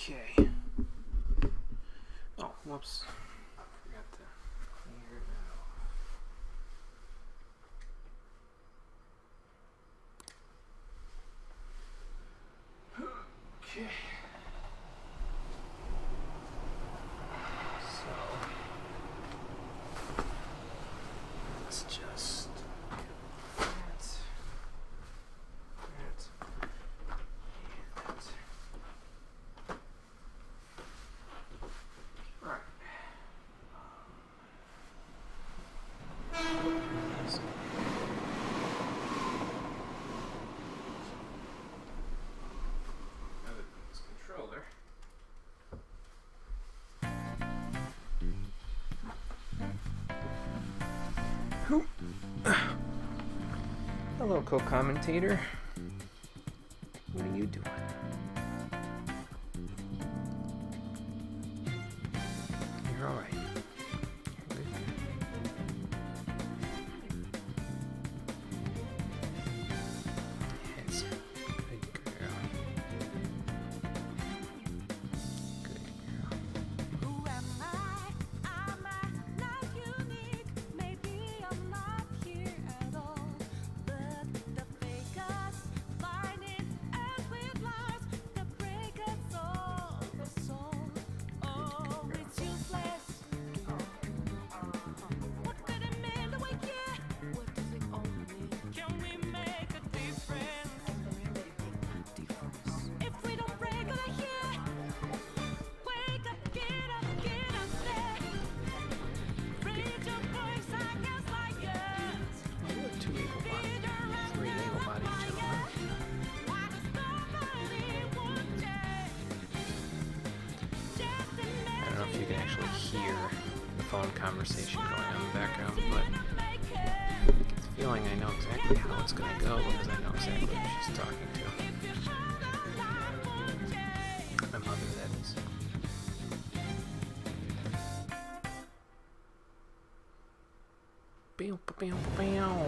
Okay. Oh, whoops. Forgot to clear that off. Okay. So let's just get that. Right. Other than this controller. Hello, co-commentator. What are you doing? You're all right. You're good. Yes. Good girl. Good girl. Who am I? Am I not unique? Maybe I'm not here at all. But the fakers finding us with lies that break us all. Oh, it's useless. What could it mean to wake you? What does it all mean? Can we make a difference? If we don't break it here. Wake up, get up, get up there. Raise your voice, I guess like yours. We have two able-bodied, three able-bodied gentlemen. Why does nobody want I don't know if you can actually hear the phone conversation going on in the background, but I get the feeling I know exactly how it's going to go because I know exactly who she's talking to. My mother, that is. Bow, bow, bow, bow.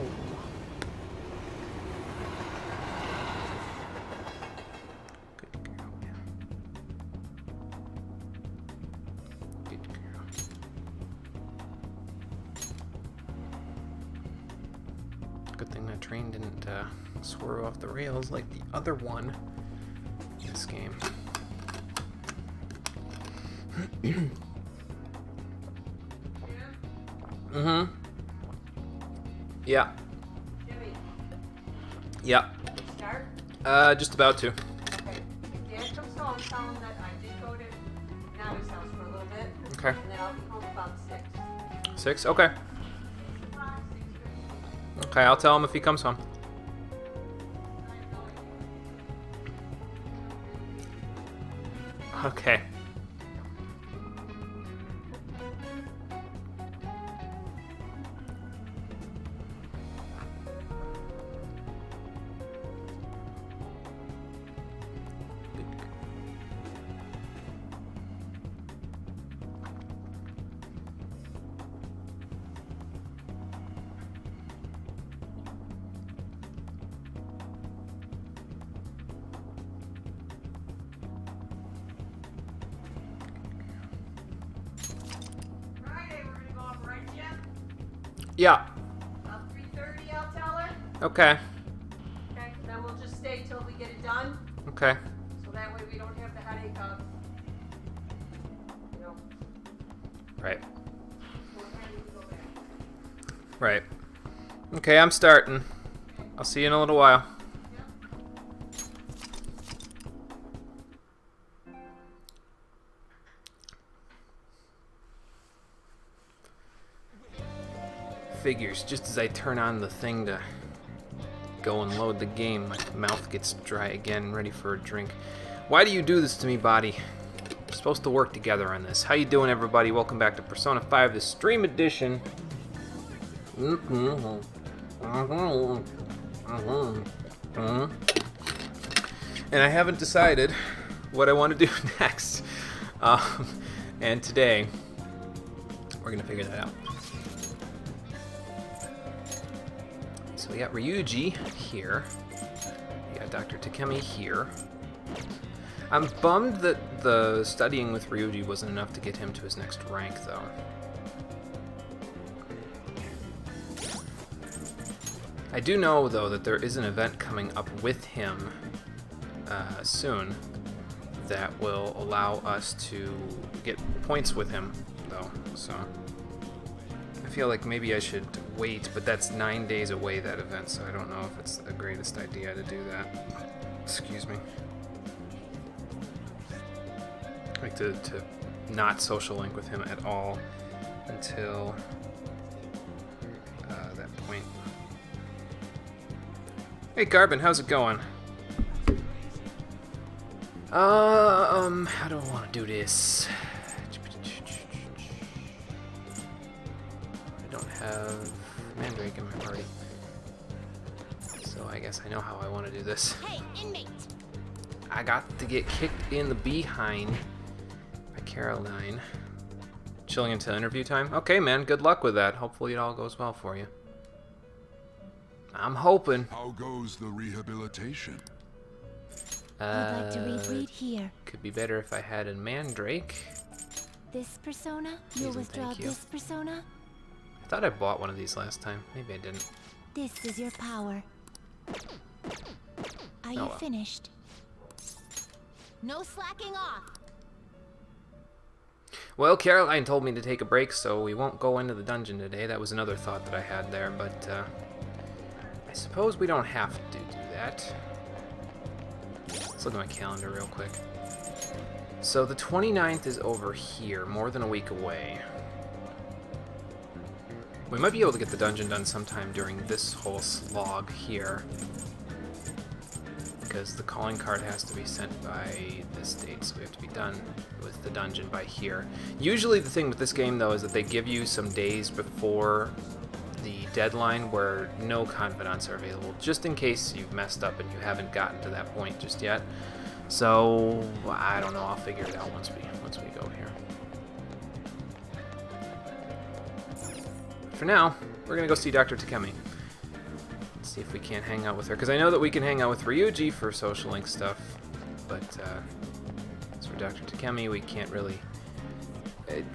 Good girl, yeah. Good girl. Good thing that train didn't swerve off the rails like the other one in this game. Mm-hmm. Yeah. Jimmy, Yeah. start. Just about to. Okay. If Dad comes home, tell him that I did go to Nana's house for a little bit, Okay. and then I'll be home about 6. 6? Okay. 6:30. Okay, I'll tell him if he comes home. Okay. Friday, we're gonna go up, right, Jim? Yeah. About 3:30, I'll tell her. Okay. Okay. Then we'll just stay till we get it done, Okay. so that way we don't have the headache of, you know, Right. what time do we go back. Right. Okay, I'm starting. I'll see you in a little while. Figures, just as I turn on the thing to go and load the game, my mouth gets dry again, ready for a drink. Why do you do this to me, body? We're supposed to work together on this. How you doing, everybody? Welcome back to Persona 5, the Stream Edition. And I haven't decided what I want to do next. And today, we're going to figure that out. So we got Ryuji here. We got Dr. Takemi here. I'm bummed that the studying with Ryuji wasn't enough to get him to his next rank, though. I do know, though, that there is an event coming up with him soon that will allow us to get points with him, though, so I feel like maybe I should wait, but that's 9 days away, that event, so I don't know if it's the greatest idea to do that. Excuse me. Like to not social link with him at all until that point. Hey Garbin, how's it going? How do I want to do this? I don't have Mandrake in my party, so I guess I know how I want to do this. Hey, inmate! I got to get kicked in the behind by Caroline. Chilling until interview time? Okay, man, good luck with that. Hopefully it all goes well for you. I'm hoping. How goes the rehabilitation? I'd like to read here. Could be better if I had a Mandrake. This persona? Please You'll and withdraw thank you. this persona? I thought I bought one of these last time. Maybe I didn't. This is your power. Are you well. finished? No slacking off! Well, Caroline told me to take a break, so we won't go into the dungeon today. That was another thought that I had there, but I suppose we don't have to do that. Let's look at my calendar real quick. So the 29th is over here, more than a week away. We might be able to get the dungeon done sometime during this whole slog here, because the calling card has to be sent by this date, so we have to be done with the dungeon by here. Usually the thing with this game, though, is that they give you some days before the deadline where no confidants are available, just in case you've messed up and you haven't gotten to that point just yet. So I don't know, I'll figure it out once we go here. For now, we're gonna go see Dr. Takemi. See if we can't hang out with her, because I know that we can hang out with Ryuji for social link stuff, but as for Dr. Takemi, we can't really.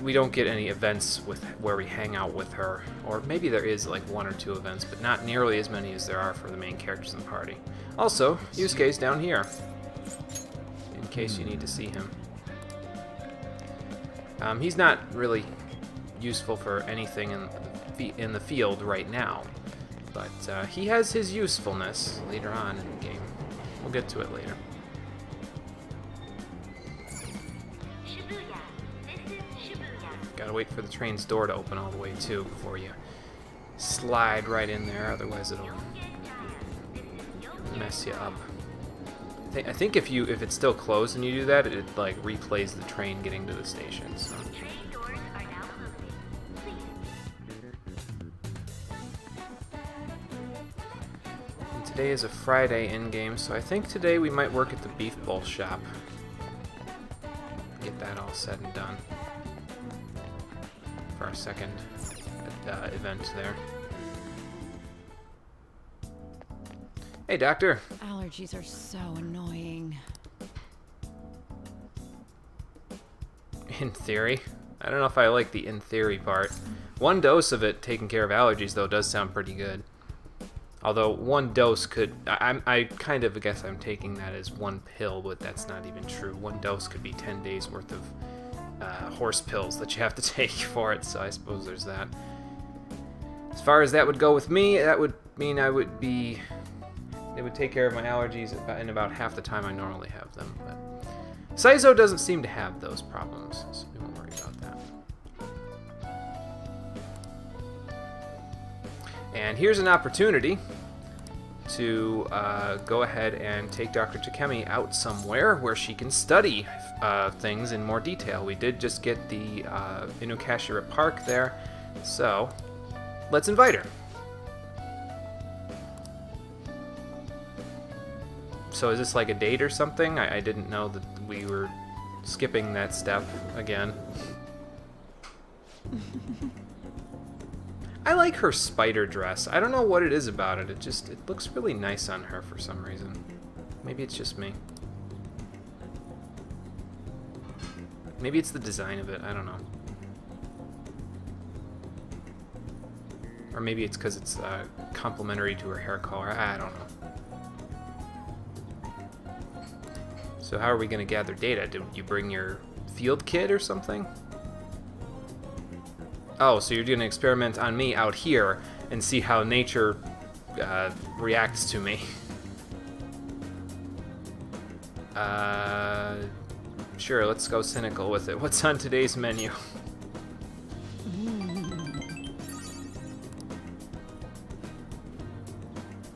We don't get any events with where we hang out with her, or maybe there is like 1 or 2 events, but not nearly as many as there are for the main characters in the party. Also, Yusuke's down here, in case you need to see him. He's not really useful for anything in the field right now. But he has his usefulness later on in the game. We'll get to it later. Shibuya. This is Shibuya. Gotta wait for the train's door to open all the way too before you slide right in there, otherwise it'll mess you up. I think if it's still closed and you do that, it like replays the train getting to the station. So. Today is a Friday in-game, so I think today we might work at the Beef Bowl shop. Get that all said and done for our second event there. Hey, Doctor. Allergies are so annoying. In theory. I don't know if I like the in theory part. 1 dose of it taking care of allergies, though, does sound pretty good. Although 1 dose could, I kind of guess I'm taking that as 1 pill, but that's not even true. 1 dose could be 10 days worth of horse pills that you have to take for it, so I suppose there's that. As far as that would go with me, that would mean it would take care of my allergies in about half the time I normally have them. But Saizo doesn't seem to have those problems, so we won't worry about that. And here's an opportunity to go ahead and take Dr. Takemi out somewhere where she can study things in more detail. We did just get the Inukashira Park there, so let's invite her. So is this like a date or something? I didn't know that we were skipping that step again. I like her spider dress. I don't know what it is about it. It looks really nice on her for some reason. Maybe it's just me. Maybe it's the design of it. I don't know. Or maybe it's because it's complementary to her hair color. I don't know. So how are we going to gather data? Did you bring your field kit or something? Oh, so you're doing an experiment on me out here and see how nature reacts to me. Sure, let's go cynical with it. What's on today's menu?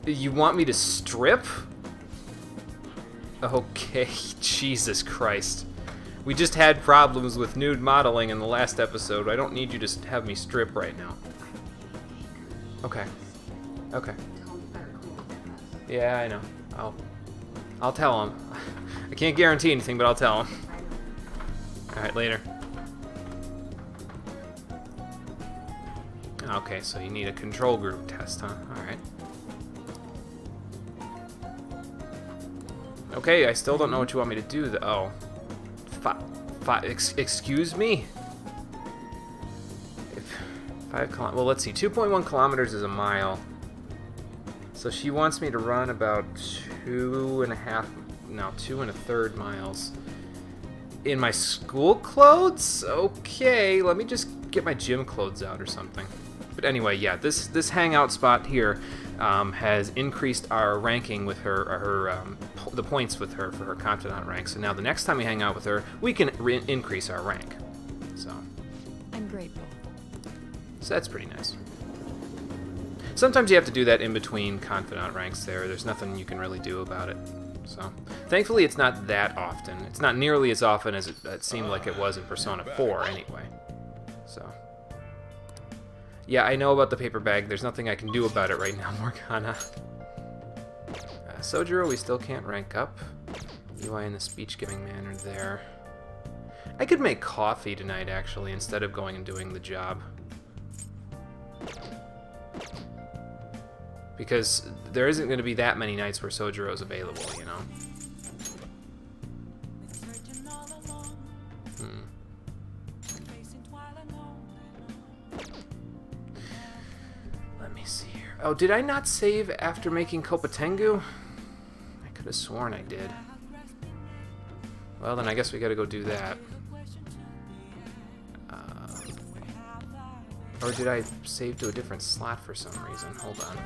You want me to strip? Okay, Jesus Christ. We just had problems with nude modeling in the last episode. I don't need you to have me strip right now. Okay. Okay. Yeah, I know. I'll tell him. I can't guarantee anything, but I'll tell him. Alright, later. Okay, so you need a control group test, huh? Alright. Okay, I still don't know what you want me to do, though. Excuse me? 5 kilometers. Well, let's see. 2.1 kilometers is a mile. So she wants me to run about 2.5... No, 2 1/3 miles. In my school clothes? Okay, let me just get my gym clothes out or something. But anyway, yeah, this hangout spot here has increased our ranking with the points with her for her confidant rank. So now the next time we hang out with her, we can increase our rank. So I'm grateful. that's pretty nice. Sometimes you have to do that in between confidant ranks there. There's nothing you can really do about it. So thankfully it's not that often. It's not nearly as often as it seemed like it was in Persona 4 anyway. So yeah, I know about the paper bag. There's nothing I can do about it right now, Morgana. Sojiro, we still can't rank up. UI in the speech-giving manner there. I could make coffee tonight, actually, instead of going and doing the job. Because there isn't going to be that many nights where Sojiro's available, you know? Let me see here. Oh, did I not save after making Kopatengu? I could have sworn I did. Well, then I guess we gotta go do that. Or did I save to a different slot for some reason? Hold on.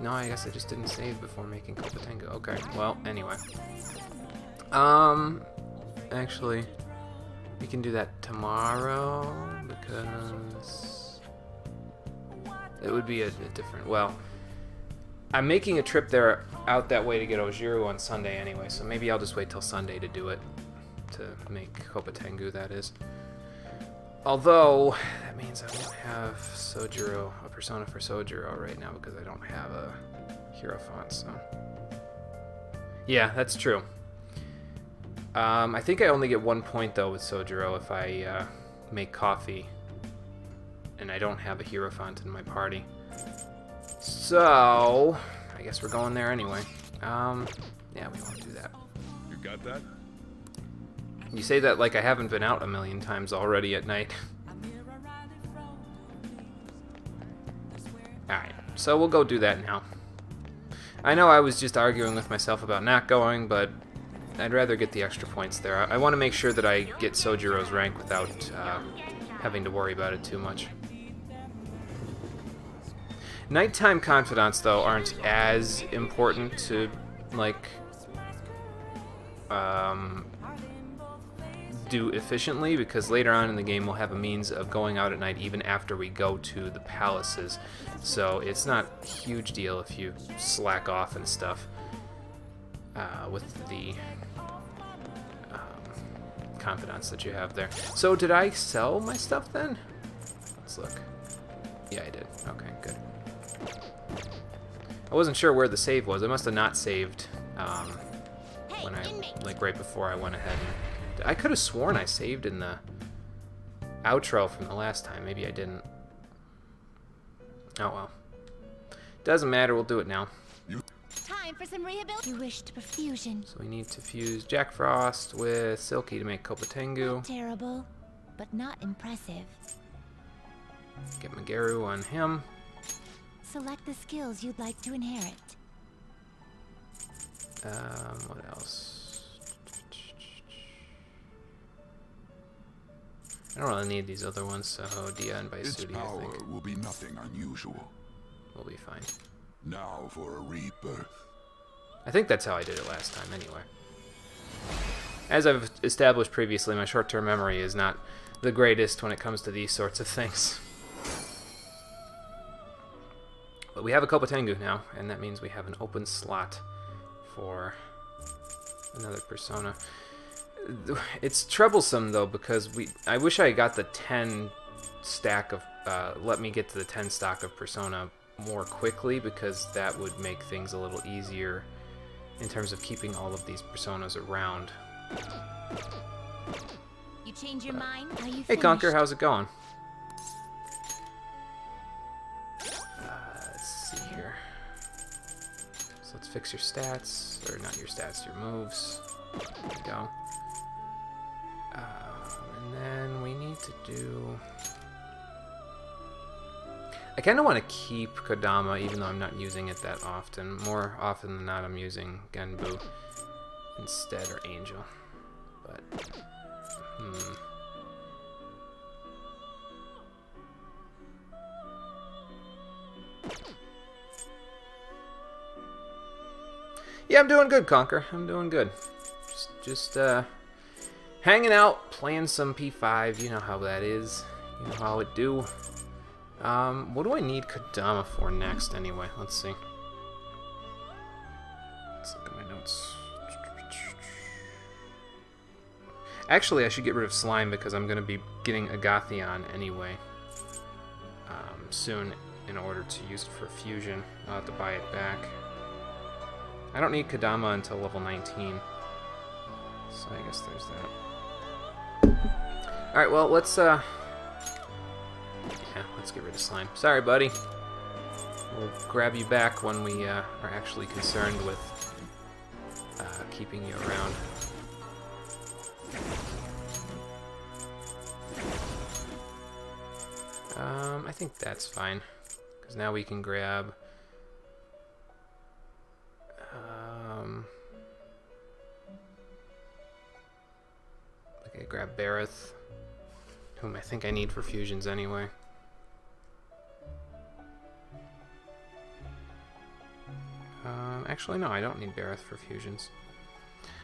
No, I guess I just didn't save before making Kopatengu. Okay, well, anyway. Actually, we can do that tomorrow, because it would be a different, well, I'm making a trip there out that way to get Ojiru on Sunday anyway, so maybe I'll just wait till Sunday to do it, to make Kopatengu, that is. Although, that means I won't have Sojiro, a persona for Sojiro right now because I don't have a Hierophant, so... Yeah, that's true. I think I only get 1 point, though, with Sojiro if I make coffee and I don't have a Hierophant in my party. So, I guess we're going there anyway. Yeah, we won't do that. You got that? You say that like I haven't been out a million times already at night. Alright, so we'll go do that now. I know I was just arguing with myself about not going, but I'd rather get the extra points there. I want to make sure that I get Sojiro's rank without having to worry about it too much. Nighttime confidants, though, aren't as important to, like, do efficiently, because later on in the game we'll have a means of going out at night even after we go to the palaces. So it's not a huge deal if you slack off and stuff with the confidants that you have there. So did I sell my stuff then? Let's look. Yeah, I did. Okay, good. I wasn't sure where the save was. I must have not saved when I, like, right before I went ahead and... I could have sworn I saved in the outro from the last time. Maybe I didn't. Oh well. Doesn't matter, we'll do it now. Time time for some rehabilitation. You wish to perfusion. So we need to fuse Jack Frost with Silky to make Kopatengu. Not terrible, but not impressive. Get Magaru on him. Select the skills you'd like to inherit. What else? I don't really need these other ones, so Dia and Its Baisudi, I power think, will be nothing unusual. will be fine. Now for a rebirth. I think that's how I did it last time, anyway. As I've established previously, my short-term memory is not the greatest when it comes to these sorts of things. But we have a Kopatengu now, and that means we have an open slot for another persona. It's troublesome though, because I wish I got the 10 stack of let me get to the 10 stock of persona more quickly, because that would make things a little easier in terms of keeping all of these personas around. You change your mind? Are you Hey Conker, finished? how's it going? Let's see here. So let's fix your stats, or not your stats, your moves. There we go. And then we need to do... I kind of want to keep Kodama, even though I'm not using it that often. More often than not, I'm using Genbu instead, or Angel. But, yeah, I'm doing good, Conker. I'm doing good. Just hanging out, playing some P5. You know how that is. You know how it do. What do I need Kodama for next, anyway? Let's see. Let's look at my notes. Actually, I should get rid of Slime, because I'm going to be getting Agathion anyway soon, in order to use it for fusion. I'll have to buy it back. I don't need Kodama until level 19. So I guess there's that. Alright, well, let's let's get rid of Slime. Sorry, buddy. We'll grab you back when we are actually concerned with keeping you around. I think that's fine, because now we can grab okay, grab Bareth, whom I think I need for fusions anyway. Actually, no, I don't need Bareth for fusions.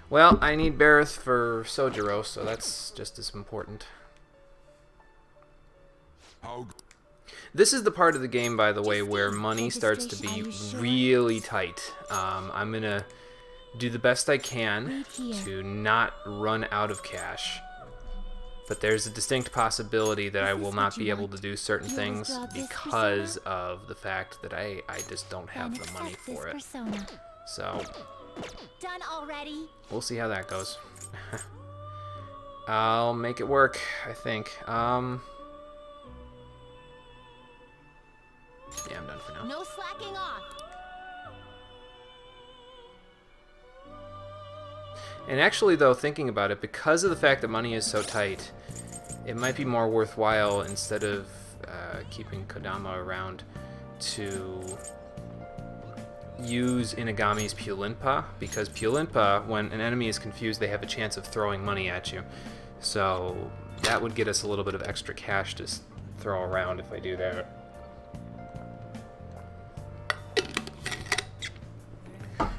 Well, I need Bareth for Sojiro, so that's just as important. How This is the part of the game, by the way, where money starts to be really tight. I'm going to do the best I can to not run out of cash. But there's a distinct possibility that I will not be able to do certain things because of the fact that I just don't have the money for it. So, Done already? we'll see how that goes. I'll make it work, I think. Yeah, I'm done for now. No slacking off. And actually, though, thinking about it, because of the fact that money is so tight, it might be more worthwhile, instead of keeping Kodama around, to use Inagami's Pulinpa, because Pulinpa, when an enemy is confused, they have a chance of throwing money at you. So that would get us a little bit of extra cash to throw around if I do that.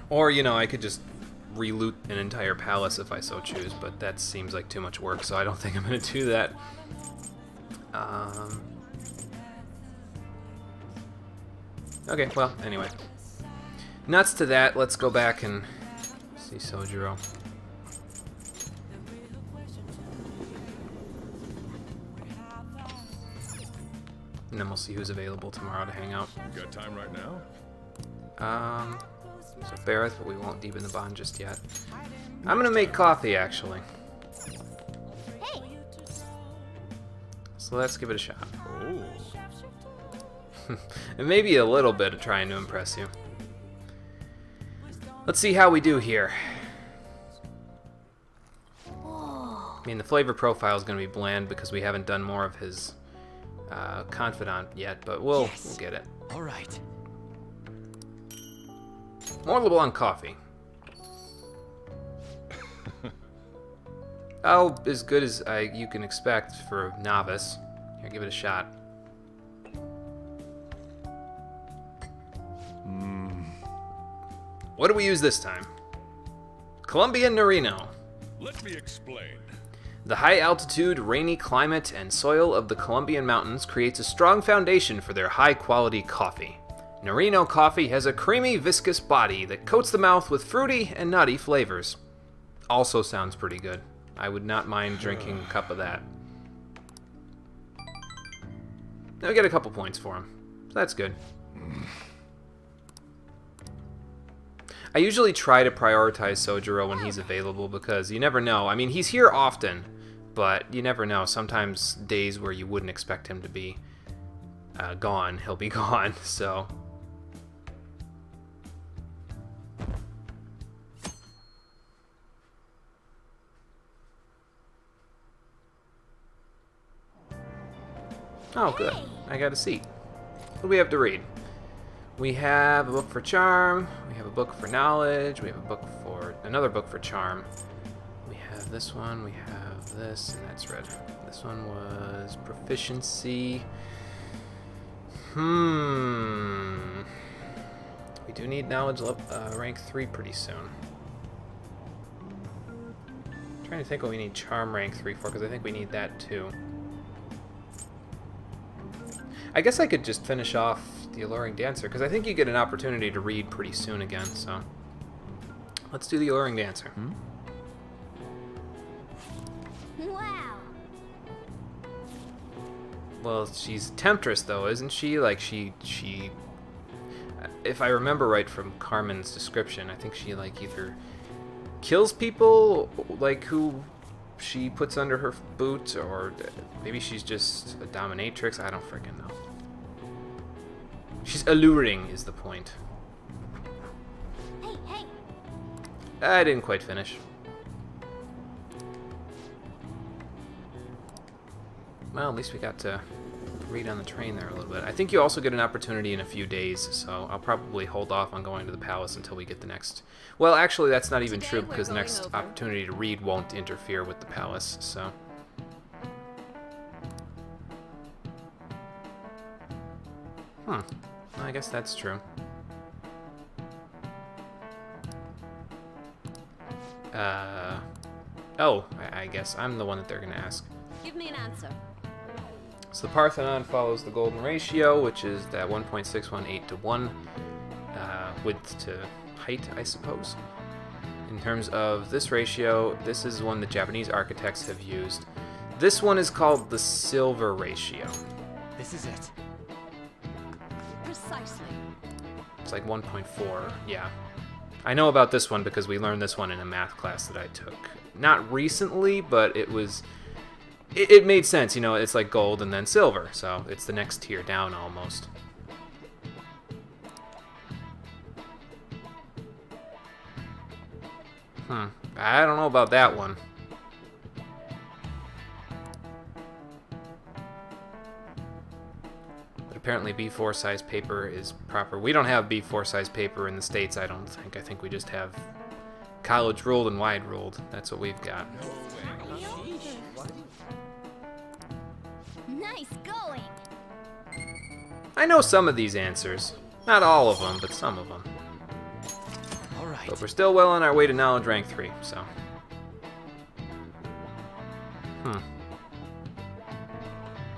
Or, you know, I could just re-loot an entire palace if I so choose, but that seems like too much work, so I don't think I'm going to do that. Okay, well, anyway. Nuts to that, let's go back and see Sojiro. And then we'll see who's available tomorrow to hang out. Got time right now? So Bareth, but we won't deepen the bond just yet. I'm gonna make coffee, actually. Hey, So let's give it a shot. Oh. And maybe a little bit of trying to impress you. Let's see how we do here. I mean, the flavor profile is going to be bland because we haven't done more of his confidant yet, but we'll get it. All right. More LeBlanc coffee. Oh, as good as you can expect for a novice. Here, give it a shot. What do we use this time? Colombian Nerino. Let me explain. The high altitude, rainy climate, and soil of the Colombian mountains creates a strong foundation for their high quality coffee. Nerino coffee has a creamy, viscous body that coats the mouth with fruity and nutty flavors. Also sounds pretty good. I would not mind drinking a cup of that. Now we get a couple points for him. So that's good. I usually try to prioritize Sojiro when he's available because you never know. I mean, he's here often, but you never know. Sometimes days where you wouldn't expect him to be gone, he'll be gone, so... Oh, good. I got a seat. What do we have to read? We have a book for charm, we have a book for knowledge, we have a book for... another book for charm. We have this one, we have this, and that's red. This one was proficiency. We do need knowledge rank 3 pretty soon. I'm trying to think what we need charm rank 3 for, because I think we need that too. I guess I could just finish off The Alluring Dancer, because I think you get an opportunity to read pretty soon again, so... Let's do The Alluring Dancer. Wow. Well, she's Temptress, though, isn't she? Like, she... If I remember right from Carmen's description, I think she, like, either kills people, like, who she puts under her boot, or maybe she's just a dominatrix. I don't freaking know. She's alluring, is the point. Hey, hey. I didn't quite finish. Well, at least we got to read on the train there a little bit. I think you also get an opportunity in a few days, so I'll probably hold off on going to the palace until we get the next... Well, actually, that's not even true, because the next opportunity to read won't interfere with the palace, so... I guess that's true. Oh, I guess I'm the one that they're gonna ask. Give me an answer. So the Parthenon follows the golden ratio, which is that 1.618 to 1, width to height, I suppose. In terms of this ratio, this is one that Japanese architects have used. This one is called the silver ratio. This is it. Precisely. It's like 1.4, yeah. I know about this one because we learned this one in a math class that I took. Not recently, but it was... It made sense, you know, it's like gold and then silver, so it's the next tier down almost. I don't know about that one. But apparently B4 size paper is proper. We don't have B4 size paper in the States, I don't think. I think we just have college ruled and wide ruled. That's what we've got. Nice going. I know some of these answers. Not all of them, but some of them. All right. But we're still well on our way to knowledge rank 3, so.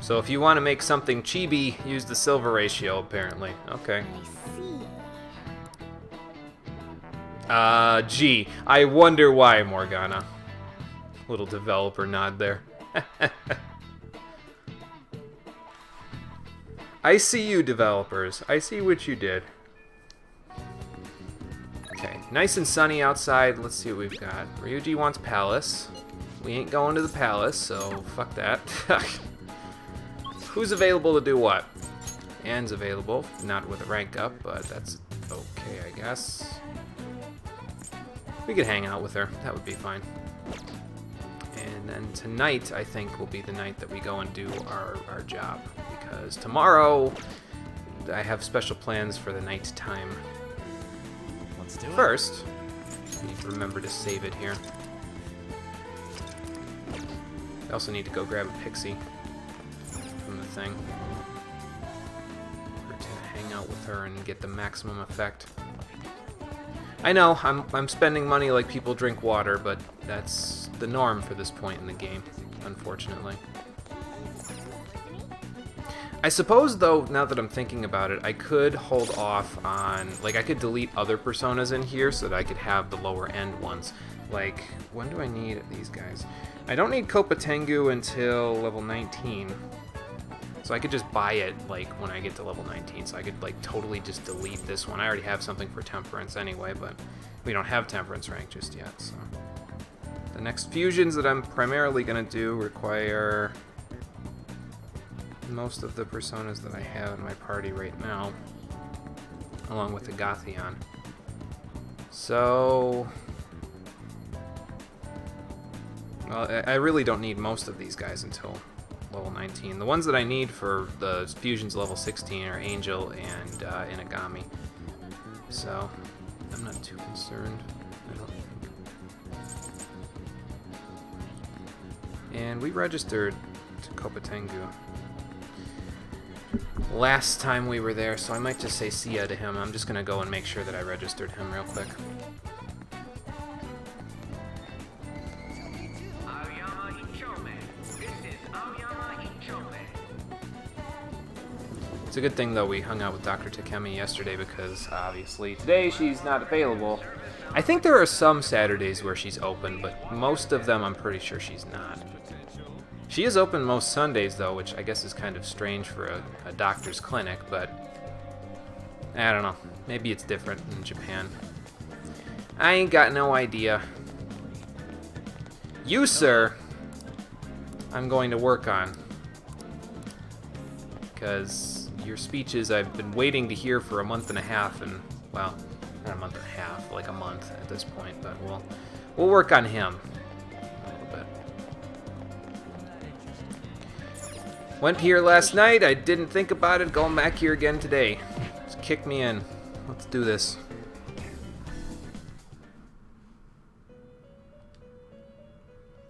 So if you want to make something chibi, use the silver ratio, apparently. Okay. I see. Gee, I wonder why, Morgana. Little developer nod there. I see you, developers. I see what you did. Okay, nice and sunny outside. Let's see what we've got. Ryuji wants palace. We ain't going to the palace, so fuck that. Who's available to do what? Anne's available, not with a rank up, but that's okay, I guess. We could hang out with her. That would be fine. And then tonight, I think, will be the night that we go and do our job. Because tomorrow, I have special plans for the night time. Let's do it. First, I need to remember to save it here. I also need to go grab a pixie from the thing. To hang out with her and get the maximum effect. I know, I'm spending money like people drink water, but that's the norm for this point in the game, unfortunately. I suppose, though, now that I'm thinking about it, I could hold off on... Like, I could delete other personas in here so that I could have the lower-end ones. Like, when do I need these guys? I don't need Copa Tengu until level 19. So I could just buy it, like, when I get to level 19. So I could, like, totally just delete this one. I already have something for Temperance anyway, but we don't have Temperance rank just yet, so... The next fusions that I'm primarily going to do require... most of the personas that I have in my party right now, along with the Gothion. So, well, I really don't need most of these guys until level 19. The ones that I need for the fusions level 16 are Angel and Inagami. So, I'm not too concerned, I don't think. And we registered to Copa Tengu last time we were there, so I might just say see ya to him. I'm just gonna go and make sure that I registered him real quick. It's a good thing, though, we hung out with Dr. Takemi yesterday because, obviously, today she's not available. I think there are some Saturdays where she's open, but most of them I'm pretty sure she's not. She is open most Sundays, though, which I guess is kind of strange for a doctor's clinic, but I don't know. Maybe it's different in Japan. I ain't got no idea. You, sir, I'm going to work on. Because your speeches I've been waiting to hear for a month and a half, and, well, not a month and a half, like a month at this point, but we'll work on him a little bit. Went here last night, I didn't think about it, going back here again today. Just kick me in. Let's do this.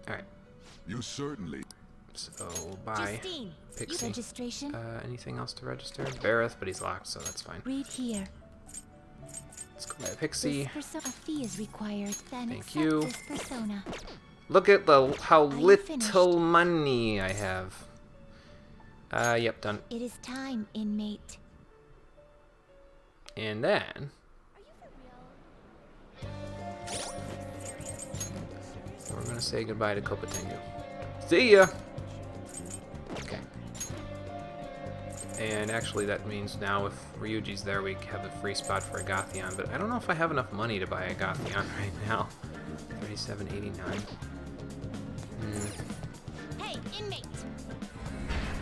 Alright. You certainly. So, bye. Justine, Pixie. registration. Anything else to register? Bareth, but he's locked, so that's fine. Read here. Let's go by Pixie. This persona fee is required. Then Thank accept you. this persona. Look at how Are you little finished? money I have. Yep, done. It is time, inmate. And then... we're gonna say goodbye to Copa Tengu. See ya! Okay. And actually that means now if Ryuji's there we have a free spot for a Gothion, but I don't know if I have enough money to buy a Gothion right now. 37.89. Hey, inmate!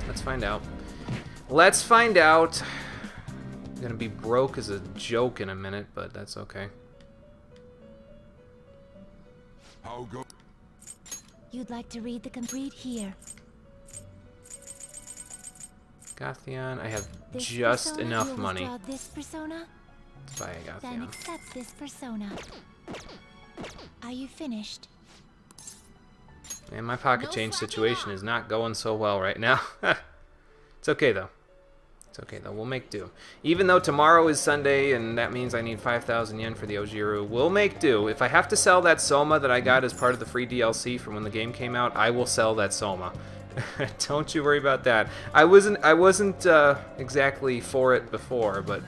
Let's find out. Let's find out. I'm gonna be broke as a joke in a minute, but that's okay. How go? You'd like to read the complete here. Gothion, I have This just persona, enough you'll money withdraw this persona, to buy a then Gothion. accept this persona. Are you finished? And my pocket No change slacking situation off. is not going so well right now. It's okay though. It's okay though. We'll make do. Even though tomorrow is Sunday and that means I need 5,000 yen for the Ojiru, we'll make do. If I have to sell that Soma that I got as part of the free DLC from when the game came out, I will sell that Soma. Don't you worry about that. I wasn't exactly for it before, but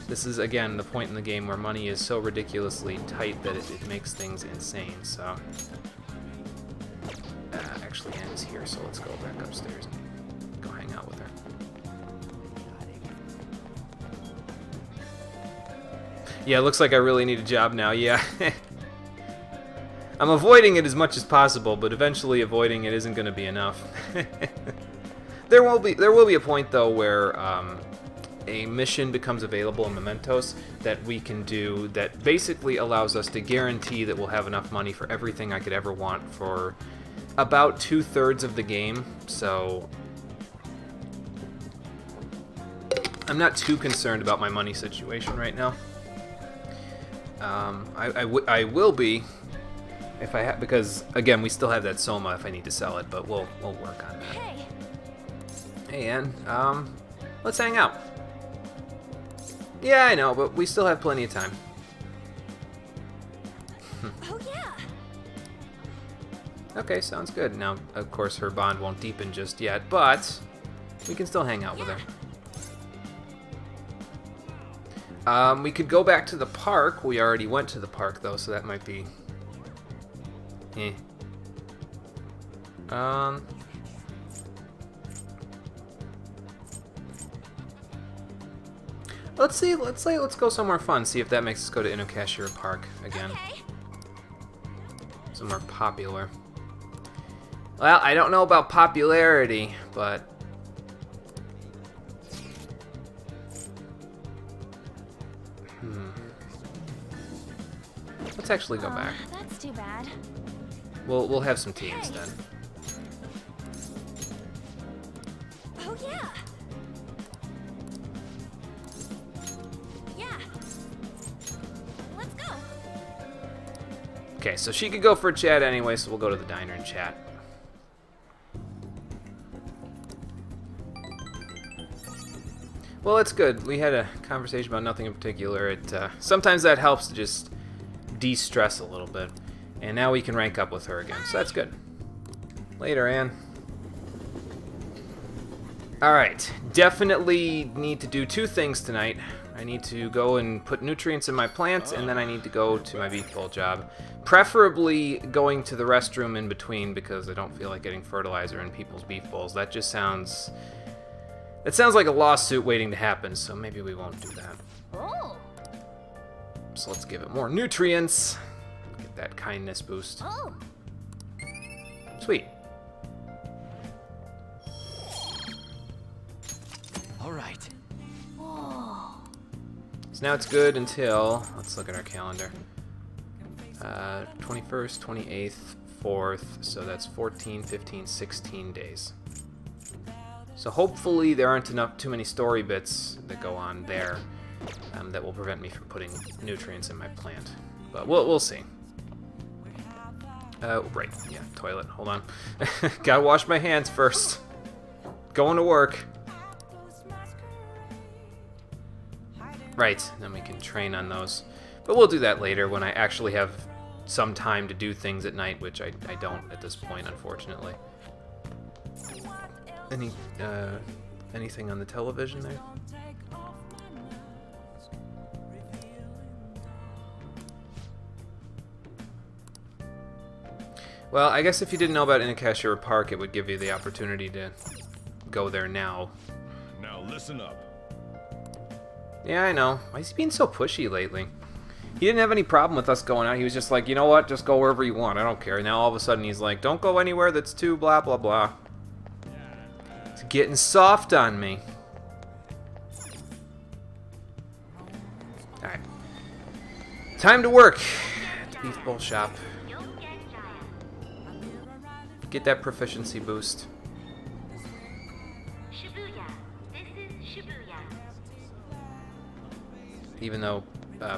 this is again the point in the game where money is so ridiculously tight that it makes things insane. So actually ends here, so let's go back upstairs and go hang out with her. Yeah, it looks like I really need a job now. Yeah. I'm avoiding it as much as possible, but eventually avoiding it isn't going to be enough. There will be a point though where a mission becomes available in Mementos that we can do that basically allows us to guarantee that we'll have enough money for everything I could ever want for about 2/3 of the game. So I'm not too concerned about my money situation right now. I will be if I because again we still have that Soma if I need to sell it, but we'll work on that. Hey. Hey Ann, let's hang out. Yeah, I know, but we still have plenty of time. Oh yeah. Okay, sounds good. Now, of course, her bond won't deepen just yet, but we can still hang out with her. We could go back to the park. We already went to the park, though, so that might be... Let's see. Let's go somewhere fun. See if that makes us go to Inokashira Park again. Okay. Somewhere popular. Well, I don't know about popularity, but let's actually go back. That's too bad. We'll have some tea instead. Oh yeah. Yeah. Let's go. Okay, so she could go for a chat anyway, so we'll go to the diner and chat. Well, that's good. We had a conversation about nothing in particular. Sometimes that helps to just de-stress a little bit. And now we can rank up with her again, so that's good. Later, Anne. Alright, definitely need to do two things tonight. I need to go and put nutrients in my plants, and then I need to go to my beef bowl job. Preferably going to the restroom in between, because I don't feel like getting fertilizer in people's beef bowls. That just sounds... It sounds like a lawsuit waiting to happen, so maybe we won't do that. Oh. So let's give it more nutrients. Get that kindness boost. Oh. Sweet. All right. Whoa. So now it's good until, let's look at our calendar. 21st, 28th, 4th, so that's 14, 15, 16 days. So hopefully there aren't too many story bits that go on there that will prevent me from putting nutrients in my plant. But we'll see. Right, yeah, toilet, hold on. Gotta wash my hands first. Going to work. Right, then we can train on those. But we'll do that later when I actually have some time to do things at night, which I don't at this point, unfortunately. Anything on the television there? Well, I guess if you didn't know about Inokashira Park, it would give you the opportunity to go there now. Now listen up. Yeah, I know. Why is he being so pushy lately? He didn't have any problem with us going out. He was just like, you know what? Just go wherever you want. I don't care. Now all of a sudden he's like, don't go anywhere that's too blah, blah, blah. He's getting soft on me. Alright. Time to work at the Beef Bowl shop. Get that proficiency boost. Shibuya. This is Shibuya. Even though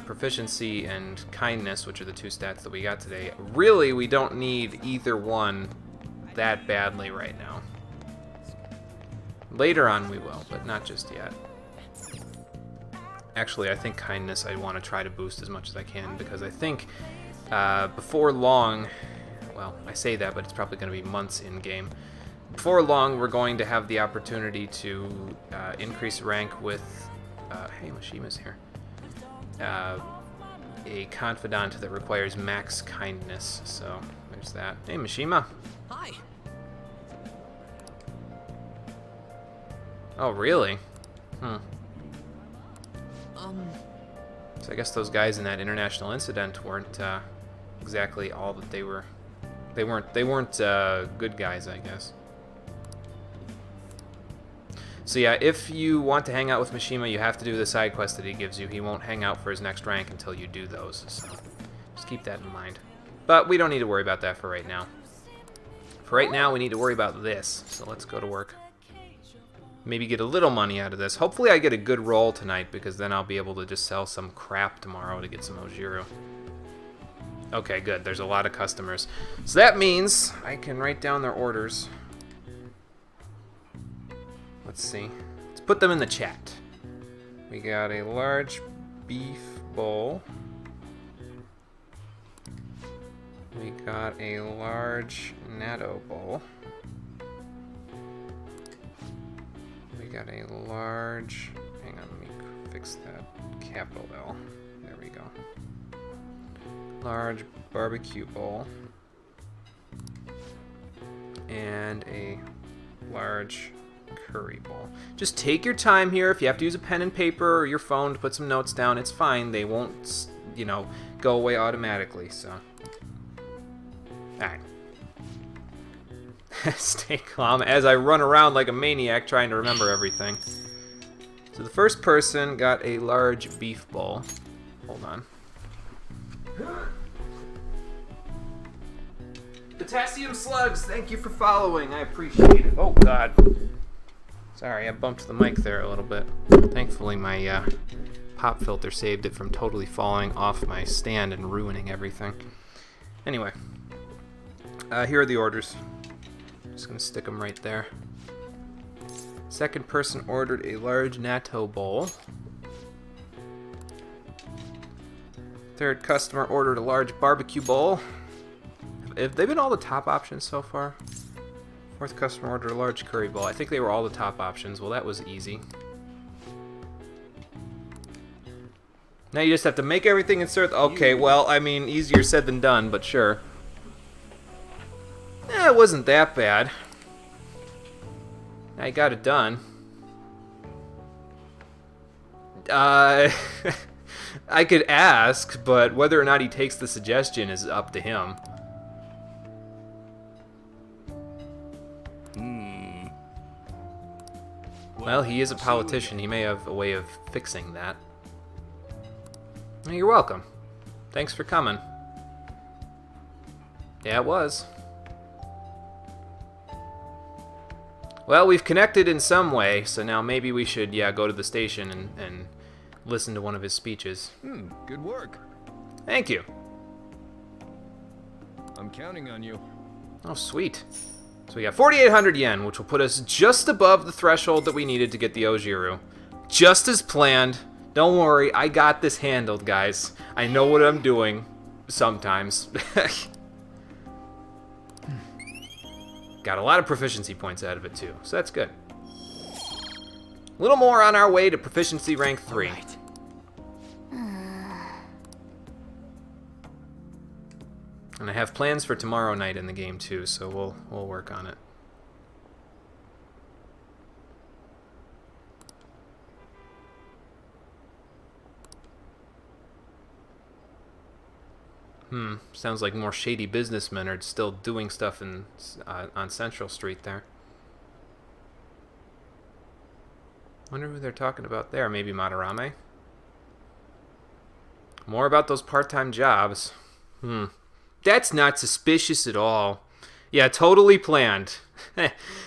proficiency and kindness, which are the two stats that we got today, really we don't need either one that badly right now. Later on we will, but not just yet. Actually, I think kindness I want to try to boost as much as I can, because I think before long, well, I say that, but it's probably going to be months in-game. Before long, we're going to have the opportunity to increase rank with... hey, Mashima's here. A confidant that requires max kindness, so there's that. Hey, Mishima. Hi. Oh, really? So I guess those guys in that international incident weren't exactly all that they were. They weren't good guys, I guess. So yeah, if you want to hang out with Mishima, you have to do the side quest that he gives you. He won't hang out for his next rank until you do those, so just keep that in mind. But we don't need to worry about that for right now. For right now, we need to worry about this, so let's go to work. Maybe get a little money out of this. Hopefully I get a good roll tonight, because then I'll be able to just sell some crap tomorrow to get some Ojiru. Okay, good. There's a lot of customers. So that means I can write down their orders. Let's see. Let's put them in the chat. We got a large beef bowl. We got a large natto bowl. We got a large... Hang on, let me fix that. Capital L. There we go. Large barbecue bowl. And a large curry bowl. Just take your time here. If you have to use a pen and paper or your phone to put some notes down, it's fine. They won't, you know, go away automatically, so. Alright. Stay calm as I run around like a maniac trying to remember everything. So the first person got a large beef bowl. Hold on. Potassium Slugs, thank you for following. I appreciate it. Oh, God. Sorry, I bumped the mic there a little bit. Thankfully, my pop filter saved it from totally falling off my stand and ruining everything. Anyway, here are the orders. Just going to stick them right there. Second person ordered a large natto bowl. Third customer ordered a large barbecue bowl. Have they been all the top options so far? Fourth customer ordered a large curry bowl. I think they were all the top options. Well, that was easy. Now you just have to make everything insert. Okay, well, I mean, easier said than done, but sure. It wasn't that bad. I got it done. I could ask, but whether or not he takes the suggestion is up to him. Well, he is a politician. He may have a way of fixing that. You're welcome. Thanks for coming. Yeah, it was. Well, we've connected in some way, so now maybe we should, yeah, go to the station and listen to one of his speeches. Good work. Thank you. I'm counting on you. Oh, sweet. So we got 4,800 yen, which will put us just above the threshold that we needed to get the Ojiru. Just as planned. Don't worry, I got this handled, guys. I know what I'm doing. Sometimes. Got a lot of proficiency points out of it, too. So that's good. A little more on our way to proficiency rank 3. Right. And I have plans for tomorrow night in the game, too, so we'll work on it. Sounds like more shady businessmen are still doing stuff on Central Street there. Wonder who they're talking about there. Maybe Madarame? More about those part-time jobs. That's not suspicious at all. Yeah, totally planned.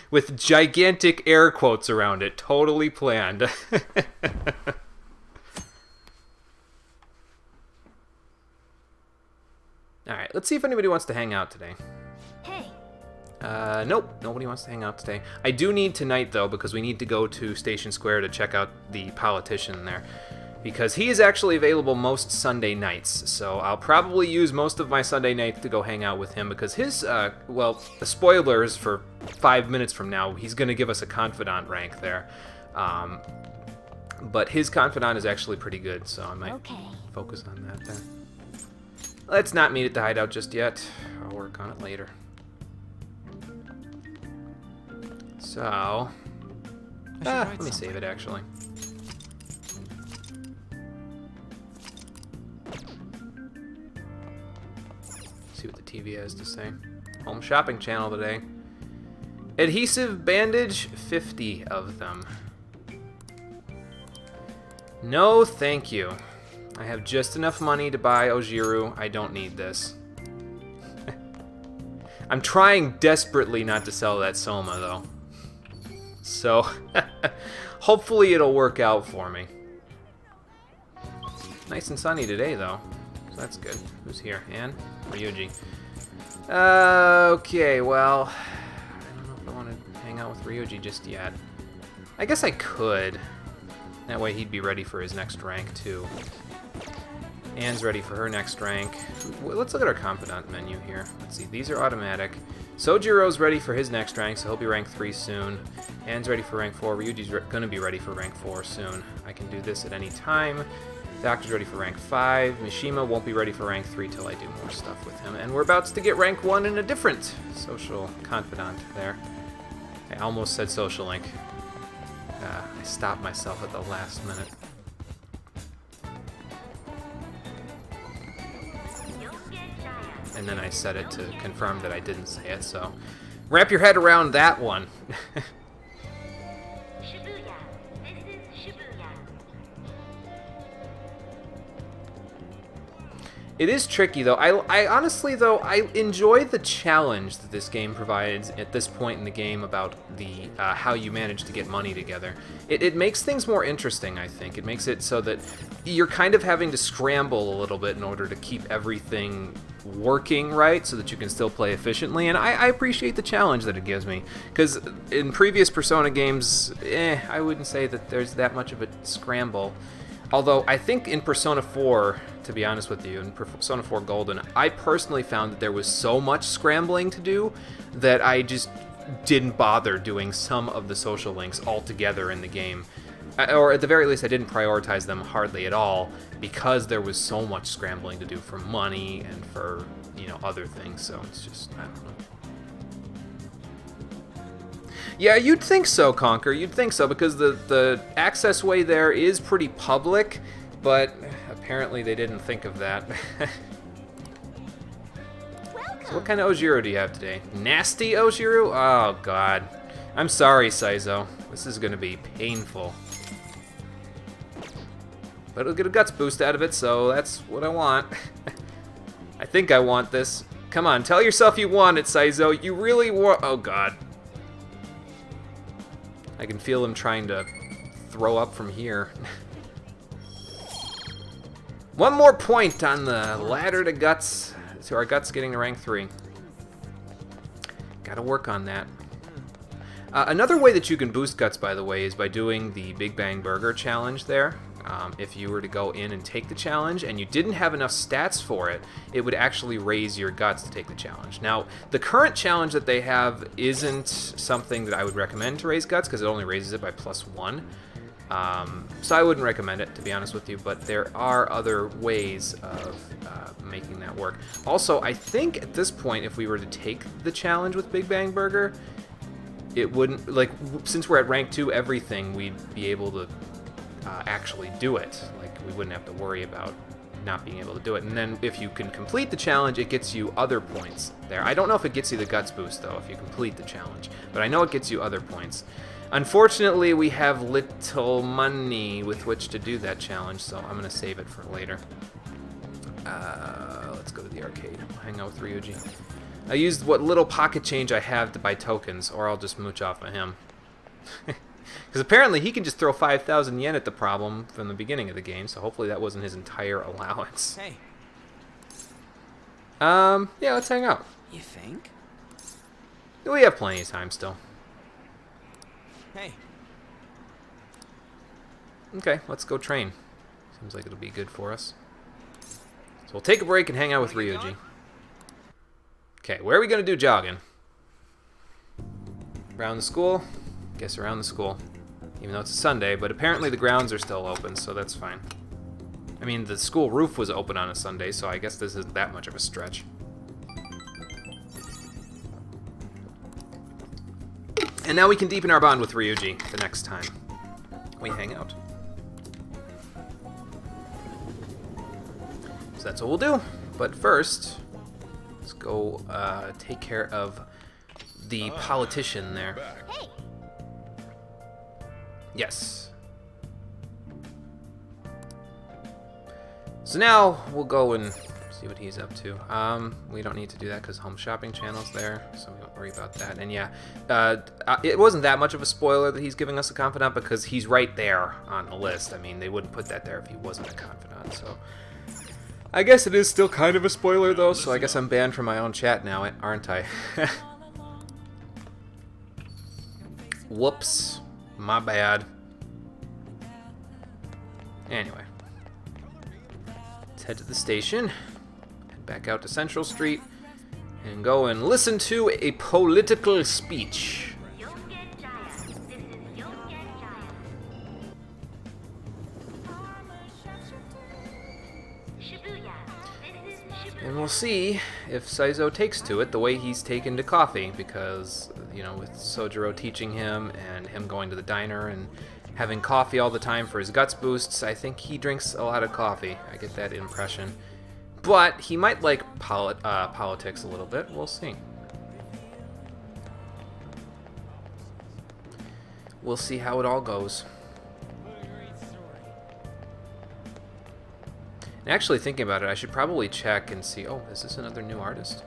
With gigantic air quotes around it. Totally planned. Alright, let's see if anybody wants to hang out today. Hey, Nope, nobody wants to hang out today. I do need tonight, though, because we need to go to Station Square to check out the politician there. Because he is actually available most Sunday nights, so I'll probably use most of my Sunday nights to go hang out with him, because his, well, the spoilers for 5 minutes from now, he's going to give us a confidant rank there. But his confidant is actually pretty good, so I might focus on that there. Let's not meet at the hideout just yet. I'll work on it later. So, let me save it actually. See what the TV has to say. Home shopping channel today. Adhesive bandage, 50 of them. No, thank you. I have just enough money to buy Ojiru. I don't need this. I'm trying desperately not to sell that Soma, though. So, hopefully it'll work out for me. Nice and sunny today, though. So that's good. Who's here? Anne? Ryuji. Okay, well, I don't know if I want to hang out with Ryuji just yet. I guess I could. That way he'd be ready for his next rank, too. Anne's ready for her next rank. Let's look at our confidant menu here. Let's see, these are automatic. Sojiro's ready for his next rank, so he'll be rank 3 soon. Anne's ready for rank 4. Ryuji's going to be ready for rank 4 soon. I can do this at any time. Doctor's ready for rank 5. Mishima won't be ready for rank 3 till I do more stuff with him. And we're about to get rank 1 in a different social confidant there. I almost said social link. I stopped myself at the last minute. And then I said it to confirm that I didn't say it, so wrap your head around that one. Shibuya. This is Shibuya. It is tricky, though. I honestly, though, I enjoy the challenge that this game provides at this point in the game about the how you manage to get money together. It makes things more interesting, I think. It makes it so that you're kind of having to scramble a little bit in order to keep everything working right so that you can still play efficiently, and I appreciate the challenge that it gives me, because in previous Persona games, I wouldn't say that there's that much of a scramble. Although I think in Persona 4, to be honest with you, in Persona 4 Golden, I personally found that there was so much scrambling to do that I just didn't bother doing some of the social links altogether in the game. Or at the very least, I didn't prioritize them hardly at all because there was so much scrambling to do for money and for, you know, other things. So it's just, I don't know. Yeah, you'd think so, Conquer. You'd think so, because the access way there is pretty public, but apparently they didn't think of that. So what kind of Ojiru do you have today? Nasty Ojiru? Oh, God. I'm sorry, Saizo. This is going to be painful. But it'll get a guts boost out of it, so that's what I want. I think I want this. Come on, tell yourself you want it, Saizo. You really want... Oh, God. I can feel him trying to throw up from here. One more point on the ladder to guts, to our guts getting to rank 3. Gotta work on that. Another way that you can boost guts, by the way, is by doing the Big Bang Burger challenge there. If you were to go in and take the challenge and you didn't have enough stats for it, it would actually raise your guts to take the challenge. Now, the current challenge that they have isn't something that I would recommend to raise guts because it only raises it by +1. So I wouldn't recommend it, to be honest with you, but there are other ways of making that work. Also, I think at this point, if we were to take the challenge with Big Bang Burger, it wouldn't, like, since we're at rank 2 everything, we'd be able to actually do it. Like, we wouldn't have to worry about not being able to do it. And then if you can complete the challenge, it gets you other points there. I don't know if it gets you the guts boost, though, if you complete the challenge, but I know it gets you other points. Unfortunately, we have little money with which to do that challenge, so I'm going to save it for later. Let's go to the arcade. We'll hang out with Ryuji. I used what little pocket change I have to buy tokens, or I'll just mooch off of him. Because apparently he can just throw 5,000 yen at the problem from the beginning of the game, so hopefully that wasn't his entire allowance. Hey, Yeah, let's hang out. you think? We have plenty of time still. Hey, Okay, let's go train. Seems like it'll be good for us. So we'll take a break and hang out with Ryuji. Okay, where are we going to do jogging? Around the school? Guess around the school. Even though it's a Sunday, but apparently the grounds are still open, so that's fine. I mean, the school roof was open on a Sunday, so I guess this isn't that much of a stretch. And now we can deepen our bond with Ryuji the next time we hang out. So that's what we'll do. But first, let's go take care of the politician there. Hey, Yes. So now we'll go and see what he's up to. We don't need to do that because home shopping channel's there, so we won't worry about that. And yeah, it wasn't that much of a spoiler that he's giving us a confidant because he's right there on the list. I mean, they wouldn't put that there if he wasn't a confidant, so... I guess it is still kind of a spoiler, though, so I guess I'm banned from my own chat now, aren't I? Whoops. My bad. Anyway. Let's head to the station, head back out to Central Street, and go and listen to a political speech. Yongen Jaya. This is Yongen Jaya. Shibuya. This is Shibuya. And we'll see if Saizo takes to it the way he's taken to coffee, because, you know, with Sojiro teaching him and him going to the diner and having coffee all the time for his guts boosts, I think he drinks a lot of coffee. I get that impression. But he might like politics a little bit. We'll see. We'll see how it all goes. And actually thinking about it, I should probably check and see, oh, is this another new artist?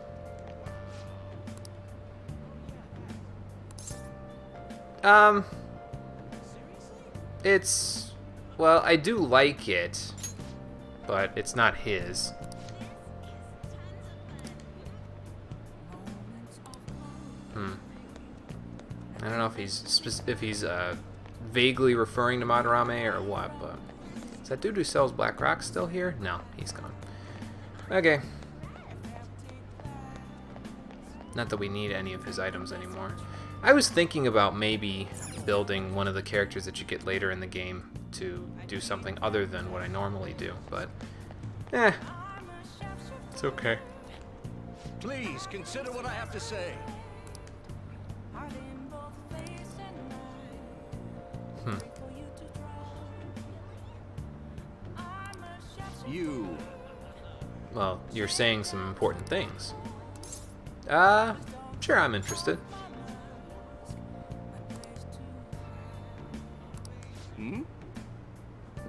It's, well, I do like it, but it's not his. I don't know if he's vaguely referring to Madarame or what, but is that dude who sells black rocks still here? No, he's gone. Okay. Not that we need any of his items anymore. I was thinking about maybe building one of the characters that you get later in the game to do something other than what I normally do, but it's okay. Please consider what I have to say. You. Well, you're saying some important things. Sure, I'm interested.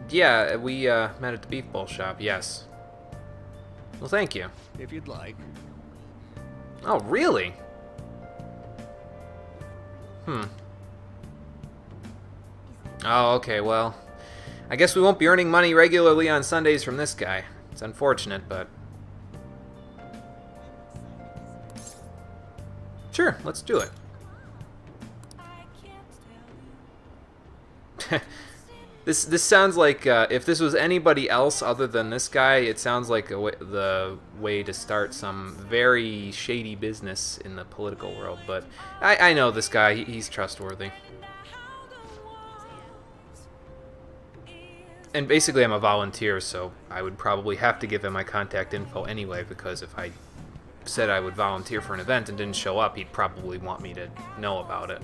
Yeah, we met at the beef bowl shop, yes. Well, thank you. If you'd like. Oh, really? Oh, okay, well, I guess we won't be earning money regularly on Sundays from this guy. It's unfortunate, but... Sure, let's do it. This sounds like, if this was anybody else other than this guy, it sounds like the way to start some very shady business in the political world, but I know this guy, he's trustworthy. And basically I'm a volunteer, so I would probably have to give him my contact info anyway, because if I said I would volunteer for an event and didn't show up, he'd probably want me to know about it.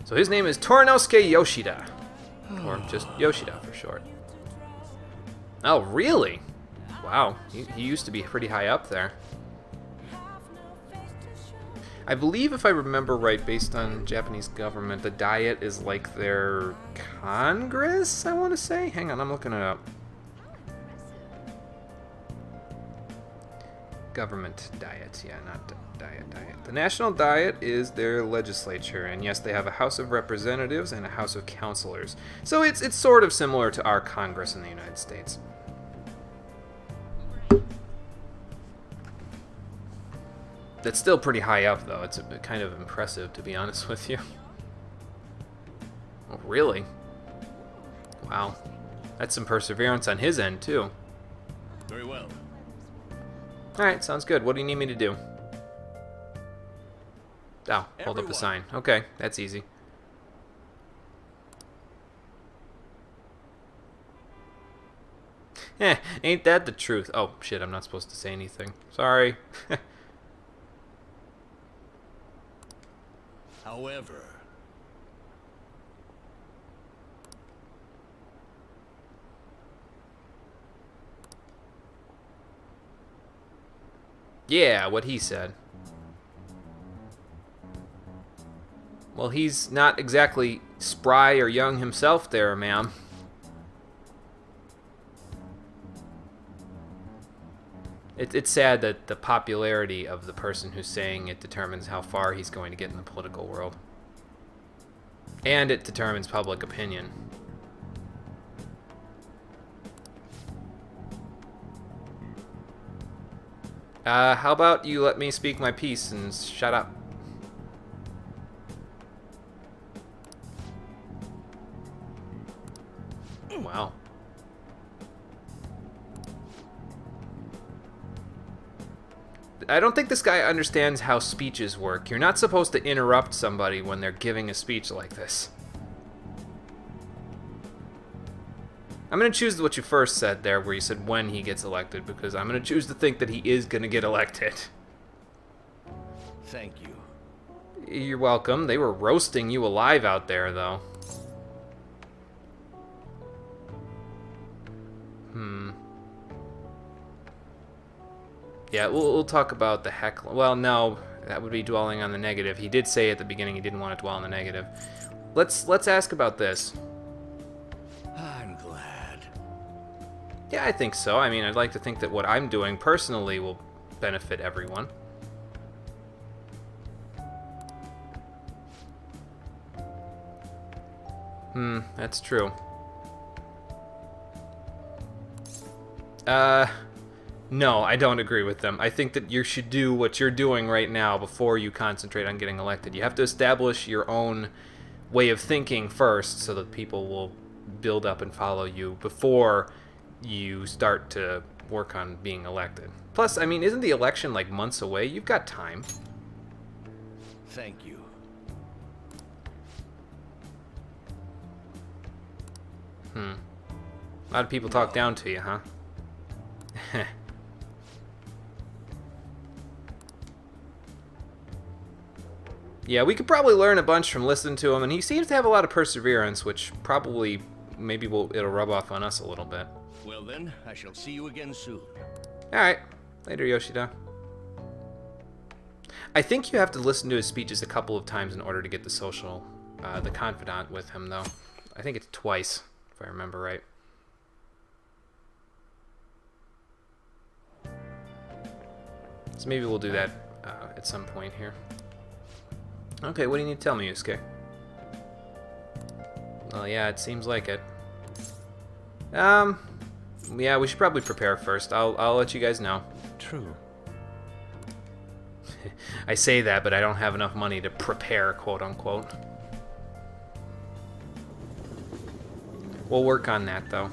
So his name is Torinosuke Yoshida, or just Yoshida for short. Oh, really? Wow, he used to be pretty high up there. I believe, if I remember right, based on Japanese government, the Diet is like their Congress, I want to say? Hang on, I'm looking it up. Government Diet, yeah, not Diet. The National Diet is their legislature, and yes, they have a House of Representatives and a House of Councilors. So it's sort of similar to our Congress in the United States. That's still pretty high up, though. It's kind of impressive, to be honest with you. Oh, really? Wow. That's some perseverance on his end, too. Very well. Alright, sounds good. What do you need me to do? Oh, hold up the sign. Okay, that's easy. Ain't that the truth? Oh, shit, I'm not supposed to say anything. Sorry. However, yeah, what he said. Well, he's not exactly spry or young himself there, ma'am. It's sad that the popularity of the person who's saying it determines how far he's going to get in the political world. And it determines public opinion. How about you let me speak my piece and shut up? Wow. I don't think this guy understands how speeches work. You're not supposed to interrupt somebody when they're giving a speech like this. I'm going to choose what you first said there, where you said when he gets elected, because I'm going to choose to think that he is going to get elected. Thank you. You're welcome. They were roasting you alive out there, though. Yeah, we'll talk about the heckle. Well, no, that would be dwelling on the negative. He did say at the beginning he didn't want to dwell on the negative. Let's ask about this. I'm glad. Yeah, I think so. I mean, I'd like to think that what I'm doing personally will benefit everyone. That's true. No, I don't agree with them. I think that you should do what you're doing right now before you concentrate on getting elected. You have to establish your own way of thinking first so that people will build up and follow you before you start to work on being elected. Plus, I mean, isn't the election like months away? You've got time. Thank you. A lot of people talk down to you, huh? Yeah, we could probably learn a bunch from listening to him, and he seems to have a lot of perseverance, which probably maybe it'll rub off on us a little bit. Well then, I shall see you again soon. Alright, later Yoshida. I think you have to listen to his speeches a couple of times in order to get the social, the confidant with him, though. I think it's twice, if I remember right. So maybe we'll do that at some point here. Okay, what do you need to tell me, Yusuke? Well, yeah, it seems like it. Yeah, we should probably prepare first. I'll let you guys know. True. I say that, but I don't have enough money to prepare, quote unquote. We'll work on that, though.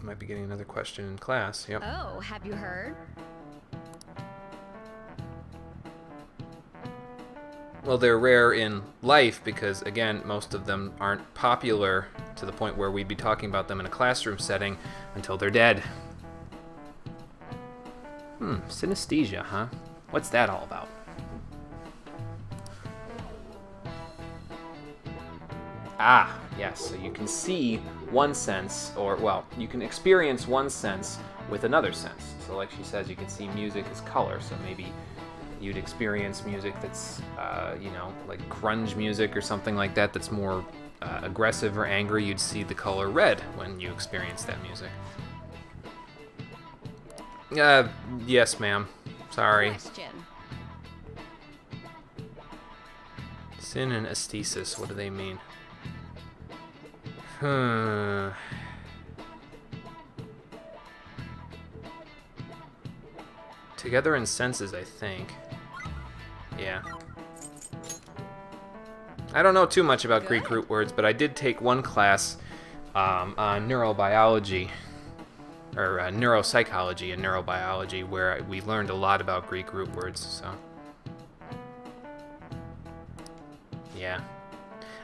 Might be getting another question in class. Yep. Oh, have you heard? Well, they're rare in life because, again, most of them aren't popular to the point where we'd be talking about them in a classroom setting until they're dead. Synesthesia, huh? What's that all about? Ah, yes, so you can see one sense, or, well, you can experience one sense with another sense. So like she says, you can see music as color, so maybe you'd experience music that's, you know, like grunge music or something like that that's more aggressive or angry. You'd see the color red when you experience that music. Yes, ma'am. Sorry. Question. Sin and aesthesis, what do they mean? Together in senses, I think. Yeah. I don't know too much about Greek root words, but I did take one class on neurobiology, or neuropsychology and neurobiology, where we learned a lot about Greek root words, so. Yeah.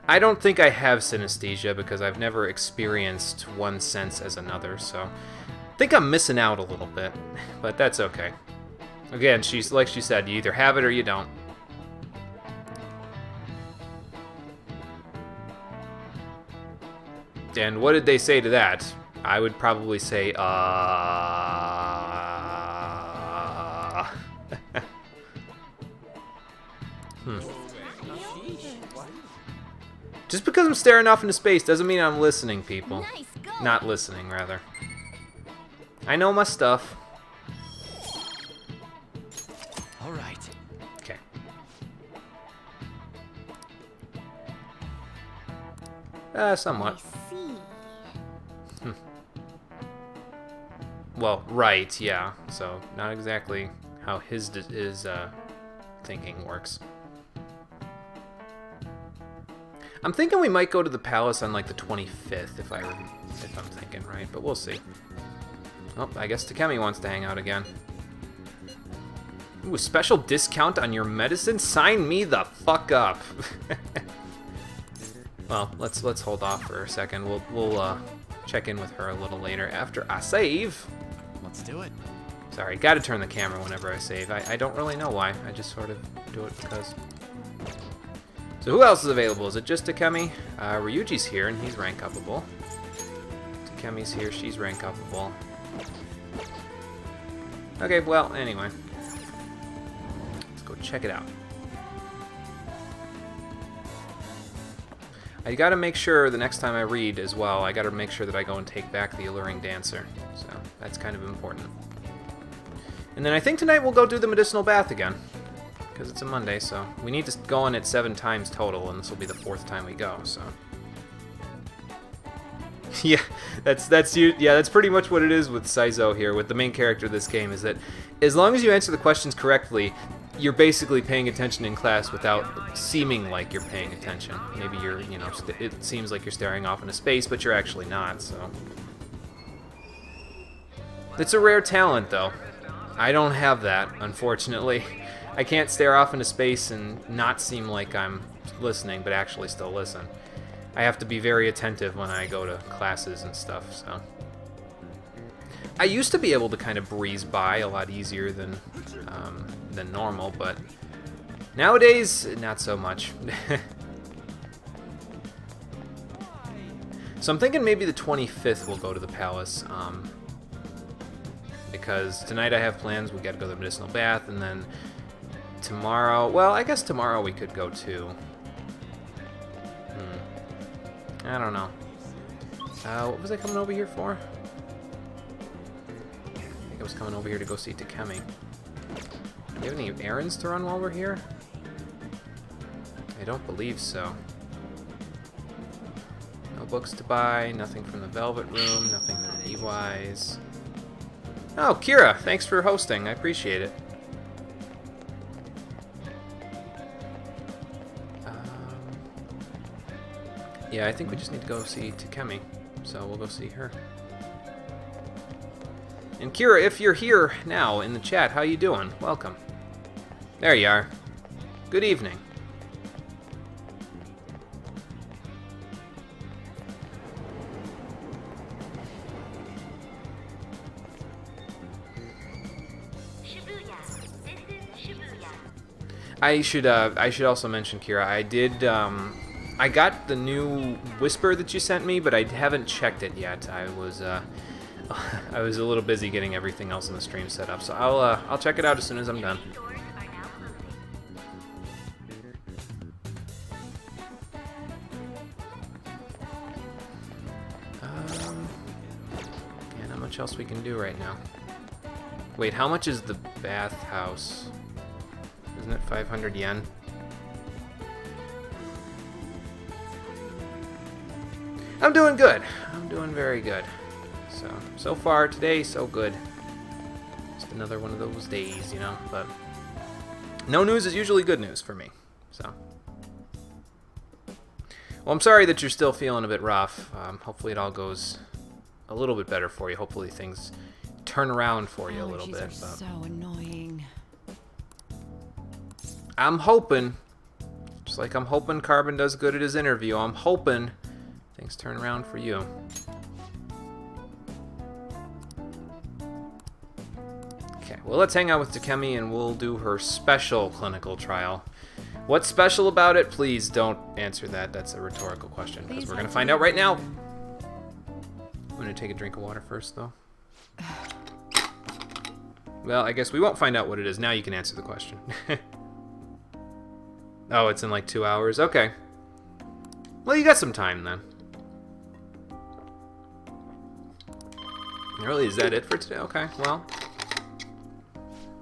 I don't think I have synesthesia because I've never experienced one sense as another, so I think I'm missing out a little bit, but that's okay. Again, like she said, you either have it or you don't. And what did they say to that? I would probably say, Just because I'm staring off into space doesn't mean I'm listening, people. Nice going. Not listening, rather. I know my stuff. All right. Okay. Somewhat. I see. Well, right, yeah. So, not exactly how his thinking works. I'm thinking we might go to the palace on like the 25th, if I'm thinking right, but we'll see. Oh, I guess Takemi wants to hang out again. Ooh, a special discount on your medicine? Sign me the fuck up. Well, let's hold off for a second. We'll check in with her a little later after I save. Let's do it. Sorry, gotta turn the camera whenever I save. I don't really know why. I just sort of do it because. So who else is available? Is it just Takemi? Ryuji's here and he's rank upable. Takemi's here, she's rank upable. Okay, well, anyway. Let's go check it out. I gotta make sure the next time I read as well, I gotta make sure that I go and take back the Alluring Dancer. So, that's kind of important. And then I think tonight we'll go do the medicinal bath again. Because it's a Monday, so we need to go on it 7 times total, and this will be the 4th time we go, so. Yeah, that's pretty much what it is with Saizo here, with the main character of this game, is that as long as you answer the questions correctly, you're basically paying attention in class without seeming like you're paying attention. Maybe you're, it seems like you're staring off into space, but you're actually not, so. It's a rare talent, though. I don't have that, unfortunately. I can't stare off into space and not seem like I'm listening, but actually still listen. I have to be very attentive when I go to classes and stuff, so. I used to be able to kind of breeze by a lot easier than normal, but nowadays, not so much. So I'm thinking maybe the 25th we'll go to the palace, because tonight I have plans. We gotta go to the medicinal bath, and then tomorrow, well, I guess tomorrow we could go too. I don't know. What was I coming over here for? I think I was coming over here to go see Takemi. Do you have any errands to run while we're here? I don't believe so. No books to buy, nothing from the Velvet Room, nothing from EY's. Oh, Kira, thanks for hosting. I appreciate it. Yeah, I think we just need to go see Takemi, so we'll go see her. And Kira, if you're here now in the chat, how you doing? Welcome. There you are. Good evening. Shibuya. This is Shibuya. I should also mention, Kira, I got the new Whisper that you sent me, but I haven't checked it yet. I was a little busy getting everything else in the stream set up, so I'll check it out as soon as I'm done. Stores are now closed. Yeah, not much else we can do right now. Wait, how much is the bathhouse? Isn't it 500 yen? I'm doing good. I'm doing very good. So far today, so good. Just another one of those days, you know, but no news is usually good news for me, so. Well, I'm sorry that you're still feeling a bit rough. Hopefully it all goes a little bit better for you. Hopefully things turn around for you a little bit. Allergies are so annoying. I'm hoping, just like I'm hoping Carbon does good at his interview, I'm hoping things turn around for you. Okay, well, let's hang out with Takemi and we'll do her special clinical trial. What's special about it? Please don't answer that. That's a rhetorical question because we're going to find out right now. I'm going to take a drink of water first, though. Well, I guess we won't find out what it is. Now you can answer the question. Oh, it's in like 2 hours? Okay. Well, you got some time then. Really, is that it for today? Okay, well.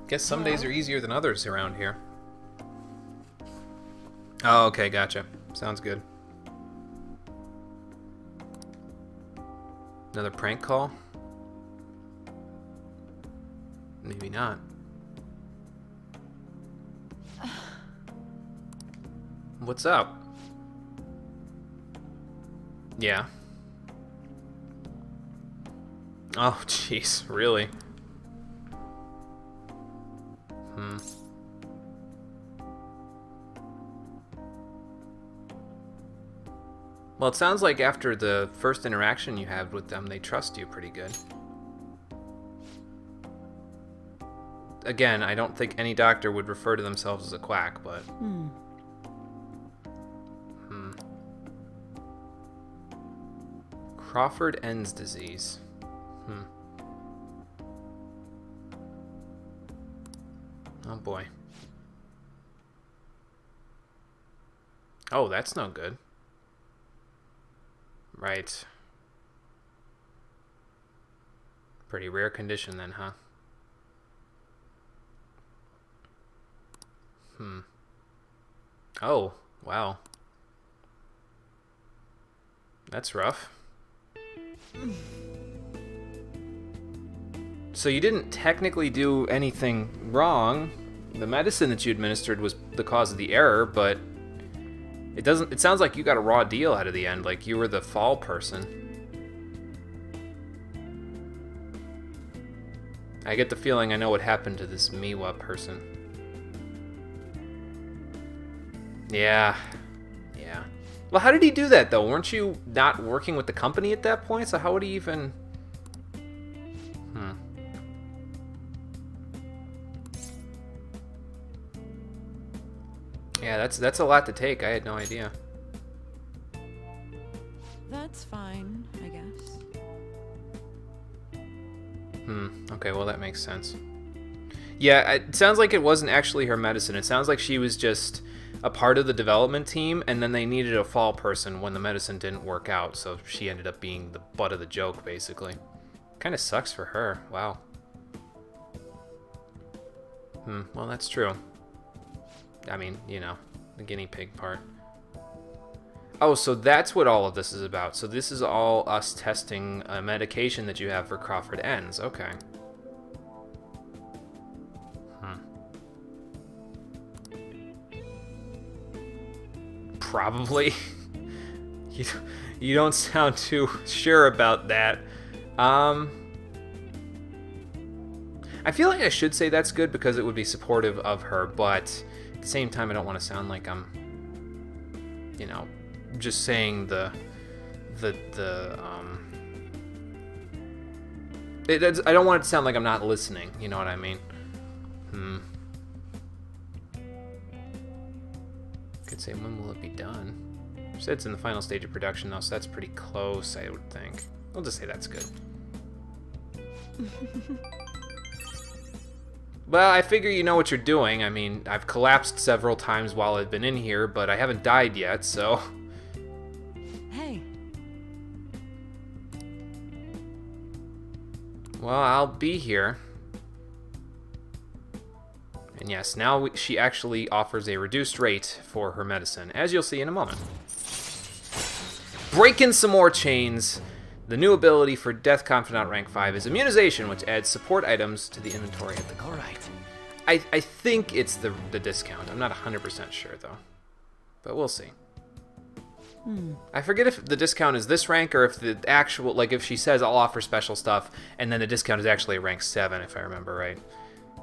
Guess some days are easier than others around here. Oh, okay, gotcha. Sounds good. Another prank call? Maybe not. What's up? Yeah. Oh, jeez, really? Well, it sounds like after the first interaction you had with them, they trust you pretty good. Again, I don't think any doctor would refer to themselves as a quack, but... Crawford-Enns disease. Oh boy. Oh, that's no good. Right. Pretty rare condition then, huh? Oh, wow. That's rough. So you didn't technically do anything wrong. The medicine that you administered was the cause of the error, but it sounds like you got a raw deal out of the end, like you were the fall person. I get the feeling I know what happened to this Miwa person. Yeah. Well, how did he do that, though? Weren't you not working with the company at that point? So how would he even... Yeah, that's a lot to take. I had no idea. That's fine, I guess. Okay, well, that makes sense. Yeah, it sounds like it wasn't actually her medicine. It sounds like she was just a part of the development team, and then they needed a fall person when the medicine didn't work out, so she ended up being the butt of the joke, basically. Kind of sucks for her. Wow. Well, that's true. I mean, you know, the guinea pig part. Oh, so that's what all of this is about. So this is all us testing a medication that you have for Crawford-Enns. Okay. Probably. You don't sound too sure about that. I feel like I should say that's good because it would be supportive of her, but at the same time, I don't want to sound like I'm, you know, just saying I don't want it to sound like I'm not listening. You know what I mean? Could say, when will it be done? She said it's in the final stage of production, though, so that's pretty close, I would think. I'll just say that's good. Well, I figure you know what you're doing. I mean, I've collapsed several times while I've been in here, but I haven't died yet, so... Hey. Well, I'll be here. And yes, now she actually offers a reduced rate for her medicine, as you'll see in a moment. Breaking some more chains. The new ability for Death Confidant rank 5 is Immunization, which adds support items to the inventory at the core. All right. I think it's the discount. I'm not 100% sure, though. But we'll see. I forget if the discount is this rank or if the actual, like if she says I'll offer special stuff, and then the discount is actually a rank 7, if I remember right.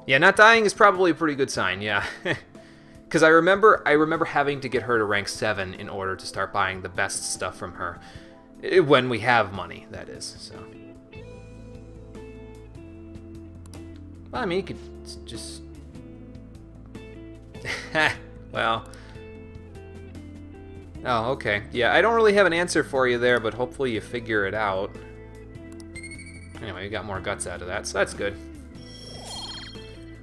Yeah, not dying is probably a pretty good sign, yeah. Because I remember having to get her to rank 7 in order to start buying the best stuff from her. When we have money, that is, so. Well, I mean, you could just... well... Oh, okay. Yeah, I don't really have an answer for you there, but hopefully you figure it out. Anyway, you got more guts out of that, so that's good.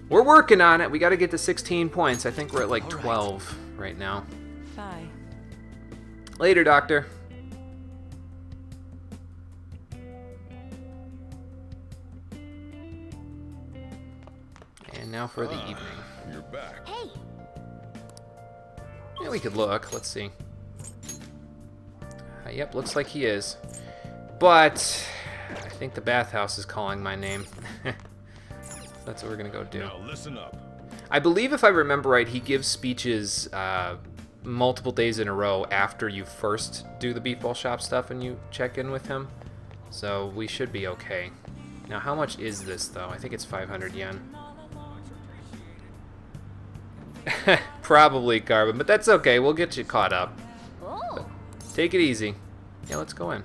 We're working on it. We got to get to 16 points. I think we're at like 12 right now. Bye. Later, Doctor. And now for the evening. You're back. Hey, Yeah, we could look. Let's see. Yep, looks like he is. But I think the bathhouse is calling my name. That's what we're gonna go do. Now listen up. I believe, if I remember right, he gives speeches multiple days in a row after you first do the Beef Ball Shop stuff and you check in with him. So we should be okay. Now, how much is this, though? I think it's 500 yen. Probably, Carbon, but that's okay. We'll get you caught up. oh, Take it easy. Yeah, let's go in.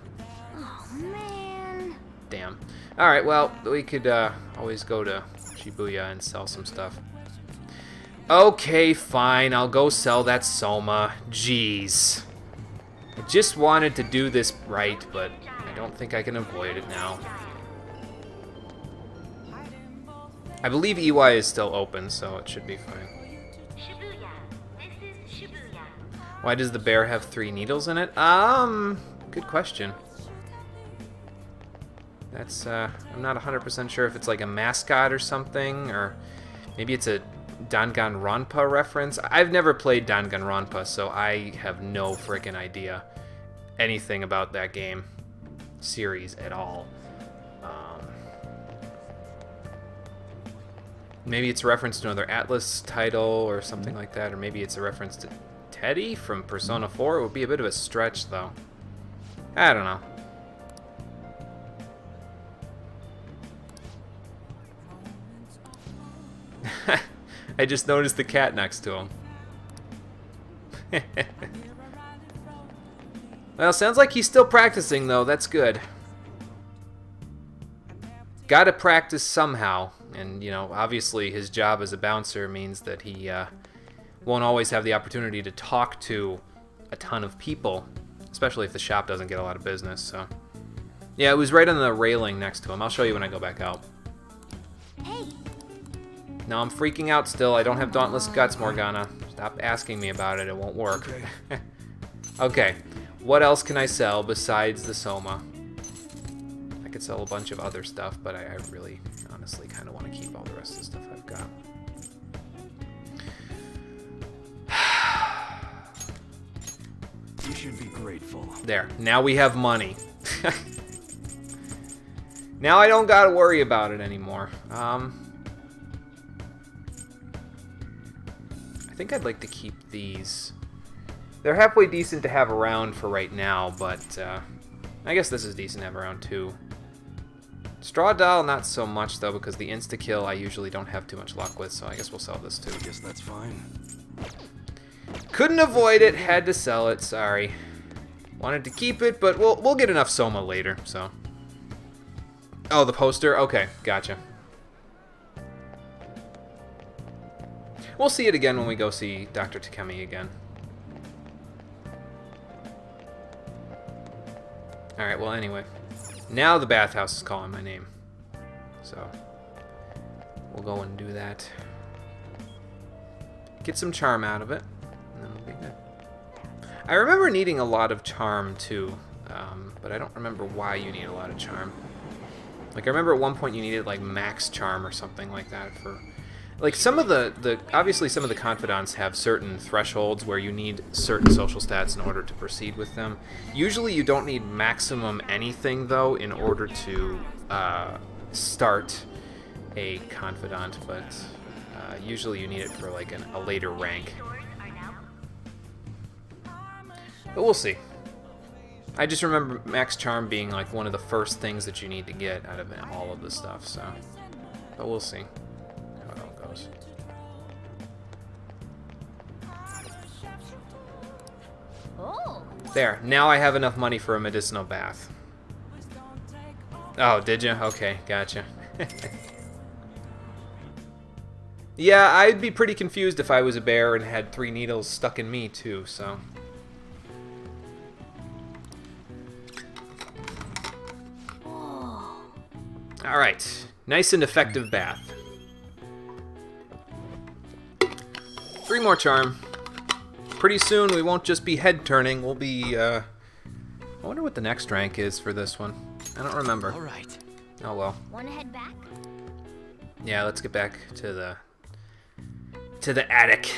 oh man. Damn. Alright, well, we could always go to Shibuya and sell some stuff. Okay, fine. I'll go sell that Soma. Jeez. I just wanted to do this right, but I don't think I can avoid it now. I believe EY is still open, so it should be fine. Shibuya. This is Shibuya. Why does the bear have 3 needles in it? Good question. That's, I'm not 100% sure if it's like a mascot or something, or maybe it's a Danganronpa reference. I've never played Danganronpa, so I have no freaking idea anything about that game series at all. Maybe it's a reference to another Atlas title or something like that, or maybe it's a reference to Teddy from Persona 4. It would be a bit of a stretch, though. I don't know. I just noticed the cat next to him. Well, sounds like he's still practicing, though. That's good. Gotta practice somehow. And, you know, obviously his job as a bouncer means that he won't always have the opportunity to talk to a ton of people, especially if the shop doesn't get a lot of business, so. Yeah, it was right on the railing next to him. I'll show you when I go back out. Hey, No, I'm freaking out still. I don't have Dauntless Guts, Morgana. Stop asking me about it. It won't work. Okay. What else can I sell besides the Soma? I could sell a bunch of other stuff, but I really, honestly, kind of want to keep all the rest of the stuff I've got. You should be grateful. There. Now we have money. Now I don't gotta worry about it anymore. I think I'd like to keep these. They're halfway decent to have around for right now, but I guess this is decent to have around too. Straw Doll, not so much though, because the insta-kill I usually don't have too much luck with, so I guess we'll sell this too. Guess that's fine. Couldn't avoid it, had to sell it, sorry. Wanted to keep it, but we'll get enough Soma later, so. Oh, the poster? Okay, gotcha. We'll see it again when we go see Dr. Takemi again. Alright, well anyway. Now the bathhouse is calling my name. So, we'll go and do that. Get some charm out of it, and then we'll be good. I remember needing a lot of charm too, but I don't remember why you need a lot of charm. Like, I remember at one point you needed like max charm or something like that for... Like, some of the obviously some of the confidants have certain thresholds where you need certain social stats in order to proceed with them. Usually you don't need maximum anything, though, in order to start a confidant, but usually you need it for, like, a later rank. But we'll see. I just remember max charm being, like, one of the first things that you need to get out of all of this stuff, so... But we'll see how it all goes. oh, There, now I have enough money for a medicinal bath. Oh, did you? Okay, gotcha. Yeah, I'd be pretty confused if I was a bear and had 3 needles stuck in me, too, so... Alright, nice and effective bath. 3 more charm. Pretty soon we won't just be head turning, we'll be, I wonder what the next rank is for this one. I don't remember. All right. Oh well. wanna head back? Yeah, let's get back to the to the attic.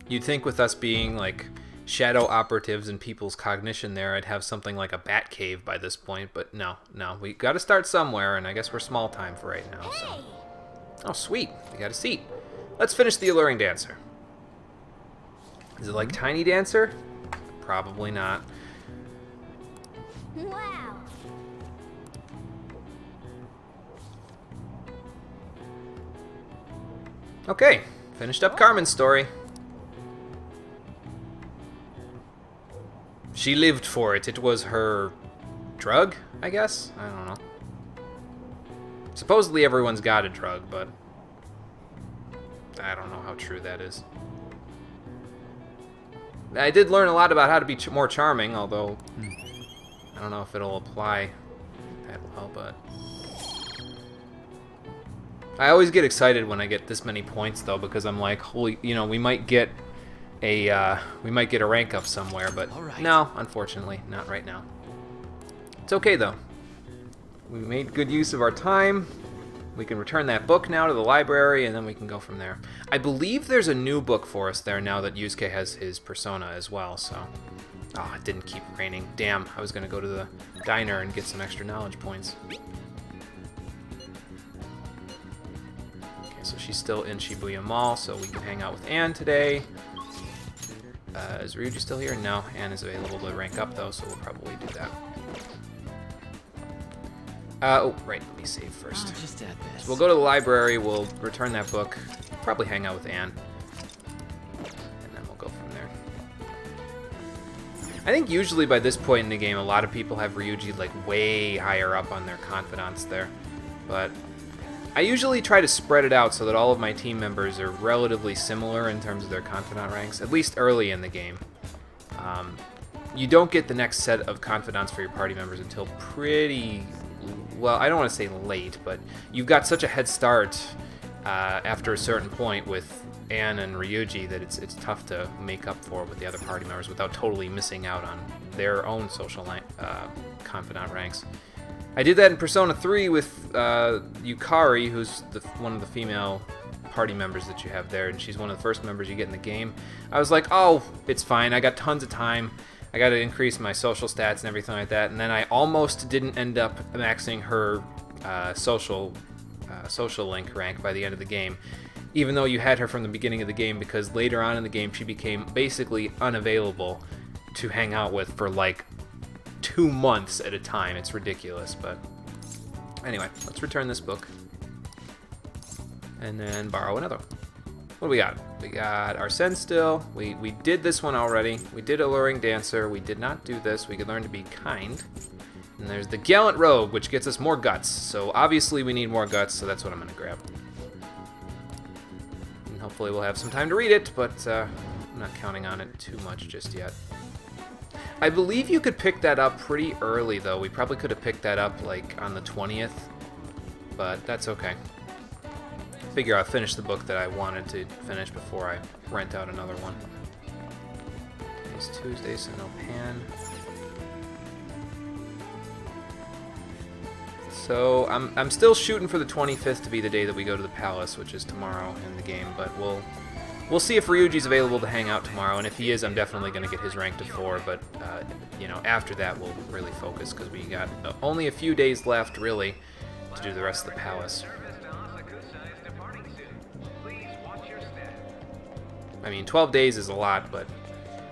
You'd think with us being like shadow operatives and people's cognition there, I'd have something like a bat cave by this point, but no, we got to start somewhere, and I guess we're small time for right now. So. Oh, sweet, we got a seat. Let's finish the Alluring Dancer. Is it like Tiny Dancer? Probably not. Wow. Okay, finished up Carmen's story. She lived for it. It was her drug, I guess? I don't know. Supposedly everyone's got a drug, but I don't know how true that is. I did learn a lot about how to be more charming, although I don't know if it'll apply that well, but I always get excited when I get this many points, though, because I'm like, holy, you know, we might get a rank up somewhere, but no, unfortunately, not right now. It's okay though. We made good use of our time. We can return that book now to the library, and then we can go from there. I believe there's a new book for us there now that Yusuke has his persona as well, so... Oh, it didn't keep raining. Damn, I was going to go to the diner and get some extra knowledge points. Okay, so she's still in Shibuya Mall, so we can hang out with Anne today. Is Ryuji still here? No, Anne is available to rank up, though, so we'll probably do that. Oh, right, let me save first. I'll just add this. So we'll go to the library, we'll return that book, probably hang out with Anne, and then we'll go from there. I think usually by this point in the game, a lot of people have Ryuji like way higher up on their confidants there, but I usually try to spread it out so that all of my team members are relatively similar in terms of their confidant ranks, at least early in the game. You don't get the next set of confidants for your party members until pretty... well, I don't want to say late, but you've got such a head start after a certain point with Anne and Ryuji that it's tough to make up for with the other party members without totally missing out on their own social confidant ranks. I did that in Persona 3 with Yukari, who's one of the female party members that you have there, and she's one of the first members you get in the game. I was like, oh, it's fine, I got tons of time. I got to increase my social stats and everything like that, and then I almost didn't end up maxing her social link rank by the end of the game, even though you had her from the beginning of the game, because later on in the game she became basically unavailable to hang out with for like 2 months at a time. It's ridiculous, but anyway, let's return this book and then borrow another one. What do we got? We got Arsene still. We did this one already. We did Alluring Dancer. We did not do this. We could learn to be kind. And there's the Gallant Rogue, which gets us more guts. So obviously we need more guts, so that's what I'm going to grab. And hopefully we'll have some time to read it, but I'm not counting on it too much just yet. I believe you could pick that up pretty early, though. We probably could have picked that up like on the 20th, but that's okay. Figure I'll finish the book that I wanted to finish before I rent out another one. Today's Tuesday, so no pan. So I'm still shooting for the 25th to be the day that we go to the palace, which is tomorrow in the game, but we'll see if Ryuji's available to hang out tomorrow, and if he is, I'm definitely going to get his rank to 4, but you know, after that we'll really focus, because we got only a few days left, really, to do the rest of the palace. I mean, 12 days is a lot, but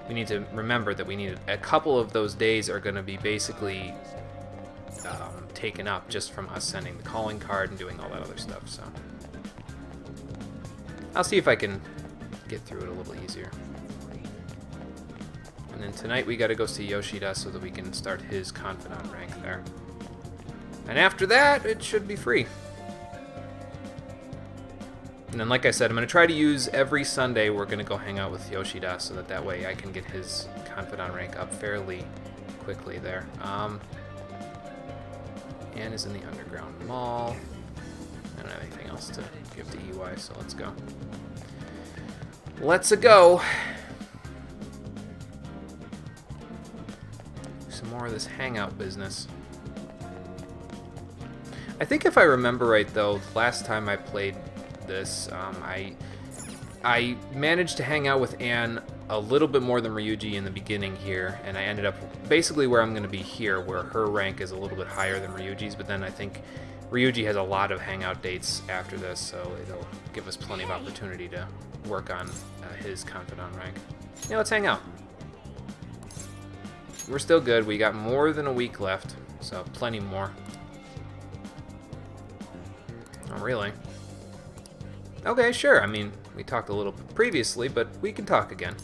we need to remember that we need a couple of those days are going to be basically taken up just from us sending the calling card and doing all that other stuff, so I'll see if I can get through it a little easier. And then tonight we got to go see Yoshida so that we can start his confidant rank there. And after that, it should be free. And then, like I said, I'm going to try to use every Sunday we're going to go hang out with Yoshida so that way I can get his confidant rank up fairly quickly there. Anne is in the underground mall. I don't have anything else to give to EY, so let's go. Let's go. Some more of this hangout business. I think if I remember right, though, last time I played this, I managed to hang out with Anne a little bit more than Ryuji in the beginning here, and I ended up basically where I'm going to be here, where her rank is a little bit higher than Ryuji's, but then I think Ryuji has a lot of hangout dates after this, so it'll give us plenty of opportunity to work on his confidant rank. Yeah, let's hang out. We're still good. We got more than a week left, so plenty more. Oh, really? Okay, sure. I mean, we talked a little previously, but we can talk again.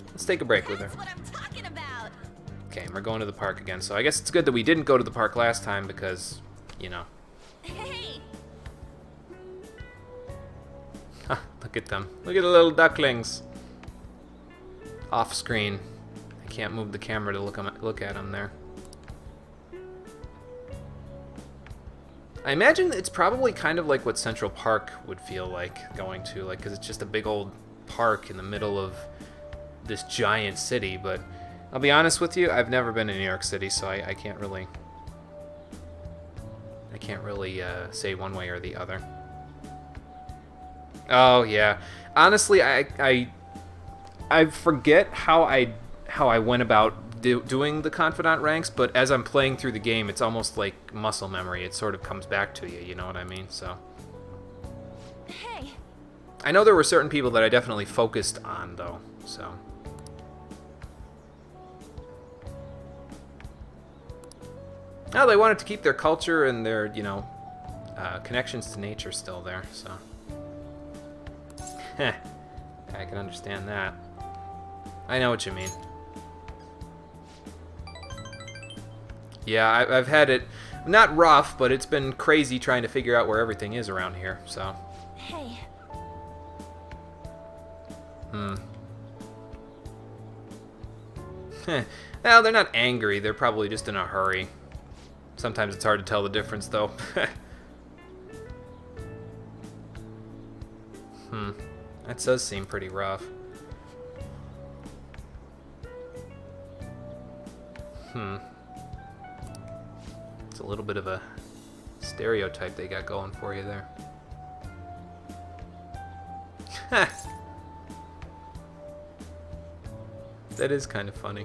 Let's take a break with her. That's what I'm talking about. Okay, we're going to the park again, so I guess it's good that we didn't go to the park last time because, you know. Hey, Look at them. Look at the little ducklings. Off screen. I can't move the camera to look at them there. I imagine it's probably kind of like what Central Park would feel like going to, like, because it's just a big old park in the middle of this giant city. But I'll be honest with you, I've never been to New York City, so I can't really say one way or the other. Oh yeah, honestly, I forget how I went about doing the confidant ranks, but as I'm playing through the game, it's almost like muscle memory. It sort of comes back to you, you know what I mean? So hey. I know there were certain people that I definitely focused on, though. So no, they wanted to keep their culture and their, you know, connections to nature still there. So I can understand that. I know what you mean. Yeah, I've had it, not rough, but it's been crazy trying to figure out where everything is around here, so. Hey. Well, they're not angry, they're probably just in a hurry. Sometimes it's hard to tell the difference, though. That does seem pretty rough. It's a little bit of a stereotype they got going for you there. That is kind of funny,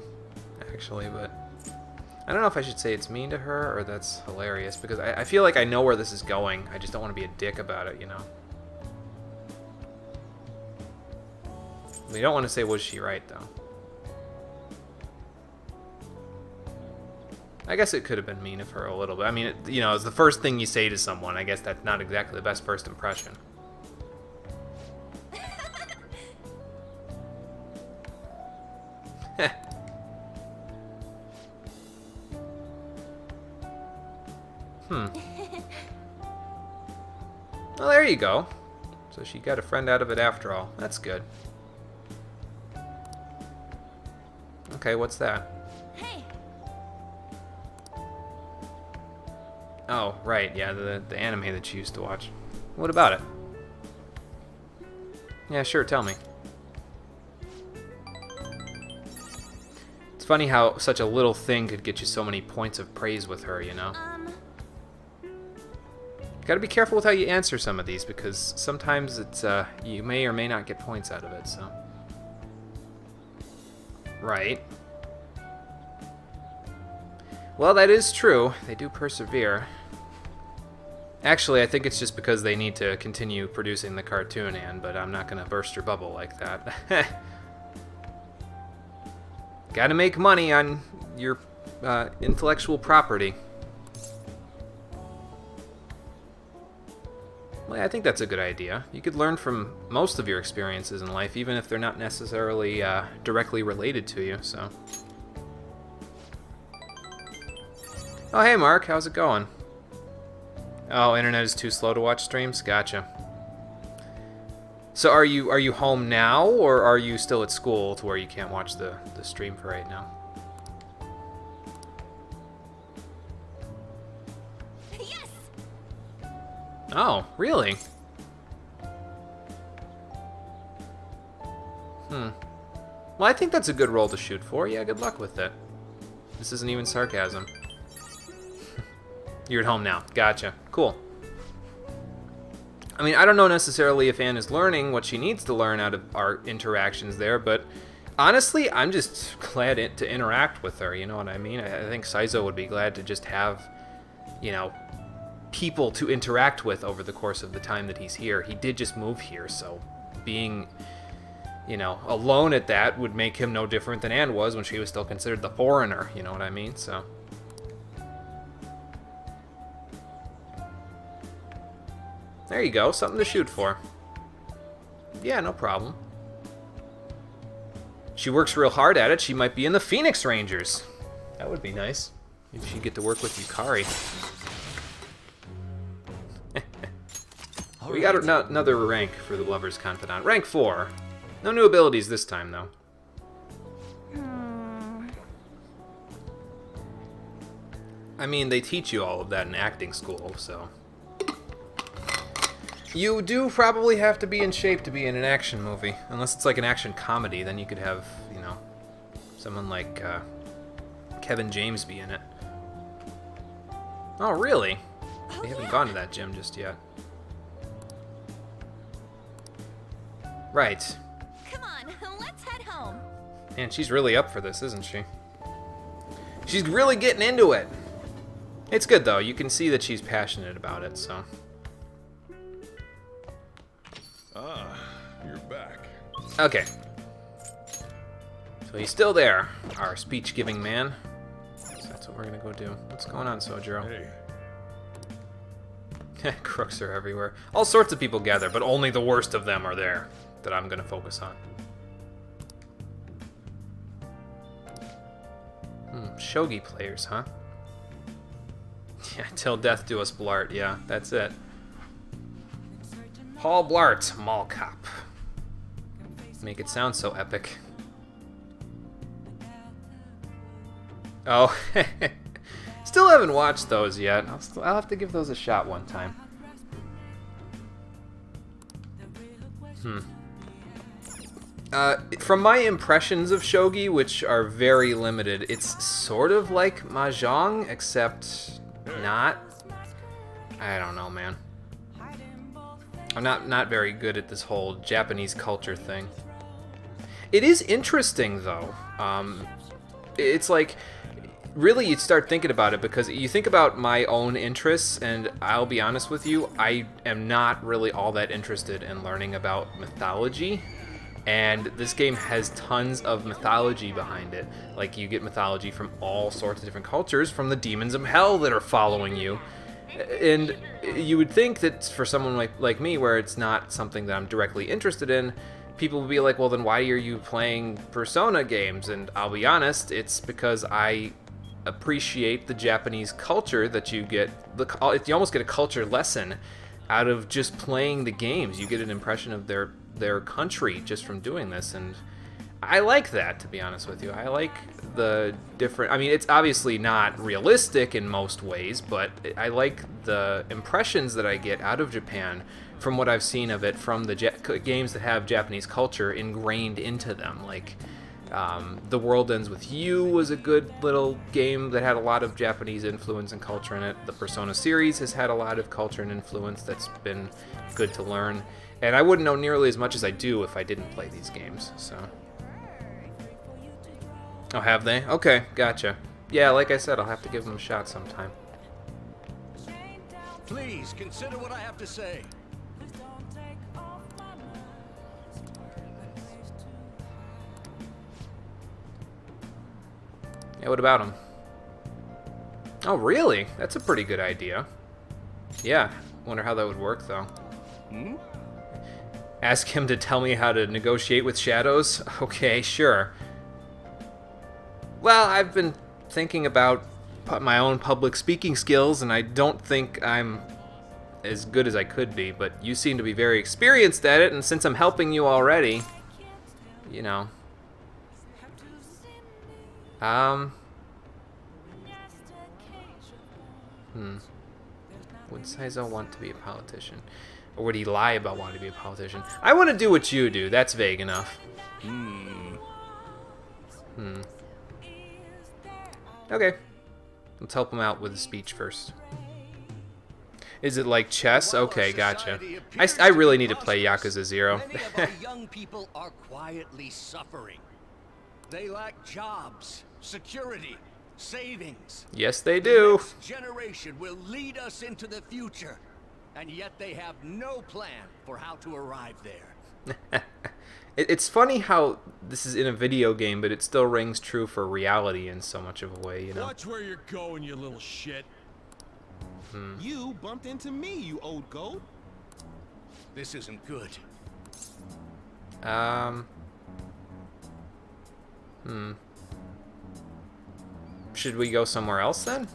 actually, but I don't know if I should say it's mean to her or that's hilarious, because I feel like I know where this is going. I just don't want to be a dick about it, you know? We don't want to say, was she right, though? I guess it could have been mean of her a little bit. I mean, you know, it's the first thing you say to someone. I guess that's not exactly the best first impression. Well, there you go. So she got a friend out of it after all. That's good. Okay, what's that? Hey. Oh, right, yeah, the anime that you used to watch. What about it? Yeah, sure, tell me. It's funny how such a little thing could get you so many points of praise with her, you know? Gotta be careful with how you answer some of these, because sometimes it's, you may or may not get points out of it, so. Right. Well, that is true. They do persevere. Actually, I think it's just because they need to continue producing the cartoon, Anne, but I'm not gonna burst your bubble like that. Gotta make money on your intellectual property. Well, I think that's a good idea. You could learn from most of your experiences in life, even if they're not necessarily directly related to you, so. Oh, hey Mark, how's it going? Oh, internet is too slow to watch streams? Gotcha. So are you home now, or are you still at school to where you can't watch the stream for right now? Yes. Oh, really? Well, I think that's a good role to shoot for. Yeah, good luck with it. This isn't even sarcasm. You're at home now. Gotcha. Cool. I mean, I don't know necessarily if Anne is learning what she needs to learn out of our interactions there, but honestly, I'm just glad to interact with her, you know what I mean? I think Saizo would be glad to just have, you know, people to interact with over the course of the time that he's here. He did just move here, so being, you know, alone at that would make him no different than Anne was when she was still considered the foreigner, you know what I mean? So... there you go, something to shoot for. Yeah, no problem. She works real hard at it. She might be in the Phoenix Rangers. That would be nice. Maybe she'd get to work with Yukari. We got another rank for the Lover's Confidant. Rank 4. No new abilities this time, though. I mean, they teach you all of that in acting school, so... you do probably have to be in shape to be in an action movie. Unless it's like an action comedy, then you could have, you know, someone like Kevin James be in it. Oh, really? They haven't gone to that gym just yet. Right. Come on, let's head home. Man, she's really up for this, isn't she? She's really getting into it. It's good, though. You can see that she's passionate about it, so... Ah, you're back. okay. So he's still there, our speech-giving man. So that's what we're gonna go do. What's going on, Sojiro? Hey. Crooks are everywhere. All sorts of people gather, but only the worst of them are there that I'm gonna focus on. Shogi players, huh? Yeah, till death do us Blart. Yeah, that's it. Paul Blart, Mall Cop. Make it sound so epic. Oh, still haven't watched those yet. I'll have to give those a shot one time. From my impressions of shogi, which are very limited, it's sort of like mahjong, except not. I don't know, man. I'm not very good at this whole Japanese culture thing. It is interesting, though. It's like, really, you start thinking about it, because you think about my own interests, and I'll be honest with you, I am not really all that interested in learning about mythology. And this game has tons of mythology behind it. Like, you get mythology from all sorts of different cultures, from the demons of hell that are following you. And you would think that for someone like me, where it's not something that I'm directly interested in, people would be like, well, then why are you playing Persona games? And I'll be honest, it's because I appreciate the Japanese culture that you get. You almost get a culture lesson out of just playing the games. You get an impression of their country just from doing this, and I like that, to be honest with you. I like the different... I mean, it's obviously not realistic in most ways, but I like the impressions that I get out of Japan from what I've seen of it from the games that have Japanese culture ingrained into them. Like, The World Ends With You was a good little game that had a lot of Japanese influence and culture in it. The Persona series has had a lot of culture and influence that's been good to learn. And I wouldn't know nearly as much as I do if I didn't play these games, so... Oh, have they? Okay, gotcha. Yeah, like I said, I'll have to give them a shot sometime. Please consider what I have to say. Yeah, what about him? Oh, really? That's a pretty good idea. Yeah, wonder how that would work, though. Ask him to tell me how to negotiate with shadows? Okay, sure. Well, I've been thinking about my own public speaking skills, and I don't think I'm as good as I could be, but you seem to be very experienced at it, and since I'm helping you already, you know. Would Saizo want to be a politician? Or would he lie about wanting to be a politician? I want to do what you do. That's vague enough. Okay. Let's help him out with the speech first. Is it like chess? While our Okay, gotcha. society appears I to really be need to play prosperous, Yakuza 0. Many of our young people are quietly suffering. They lack jobs, security, savings. Yes, they The do. next generation will lead us into the future, and yet they have no plan for how to arrive there. It's funny how this is in a video game, but it still rings true for reality in so much of a way, you know? Watch where you're going, you little shit. You bumped into me, you old goat. This isn't good. Should we go somewhere else then?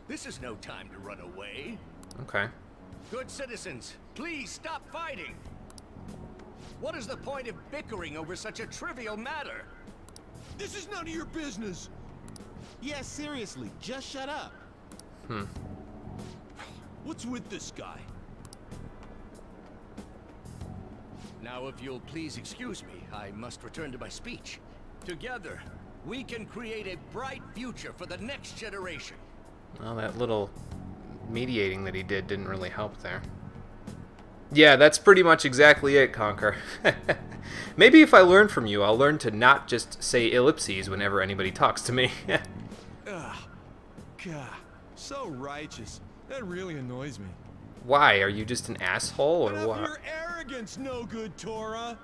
This is no time to run away. Okay. Good citizens, please stop fighting. What is the point of bickering over such a trivial matter? This is none of your business. Yeah, seriously, just shut up. What's with this guy? Now, if you'll please excuse me, I must return to my speech. Together, we can create a bright future for the next generation. Well, that little mediating that he did didn't really help there. Yeah, that's pretty much exactly it, Conker. Maybe if I learn from you, I'll learn to not just say ellipses whenever anybody talks to me. Ugh. God, so righteous. That really annoys me. Why? Are you just an asshole or Enough what? of your arrogance, no good, Tora.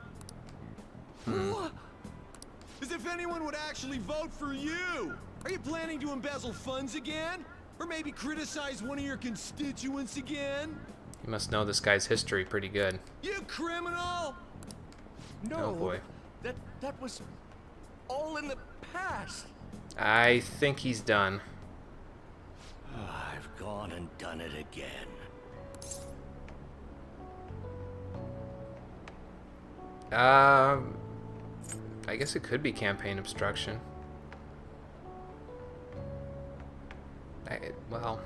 As if anyone would actually vote for you. Are you planning to embezzle funds again? Or maybe criticize one of your constituents again? You must know this guy's history pretty good. You criminal! No, Oh boy. that was all in the past. I think he's done. I've gone and done it again. I guess it could be campaign obstruction. Well,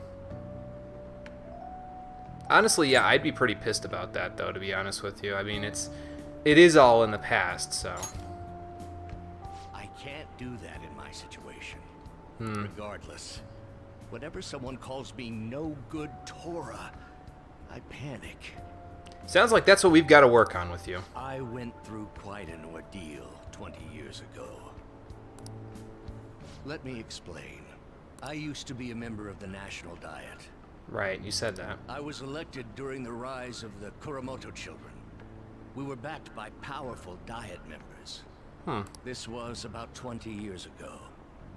honestly, yeah, I'd be pretty pissed about that, though, to be honest with you. I mean, it is all in the past, so. I can't do that in my situation. Regardless, whenever someone calls me no good Tora, I panic. Sounds like that's what we've got to work on with you. I went through quite an ordeal 20 years ago. Let me explain. I used to be a member of the National Diet. Right, you said that. I was elected during the rise of the Kuramoto children. We were backed by powerful Diet members. This was about 20 years ago.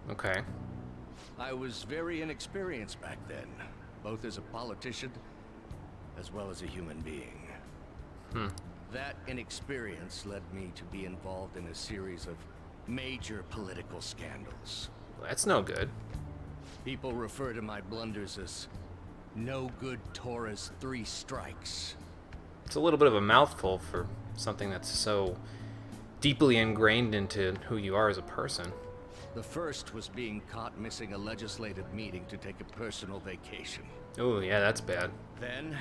Okay. I was very inexperienced back then, both as a politician as well as a human being. That inexperience led me to be involved in a series of major political scandals. Well, that's no good. People refer to my blunders as no good Tora's 3 strikes. It's a little bit of a mouthful for something that's so deeply ingrained into who you are as a person. The first was being caught missing a legislative meeting to take a personal vacation. Oh, yeah, that's bad. Then,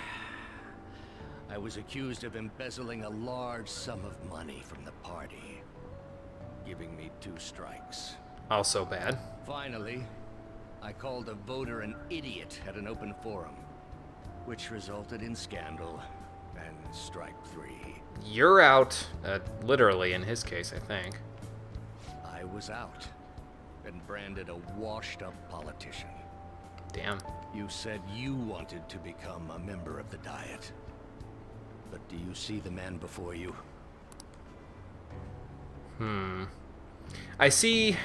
I was accused of embezzling a large sum of money from the party, giving me 2 strikes. Also bad. Finally, I called a voter an idiot at an open forum, which resulted in scandal and strike 3. You're out, literally in his case, I think. I was out and branded a washed-up politician. Damn. You said you wanted to become a member of the Diet. But do you see the man before you? I see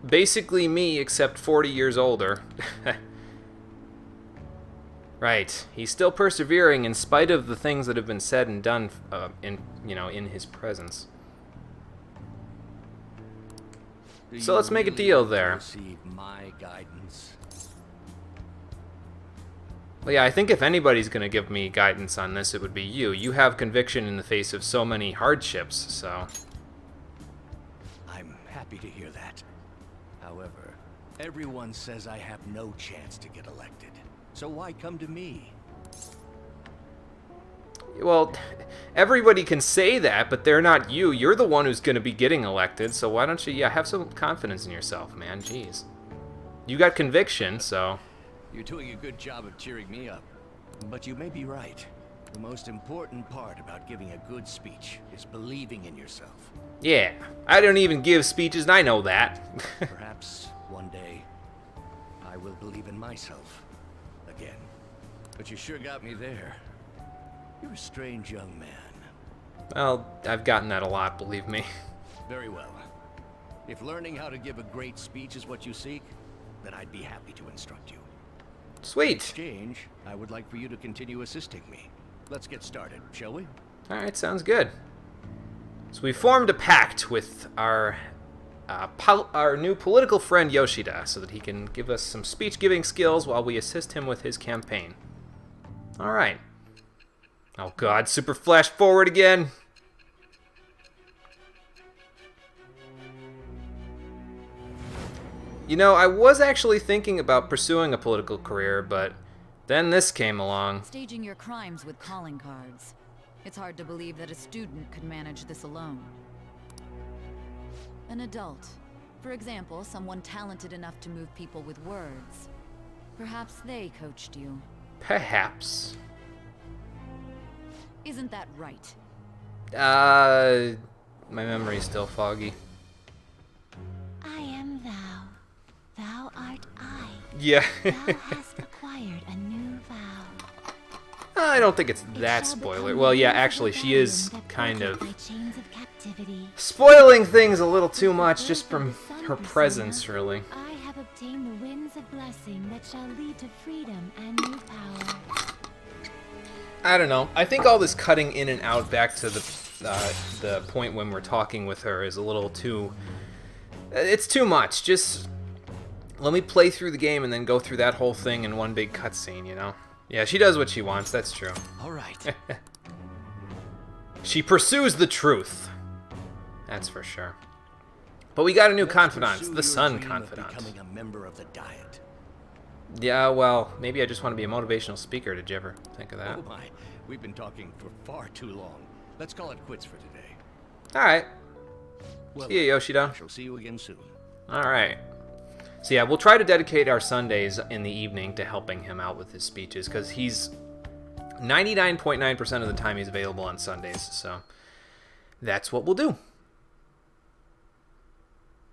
basically me, except 40 years older. Right. He's still persevering in spite of the things that have been said and done in his presence. Do So you let's make a really deal want to there. Receive my guidance. Well, yeah, I think if anybody's going to give me guidance on this, it would be you. You have conviction in the face of so many hardships, so. I'm happy to hear that. However, everyone says I have no chance to get elected. So why come to me? Well, everybody can say that, but they're not you. You're the one who's going to be getting elected, so why don't you, have some confidence in yourself, man. Jeez. You got conviction, so. You're doing a good job of cheering me up. But you may be right. The most important part about giving a good speech is believing in yourself. Yeah, I don't even give speeches, and I know that. Perhaps one day I will believe in myself again. But you sure got me there. You're a strange young man. Well, I've gotten that a lot, believe me. Very well. If learning how to give a great speech is what you seek, then I'd be happy to instruct you. In Sweet. exchange, I would like for you to continue assisting me. Let's get started, shall we? Alright, sounds good. So we formed a pact with our new political friend Yoshida so that he can give us some speech-giving skills while we assist him with his campaign. Alright. Oh god, super flash forward again! You know, I was actually thinking about pursuing a political career, but then this came along. Staging your crimes with calling cards. It's hard to believe that a student could manage this alone. An adult. For example, someone talented enough to move people with words. Perhaps they coached you. Perhaps. Isn't that right? My memory's still foggy. I am thou. Thou art I. Yeah. Thou hast acquired a new vow. I don't think it's It that shall spoiler. become Well, the yeah, wings of actually, she rebellion is that kind break of my chains of captivity. spoiling things a little too much just Birth of from the son her of the presence, sinner, really. I have obtained the winds of blessing that shall lead to freedom and new power. I don't know. I think all this cutting in and out back to the point when we're talking with her is a little too... It's too much. Just let me play through the game and then go through that whole thing in one big cutscene, you know? Yeah, she does what she wants, that's true. All right. She pursues the truth. That's for sure. But we got a new Let's confidant, pursue the your Sun dream of confidant. becoming a member of the Diet. Yeah, well, maybe I just want to be a motivational speaker. Did you ever think of that? Oh my, we've been talking for far too long. Let's call it quits for today. Alright. Well, See ya, Yoshida. I shall see you again soon. Alright. So yeah, we'll try to dedicate our Sundays in the evening to helping him out with his speeches, because he's 99.9% of the time he's available on Sundays, so that's what we'll do.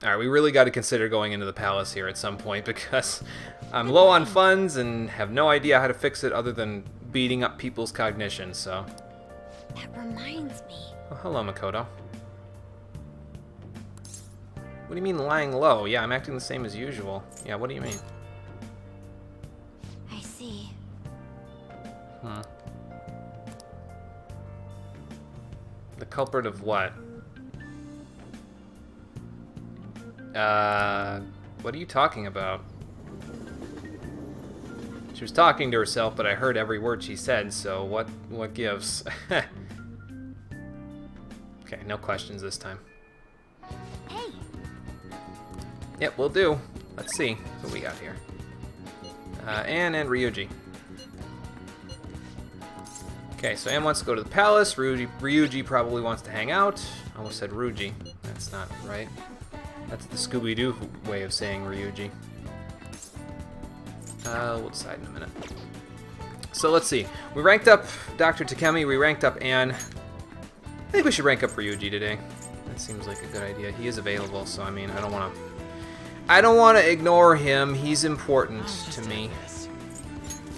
Alright, we really got to consider going into the palace here at some point, because I'm low on funds and have no idea how to fix it other than beating up people's cognition, so... That reminds me. Oh, hello, Makoto. What do you mean lying low? Yeah, I'm acting the same as usual. Yeah, what do you mean? I see. The culprit of what? What are you talking about? She was talking to herself, but I heard every word she said, so what gives? Okay, no questions this time. Hey, Yep, we'll do. Let's see what we got here. Anne and Ryuji. Okay, so Anne wants to go to the palace. Ryuji probably wants to hang out. I almost said Ryuji. That's not right. That's the Scooby-Doo way of saying Ryuji. We'll decide in a minute. So let's see. We ranked up Dr. Takemi. We ranked up Anne. I think we should rank up Ryuji today. That seems like a good idea. He is available, so I mean, I don't want to ignore him. He's important to me.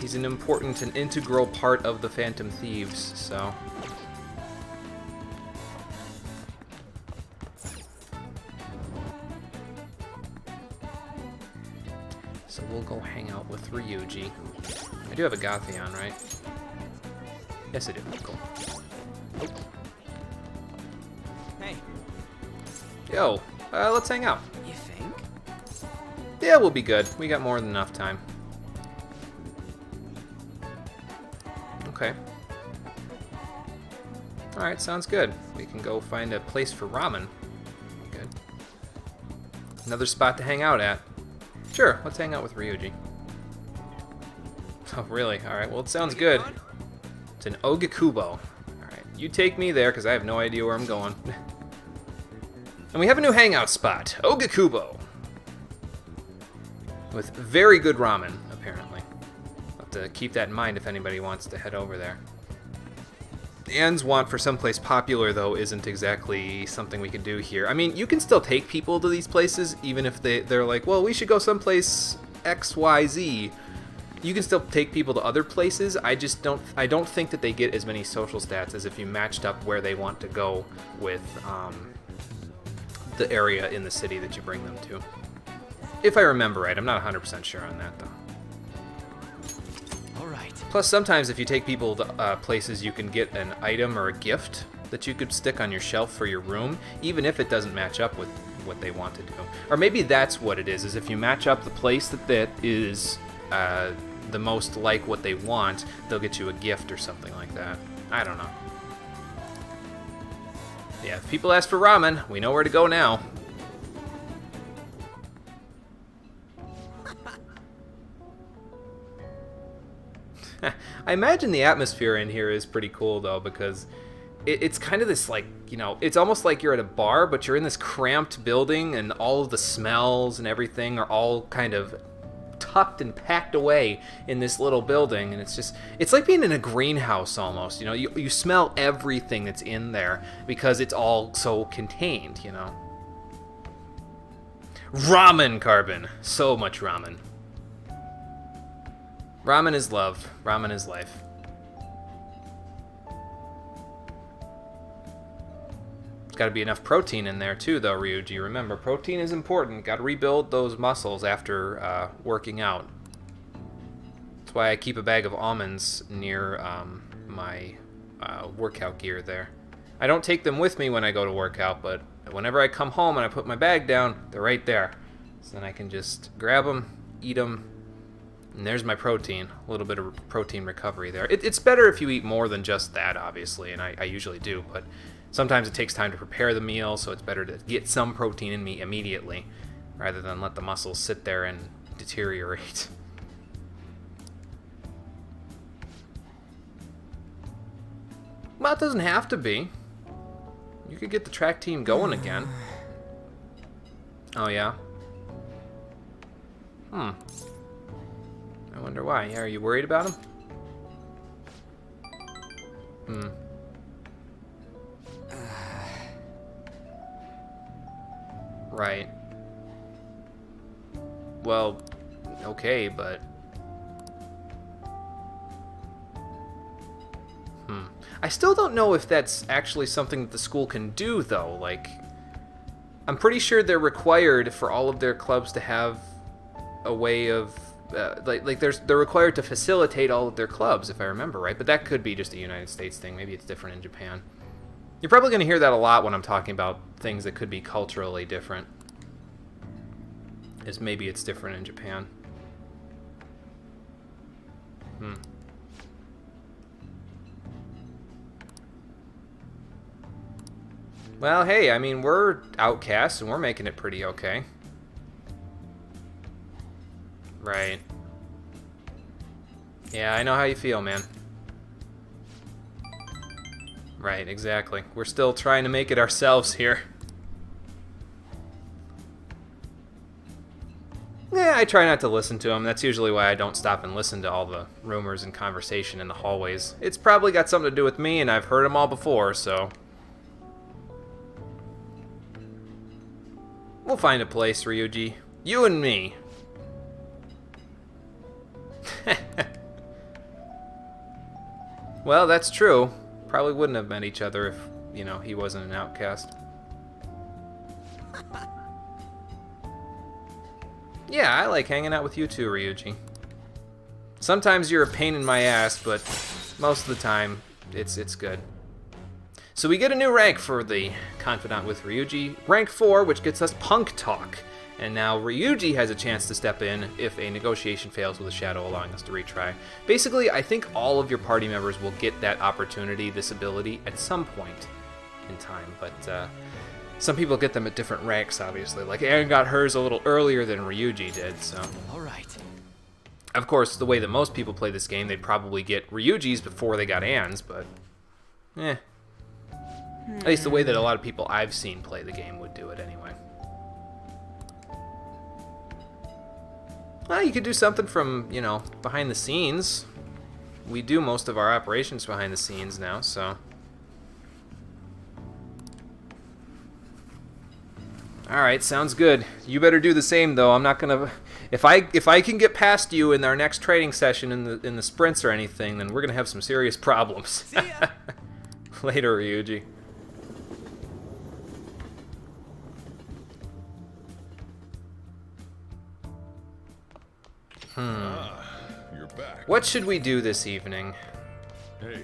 He's an important and integral part of the Phantom Thieves, so... So we'll go hang out with Ryuji. I do have a Gothion, right? Yes, I do. Cool. Oh. Hey, Yo, let's hang out. you think? Yeah, we'll be good. We got more than enough time. Okay. Alright, sounds good. We can go find a place for ramen. Good. Another spot to hang out at. Sure, let's hang out with Ryuji. Oh, really? Alright, well, it sounds good. It's an Ogakubo. Alright, you take me there, because I have no idea where I'm going. And we have a new hangout spot, Ogakubo. With very good ramen, apparently. keep that in mind if anybody wants to head over there. Ann's want for someplace popular, though, isn't exactly something we can do here. I mean, you can still take people to these places, even if they're like, well, we should go someplace XYZ. You can still take people to other places. I don't think that they get as many social stats as if you matched up where they want to go with the area in the city that you bring them to. If I remember right. I'm not 100% sure on that, though. Plus, sometimes if you take people to places, you can get an item or a gift that you could stick on your shelf for your room, even if it doesn't match up with what they want to do. Or maybe that's what it is if you match up the place that is the most like what they want, they'll get you a gift or something like that. I don't know. Yeah, if people ask for ramen, we know where to go now. I imagine the atmosphere in here is pretty cool, though, because it's kind of this, like, you know, it's almost like you're at a bar, but you're in this cramped building, and all of the smells and everything are all kind of tucked and packed away in this little building, and it's like being in a greenhouse almost, you know. You smell everything that's in there because it's all so contained, you know. Ramen, Carbon. So much ramen. Ramen is love. Ramen is life. There's got to be enough protein in there too, though, Ryuji. Remember, protein is important. Got to rebuild those muscles after working out. That's why I keep a bag of almonds near my workout gear there. I don't take them with me when I go to work out, but whenever I come home and I put my bag down, they're right there. So then I can just grab them, eat them, and there's my protein. A little bit of protein recovery there. It's better if you eat more than just that, obviously, and I usually do, but sometimes it takes time to prepare the meal, so it's better to get some protein in me immediately, rather than let the muscles sit there and deteriorate. Well, it doesn't have to be. You could get the track team going again. Oh, yeah? I wonder why. Are you worried about him? Right. Well, okay, but... I still don't know if that's actually something that the school can do, though. Like, I'm pretty sure they're required for all of their clubs to have a way of... they're required to facilitate all of their clubs, if I remember right. But that could be just a United States thing. Maybe it's different in Japan. You're probably going to hear that a lot when I'm talking about things that could be culturally different. Is maybe it's different in Japan. Well, hey, I mean, we're outcasts and we're making it pretty okay. Right. Yeah, I know how you feel, man. Right, exactly. We're still trying to make it ourselves here. Yeah, I try not to listen to them. That's usually why I don't stop and listen to all the rumors and conversation in the hallways. It's probably got something to do with me, and I've heard them all before, so... We'll find a place, Ryuji. You and me. Well, that's true. Probably wouldn't have met each other if, you know, he wasn't an outcast. Yeah, I like hanging out with you too, Ryuji. Sometimes you're a pain in my ass, but most of the time, it's good. So we get a new rank for the Confidant with Ryuji. Rank 4, which gets us Punk Talk. And now Ryuji has a chance to step in if a negotiation fails with a shadow, allowing us to retry. Basically, I think all of your party members will get that opportunity, this ability, at some point in time. But some people get them at different ranks, obviously. Like, Aaron got hers a little earlier than Ryuji did, so... Alright. Of course, the way that most people play this game, they'd probably get Ryuji's before they got Anne's, but... At least the way that a lot of people I've seen play the game would do it anyway. Well, you could do something from, you know, behind the scenes. We do most of our operations behind the scenes now, so. Alright, sounds good. You better do the same, though. I'm not gonna... If I can get past you in our next training session in the sprints or anything, then we're gonna have some serious problems. See ya. Later, Ryuji. Ah, you're back. What should we do this evening? Hey,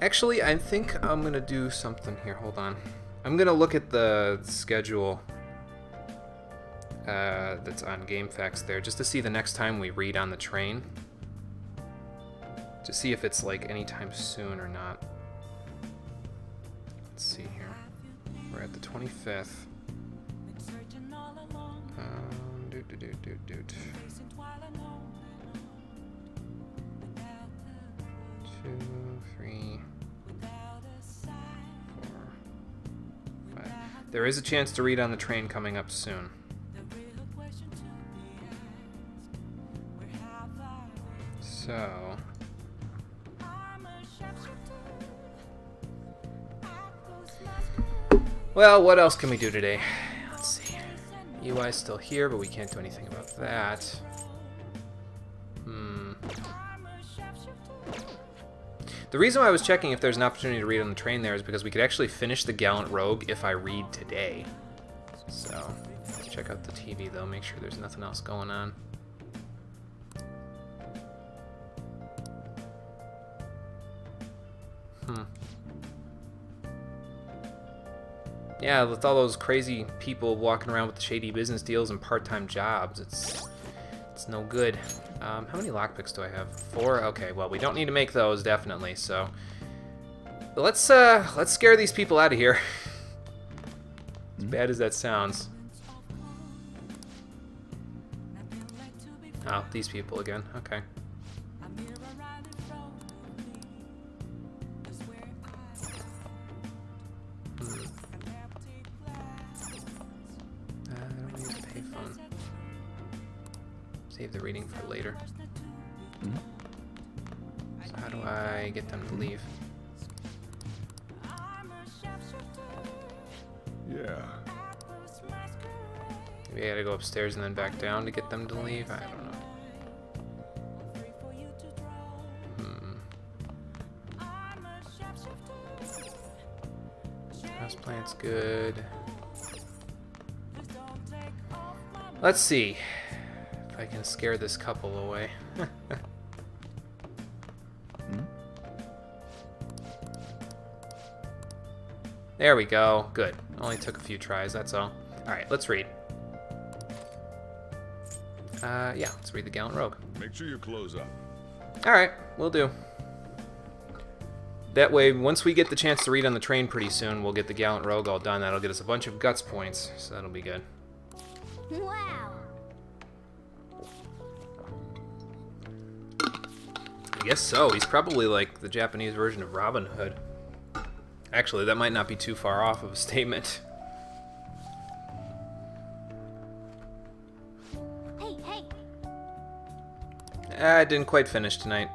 Actually, I think I'm gonna do something here. Hold on. I'm gonna look at the schedule that's on GameFAQs there, just to see the next time we read on the train. To see if it's like anytime soon or not. Let's see here. We're at the 25th. Doot. 2, 3, 4, 5. There is a chance to read on the train coming up soon. So, well, what else can we do today? Let's see. UI's still here, but we can't do anything about that. The reason why I was checking if there's an opportunity to read on the train there is because we could actually finish the Gallant Rogue if I read today. So, let's check out the TV though, make sure there's nothing else going on. Yeah, with all those crazy people walking around with shady business deals and part-time jobs, it's no good. How many lockpicks do I have? 4? Okay, well, we don't need to make those, definitely, so... Let's scare these people out of here. As bad as that sounds. Oh, these people again. Okay. I don't need a payphone. Save the reading for later. So how do I get them to leave? yeah. Maybe I gotta go upstairs and then back down to get them to leave? I don't know. Houseplant's good. Let's see if I can scare this couple away. There we go. Good. Only took a few tries, that's all. Alright, let's read. Yeah, let's read the Gallant Rogue. Make sure you close up. Alright, we'll do. That way, once we get the chance to read on the train pretty soon, we'll get the Gallant Rogue all done. That'll get us a bunch of guts points, so that'll be good. Wow. I guess so. He's probably like the Japanese version of Robin Hood. Actually, that might not be too far off of a statement. Hey, hey. I didn't quite finish tonight.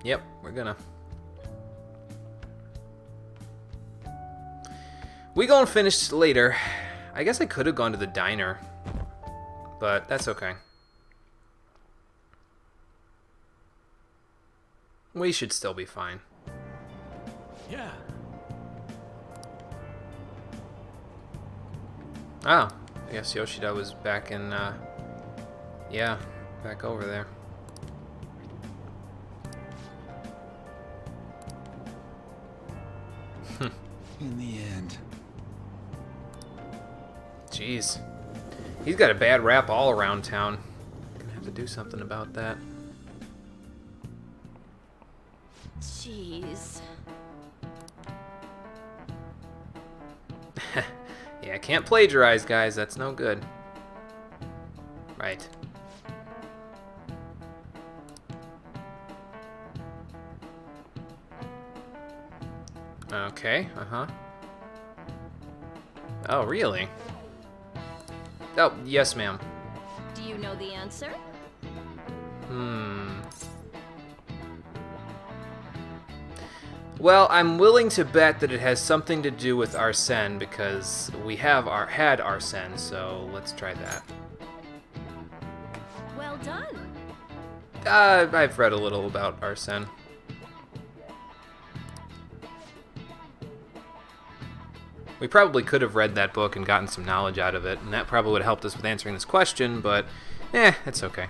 Yep, we're gonna. We gonna finish later. I guess I could have gone to the diner, but that's okay. We should still be fine. Yeah. Oh, I guess Yoshida was back in, yeah, back over there. In the end. Jeez. He's got a bad rap all around town. Gonna have to do something about that. Jeez. Yeah, can't plagiarize, guys. That's no good. Right. Okay, uh-huh. Oh, really? Oh, yes, ma'am. Do you know the answer? Well, I'm willing to bet that it has something to do with Arsene because we have had Arsene, so let's try that. Well done. I've read a little about Arsene. We probably could have read that book and gotten some knowledge out of it, and that probably would have helped us with answering this question, but it's okay.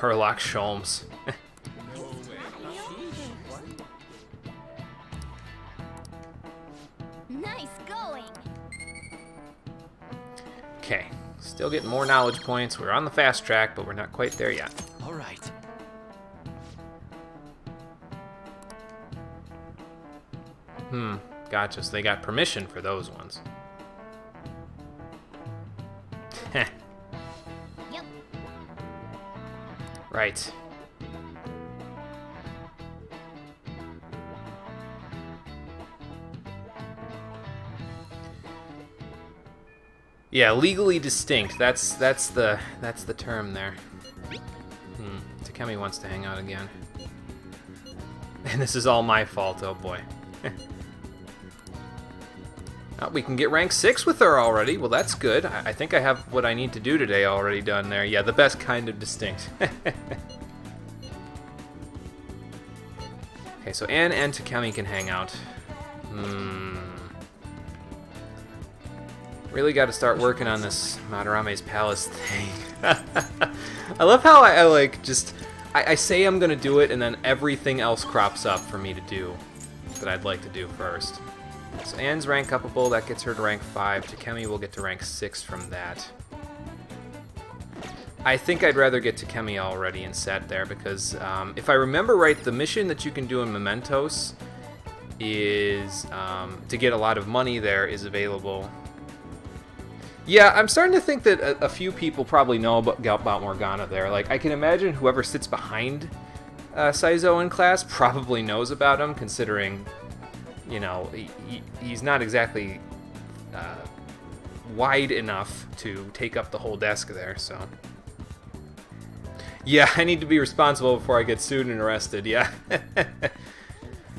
Herlock Sholmes. Nice going. Okay, still getting more knowledge points. We're on the fast track, but we're not quite there yet. All right. Gotcha, so they got permission for those ones. Heh. Yep. Right. Yeah, legally distinct. That's the term there. Takemi wants to hang out again. And this is all my fault, oh boy. Oh, we can get rank 6 with her already. Well, that's good. I think I have what I need to do today already done there. Yeah, the best kind of distinct. Okay, so Anne and Takemi can hang out. Really got to start working on this Madarame's Palace thing. I love how I like just... I say I'm going to do it, and then everything else crops up for me to do that I'd like to do first. So Anne's rank upable, that gets her to rank 5. Takemi will get to rank 6 from that. I think I'd rather get Takemi already and set there, because if I remember right, the mission that you can do in Mementos is to get a lot of money there is available. Yeah, I'm starting to think that a few people probably know about Morgana there. Like, I can imagine whoever sits behind Saizo in class probably knows about him, considering, you know, he's not exactly wide enough to take up the whole desk there, so. Yeah, I need to be responsible before I get sued and arrested, yeah.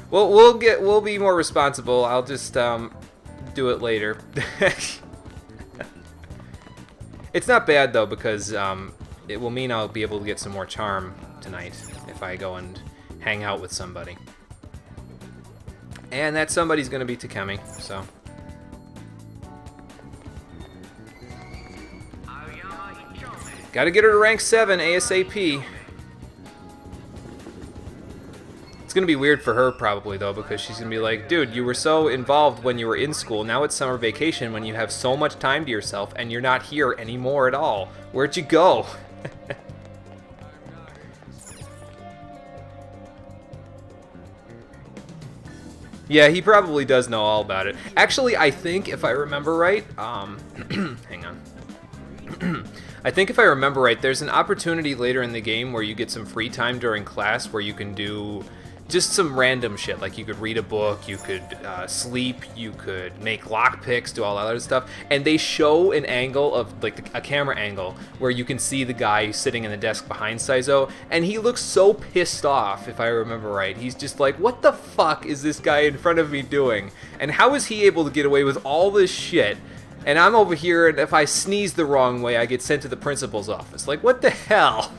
Well, we'll be more responsible. I'll just do it later. It's not bad though, because it will mean I'll be able to get some more charm tonight if I go and hang out with somebody. And that somebody's going to be Takemi, so. Gotta get her to rank 7 ASAP. It's gonna be weird for her probably though, because she's gonna be like, dude, you were so involved when you were in school. Now it's summer vacation when you have so much time to yourself and you're not here anymore at all. Where'd you go? Yeah, he probably does know all about it. Actually, I think if I remember right, hang on. I think if I remember right, there's an opportunity later in the game where you get some free time during class where you can do just some random shit. Like you could read a book, you could sleep, you could make lockpicks, do all that other stuff. And they show an angle of, like a camera angle, where you can see the guy sitting in the desk behind Saizo, and he looks so pissed off, if I remember right. He's just like, what the fuck is this guy in front of me doing? And how is he able to get away with all this shit? And I'm over here, and if I sneeze the wrong way, I get sent to the principal's office. Like, what the hell?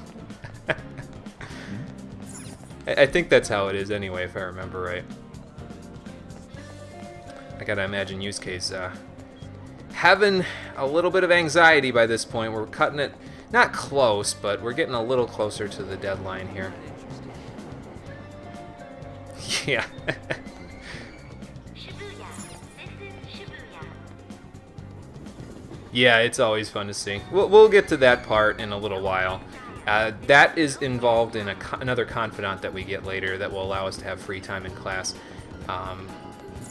I think that's how it is anyway, if I remember right. I gotta imagine Yusuke's having a little bit of anxiety by this point. We're cutting it, not close, but we're getting a little closer to the deadline here. Yeah. Yeah, it's always fun to see. We'll get to that part in a little while. That is involved in another confidant that we get later that will allow us to have free time in class.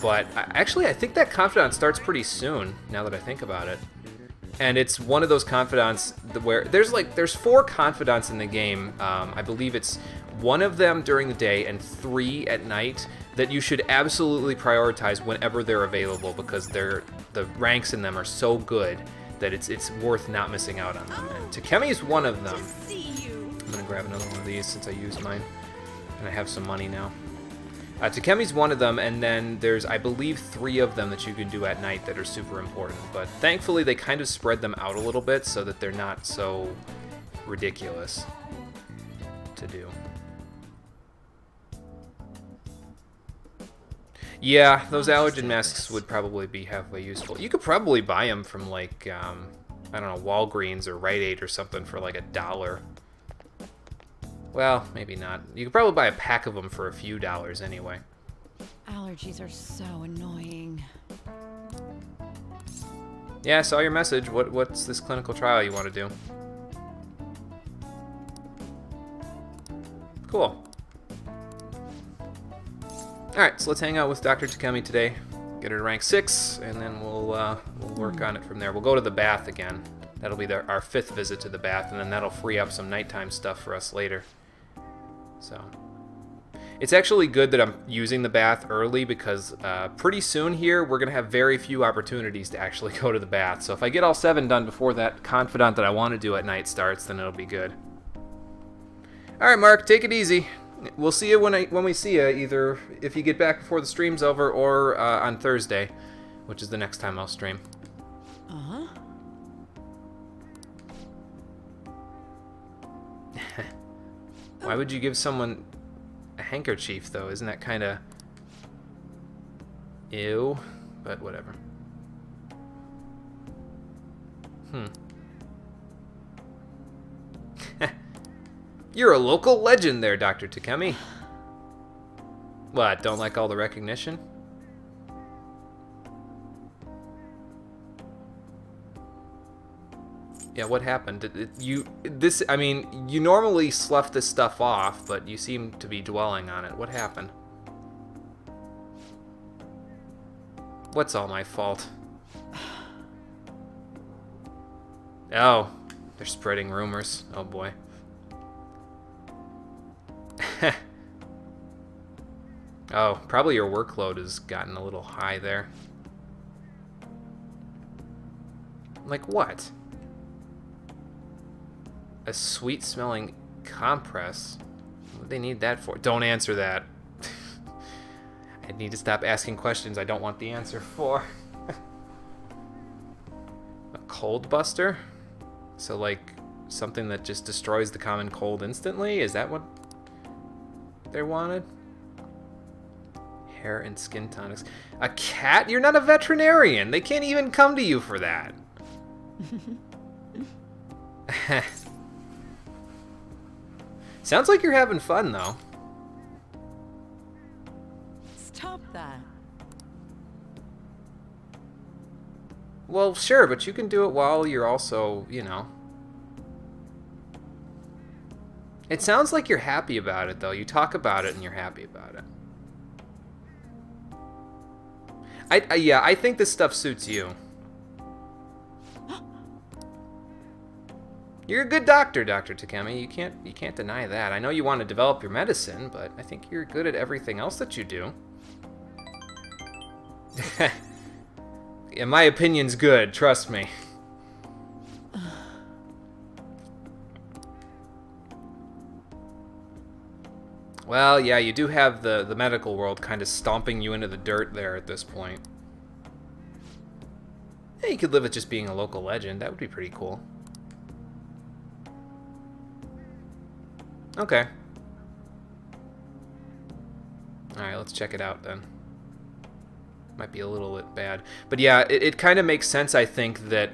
But actually, I think that confidant starts pretty soon, now that I think about it. And it's one of those confidants where there's 4 confidants in the game. I believe it's 1 of them during the day and 3 at night that you should absolutely prioritize whenever they're available, because they're the ranks in them are so good that it's worth not missing out on them. And Takemi's one of them. I'm gonna grab another one of these since I used mine, and I have some money now. Takemi's one of them, and then there's, I believe, 3 of them that you can do at night that are super important. But thankfully, they kind of spread them out a little bit so that they're not so ridiculous to do. Yeah, those allergen masks would probably be halfway useful. You could probably buy them from, like, I don't know, Walgreens or Rite Aid or something for like $1. Well, maybe not. You could probably buy a pack of them for a few dollars anyway. Allergies are so annoying. Yeah, I saw your message. What's this clinical trial you want to do? Cool. Alright, so let's hang out with Dr. Takemi today. Get her to rank 6, and then we'll work on it from there. We'll go to the bath again. That'll be our 5th visit to the bath, and then that'll free up some nighttime stuff for us later. So, it's actually good that I'm using the bath early because pretty soon here we're going to have very few opportunities to actually go to the bath. So if I get all 7 done before that confidant that I want to do at night starts, then it'll be good. Alright, Mark, take it easy. We'll see you when we see you, either if you get back before the stream's over or on Thursday, which is the next time I'll stream. Uh-huh. Why would you give someone a handkerchief, though? Isn't that kind of ew? But whatever. You're a local legend there, Dr. Takemi. What, don't like all the recognition? Yeah, what happened? You normally slough this stuff off, but you seem to be dwelling on it. What happened? What's all my fault? Oh, they're spreading rumors. Oh boy. Oh, probably your workload has gotten a little high there. Like what? A sweet-smelling compress? What do they need that for? Don't answer that. I need to stop asking questions I don't want the answer for. A cold buster? So, like, something that just destroys the common cold instantly? Is that what they wanted? Hair and skin tonics. A cat? You're not a veterinarian. They can't even come to you for that. Sounds like you're having fun, though. Stop that. Well, sure, but you can do it while you're also, you know. It sounds like you're happy about it, though. You talk about it and you're happy about it. Yeah, I think this stuff suits you. You're a good doctor, Dr. Takemi. You can't deny that. I know you want to develop your medicine, but I think you're good at everything else that you do. Yeah, my opinion's good, trust me. Well, yeah, you do have the medical world kind of stomping you into the dirt there at this point. Yeah, you could live with just being a local legend. That would be pretty cool. Okay. Alright, let's check it out then. Might be a little bit bad. But yeah, it kind of makes sense, I think, that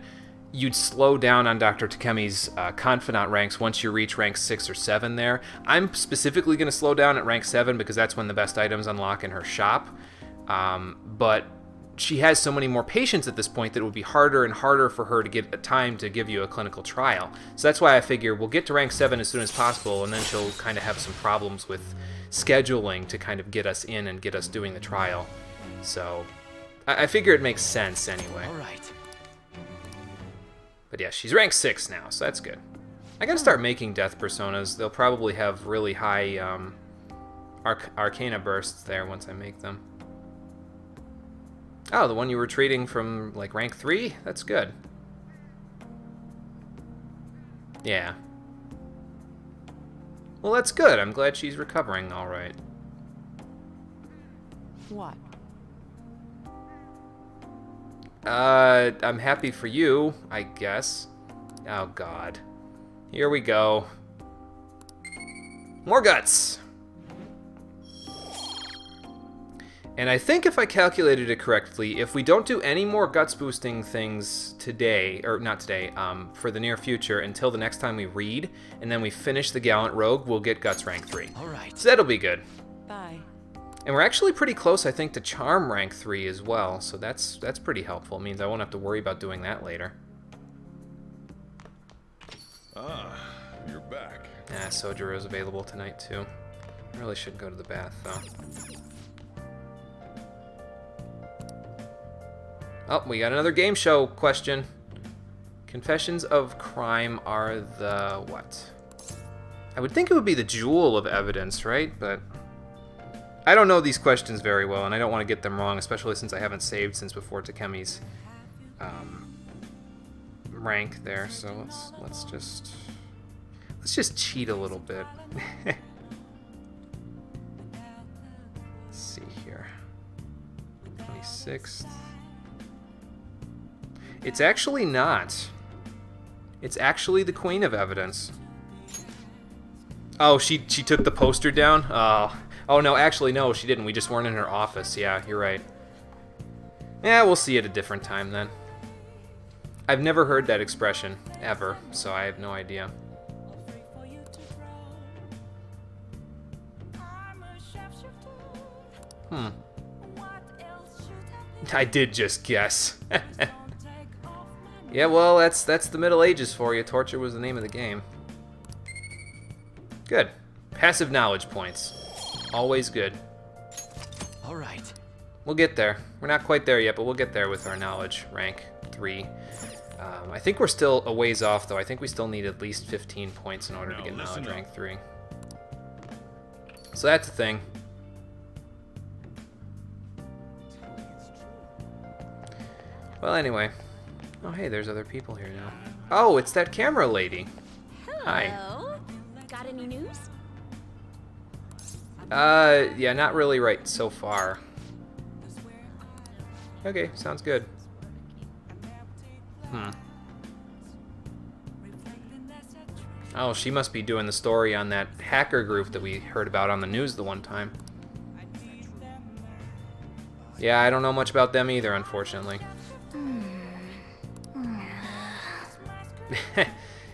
you'd slow down on Dr. Takemi's confidant ranks once you reach rank 6 or 7 there. I'm specifically going to slow down at rank 7 because that's when the best items unlock in her shop. But she has so many more patients at this point that it would be harder and harder for her to get a time to give you a clinical trial. So that's why I figure we'll get to rank 7 as soon as possible, and then she'll kind of have some problems with scheduling to kind of get us in and get us doing the trial. So I figure it makes sense anyway. All right. But yeah, she's rank 6 now, so that's good. I gotta start making death personas. They'll probably have really high Arcana bursts there once I make them. Oh, the one you were treating from, like, rank 3? That's good. Yeah. Well, that's good. I'm glad she's recovering all right. What? I'm happy for you, I guess. Oh, God. Here we go. More guts! And I think if I calculated it correctly, if we don't do any more guts boosting things today, or not today, for the near future until the next time we read, and then we finish the Gallant Rogue, we'll get guts rank 3. Alright. So that'll be good. Bye. And we're actually pretty close, I think, to Charm rank 3 as well, so that's pretty helpful. It means I won't have to worry about doing that later. Ah, you're back. Ah, Sojuro's available tonight, too. I really should go to the bath, though. Oh, we got another game show question. Confessions of Crime are the what? I would think it would be the jewel of evidence, right? But I don't know these questions very well, and I don't want to get them wrong, especially since I haven't saved since before Takemi's rank there. So let's just cheat a little bit. Let's see here. 26th. It's actually not. It's actually the Queen of Evidence. Oh, she took the poster down? Oh no, actually no, she didn't. We just weren't in her office. Yeah, you're right. Yeah, we'll see at a different time then. I've never heard that expression, ever, so I have no idea. I did just guess. Yeah, well, that's the Middle Ages for you. Torture was the name of the game. Good. Passive knowledge points. Always good. Alright. We'll get there. We're not quite there yet, but we'll get there with our knowledge rank 3. I think we're still a ways off, though. I think we still need at least 15 points in order to get knowledge rank 3. So that's the thing. Well, anyway. Oh, hey, there's other people here now. Oh, it's that camera lady. Hi. Hello. Got any news? Yeah, not really right so far. Okay, sounds good. Oh, she must be doing the story on that hacker group that we heard about on the news the one time. Yeah, I don't know much about them either, unfortunately.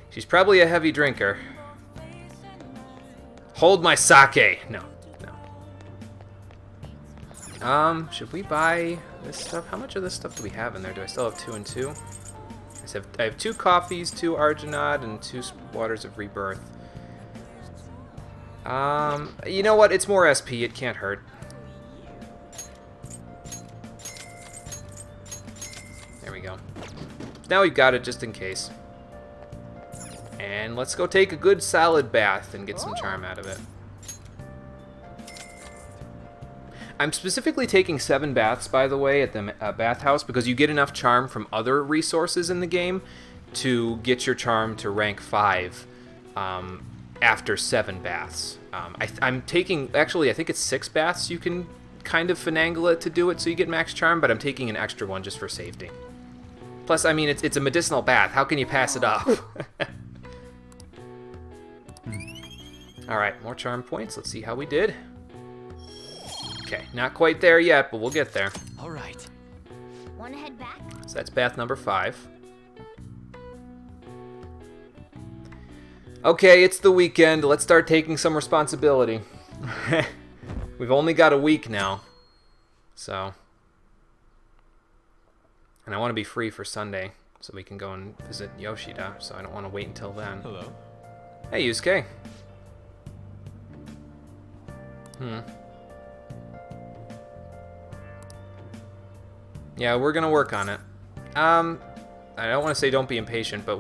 She's probably a heavy drinker. Hold my sake! No, no. Should we buy this stuff? How much of this stuff do we have in there? Do I still have 2 and 2? I have 2 coffees, 2 Argonaut, and 2 Waters of Rebirth. You know what? It's more SP. It can't hurt. There we go. Now we've got it just in case. And let's go take a good solid bath and get some charm out of it. I'm specifically taking 7 baths, by the way, at the bathhouse because you get enough charm from other resources in the game to get your charm to rank 5 after 7 baths. I'm taking, actually, I think it's 6 baths you can kind of finagle it to do it so you get max charm, but I'm taking an extra one just for safety. Plus, I mean, it's a medicinal bath. How can you pass it up? Alright, more charm points. Let's see how we did. Okay, not quite there yet, but we'll get there. Alright. Wanna head back? So that's bath number 5. Okay, it's the weekend. Let's start taking some responsibility. We've only got a week now. So. And I want to be free for Sunday so we can go and visit Yoshida, so I don't want to wait until then. Hello. Hey, Yusuke. Yeah, we're gonna work on it. I don't want to say don't be impatient, but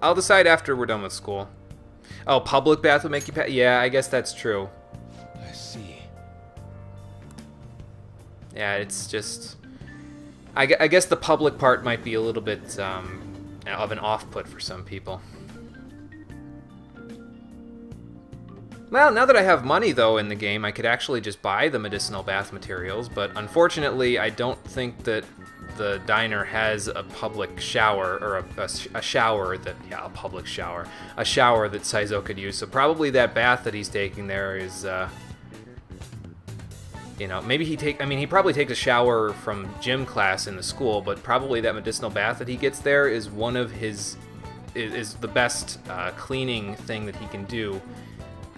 I'll decide after we're done with school. Oh, public bath will make you yeah, I guess that's true. I see. Yeah, it's just I guess the public part might be a little bit of an off-put for some people. Well, now that I have money, though, in the game, I could actually just buy the medicinal bath materials, but unfortunately, I don't think that the diner has a public shower, or a shower that, yeah, a public shower. A shower that Saizo could use, so probably that bath that he's taking there is, you know, maybe he probably takes a shower from gym class in the school, but probably that medicinal bath that he gets there is one of his, is the best cleaning thing that he can do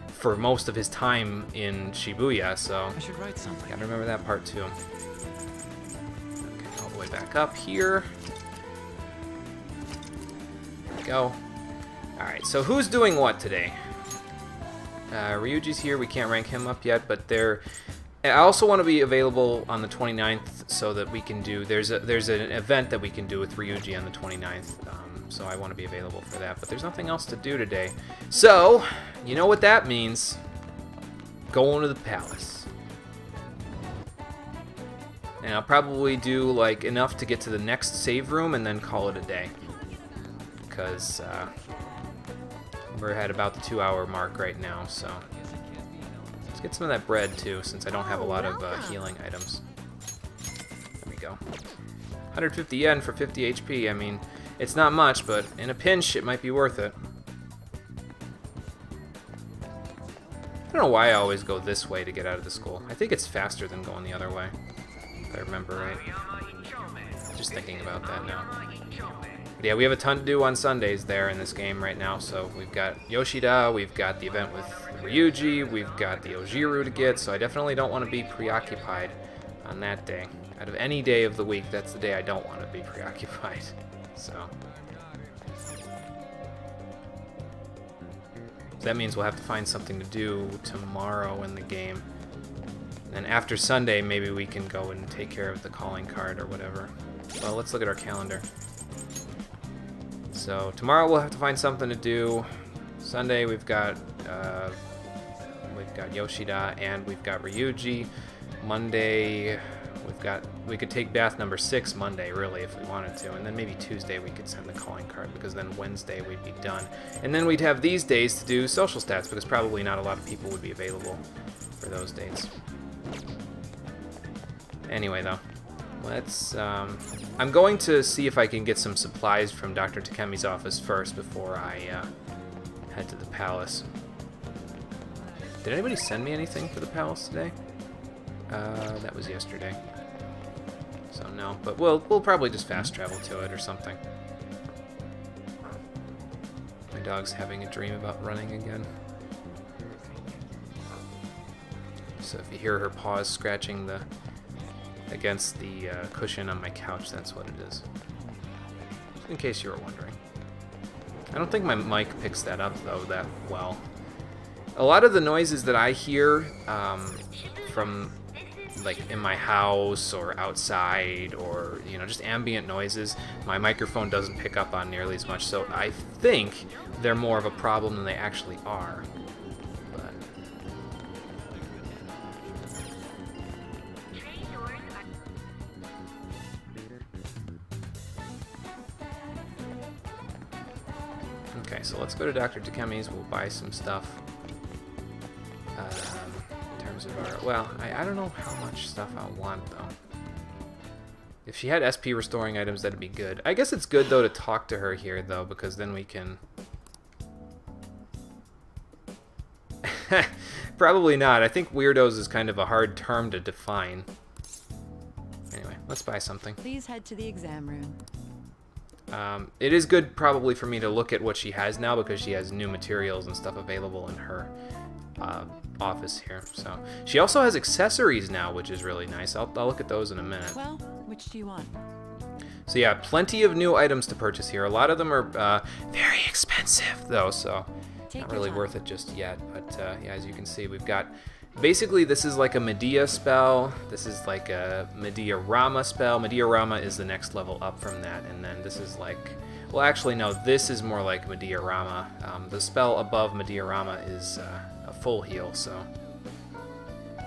for most of his time in Shibuya, so I should write something. gotta remember that part too. Okay, all the way back up here. There we go. Alright, so who's doing what today? Ryuji's here, we can't rank him up yet, but I also want to be available on the 29th so that we can do, there's an event that we can do with Ryuji on the 29th, so I want to be available for that, but there's nothing else to do today. So, you know what that means. Going to the palace. And I'll probably do like enough to get to the next save room and then call it a day. Because we're at about the 2-hour mark right now, so let's get some of that bread too, since I don't have a lot of healing items. There we go. 150 yen for 50 HP. I mean, it's not much, but in a pinch, it might be worth it. I don't know why I always go this way to get out of the school. I think it's faster than going the other way, if I remember right. Just thinking about that now. But yeah, we have a ton to do on Sundays there in this game right now. So we've got Yoshida, we've got the event with Ryuji, we've got the Ojiru to get, so I definitely don't want to be preoccupied on that day. Out of any day of the week, that's the day I don't want to be preoccupied. So that means we'll have to find something to do tomorrow in the game. And after Sunday, maybe we can go and take care of the calling card or whatever. Well, let's look at our calendar. So tomorrow we'll have to find something to do. Sunday we've got Yoshida and we've got Ryuji. Monday we could take bath number 6 Monday really if we wanted to, and then maybe Tuesday we could send the calling card because then Wednesday we'd be done. And then we'd have these days to do social stats because probably not a lot of people would be available for those dates. Anyway though, let's I'm going to see if I can get some supplies from Dr. Takemi's office first before I head to the palace. Did anybody send me anything for the palace today? That was yesterday. So no, but we'll probably just fast travel to it or something. My dog's having a dream about running again. So if you hear her paws scratching against the cushion on my couch, that's what it is. In case you were wondering. I don't think my mic picks that up though that well. A lot of the noises that I hear from like in my house or outside or just ambient noises, my microphone doesn't pick up on nearly as much, so I think they're more of a problem than they actually are. But okay, so let's go to Dr. Takemi's. We'll buy some stuff. Well, I don't know how much stuff I want, though. If she had SP restoring items, that'd be good. I guess it's good, though, to talk to her here, though, because then we can... Probably not. I think weirdos is kind of a hard term to define. Anyway, let's buy something. Please head to the exam room. It is good, probably, for me to look at what she has now, because she has new materials and stuff available in her... office here. So she also has accessories now, which is really nice. I'll look at those in a minute. Well, which do you want? So yeah, plenty of new items to purchase here. A lot of them are very expensive though, so not really worth it just yet. But yeah, as you can see, we've got basically this is like a Medea spell. This is like a Medea Rama spell. Medea Rama is the next level up from that, and then this is like, well, actually no, this is more like Medea Rama. The spell above Medea Rama is a full heal, so...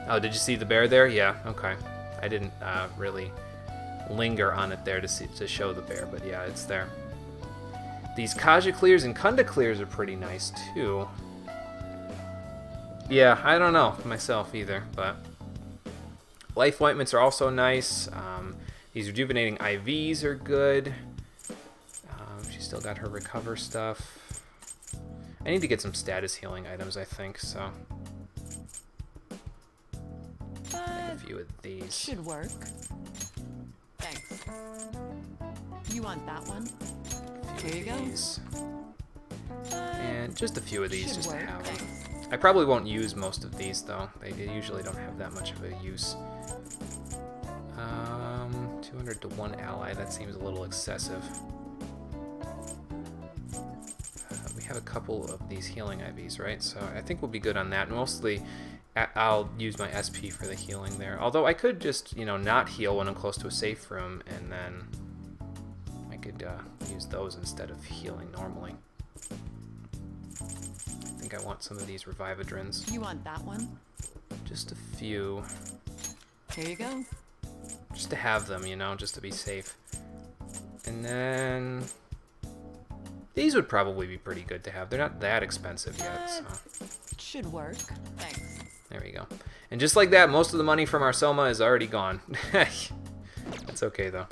Oh, did you see the bear there? Yeah, okay. I didn't really linger on it there to show the bear, but yeah, it's there. These Kaja clears and Kunda clears are pretty nice too. Yeah, I don't know myself either, but life ointments are also nice. These rejuvenating IVs are good. She's still got her recover stuff. I need to get some status healing items, I think, so. A few of these. Should work. Thanks. You want that one? Here you go. And just a few of these just to Should work. have them. I probably won't use most of these, though. They usually don't have that much of a use. 200 to 1 ally, that seems a little excessive. We have a couple of these healing IVs, right? So I think we'll be good on that. Mostly, I'll use my SP for the healing there. Although I could just, you know, not heal when I'm close to a safe room, and then I could use those instead of healing normally. I think I want some of these Revividrins. You want that one? Just a few. Here you go. Just to have them, you know, just to be safe. And then these would probably be pretty good to have. They're not that expensive yet, so. Should work. Thanks. There we go. And just like that, most of the money from our Soma is already gone. That's okay, though.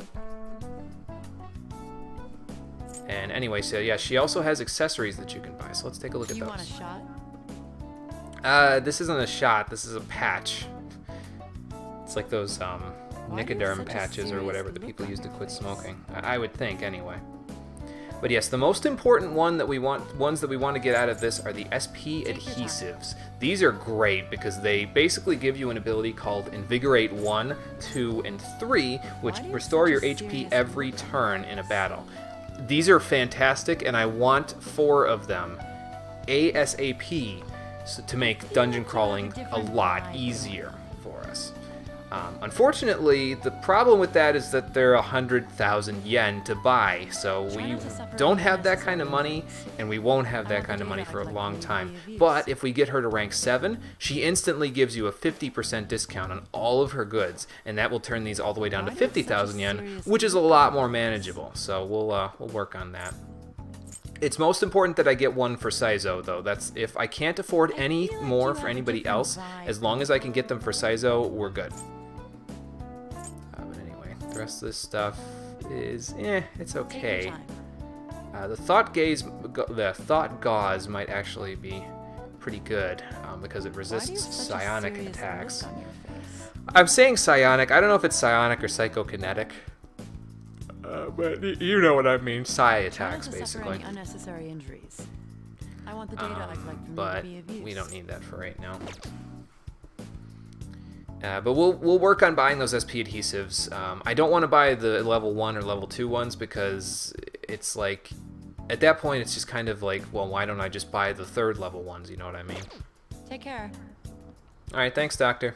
And anyway, so yeah, she also has accessories that you can buy. So let's take a look at You those. want a shot? This isn't a shot. This is a patch. It's like those Why do you have Nicoderm such a patches or serious whatever that look people on use to your quit face? smoking. I would think, anyway. But yes, the most important ones that we want to get out of this are the SP adhesives. These are great because they basically give you an ability called Invigorate 1, 2, and 3, which Why do you have restore such your a HP serious every turn in a battle. These are fantastic, and I want 4 of them ASAP to make dungeon crawling a lot easier for us. Unfortunately, the problem with that is that they're 100,000 yen to buy, so we don't have that kind of money, and we won't have that kind of money for a long time. But if we get her to rank 7, she instantly gives you a 50% discount on all of her goods, and that will turn these all the way down to 50,000 yen, which is a lot more manageable. So we'll work on that. It's most important that I get one for Saizo, though. That's if I can't afford any more for anybody else, as long as I can get them for Saizo, we're good. But anyway, the rest of this stuff is, it's okay. The Thought Gauze might actually be pretty good because it resists psionic attacks. I'm saying psionic. I don't know if it's psionic or psychokinetic. But you know what I mean. Psi attacks, basically. Unnecessary injuries. I want the data I'd like for me But to be of use. we don't need that for right now. But we'll work on buying those SP adhesives. I don't want to buy the level 1 or level 2 ones because it's like, at that point it's just kind of like, well, why don't I just buy the 3rd level ones, you know what I mean? Take care. Alright, thanks, Doctor.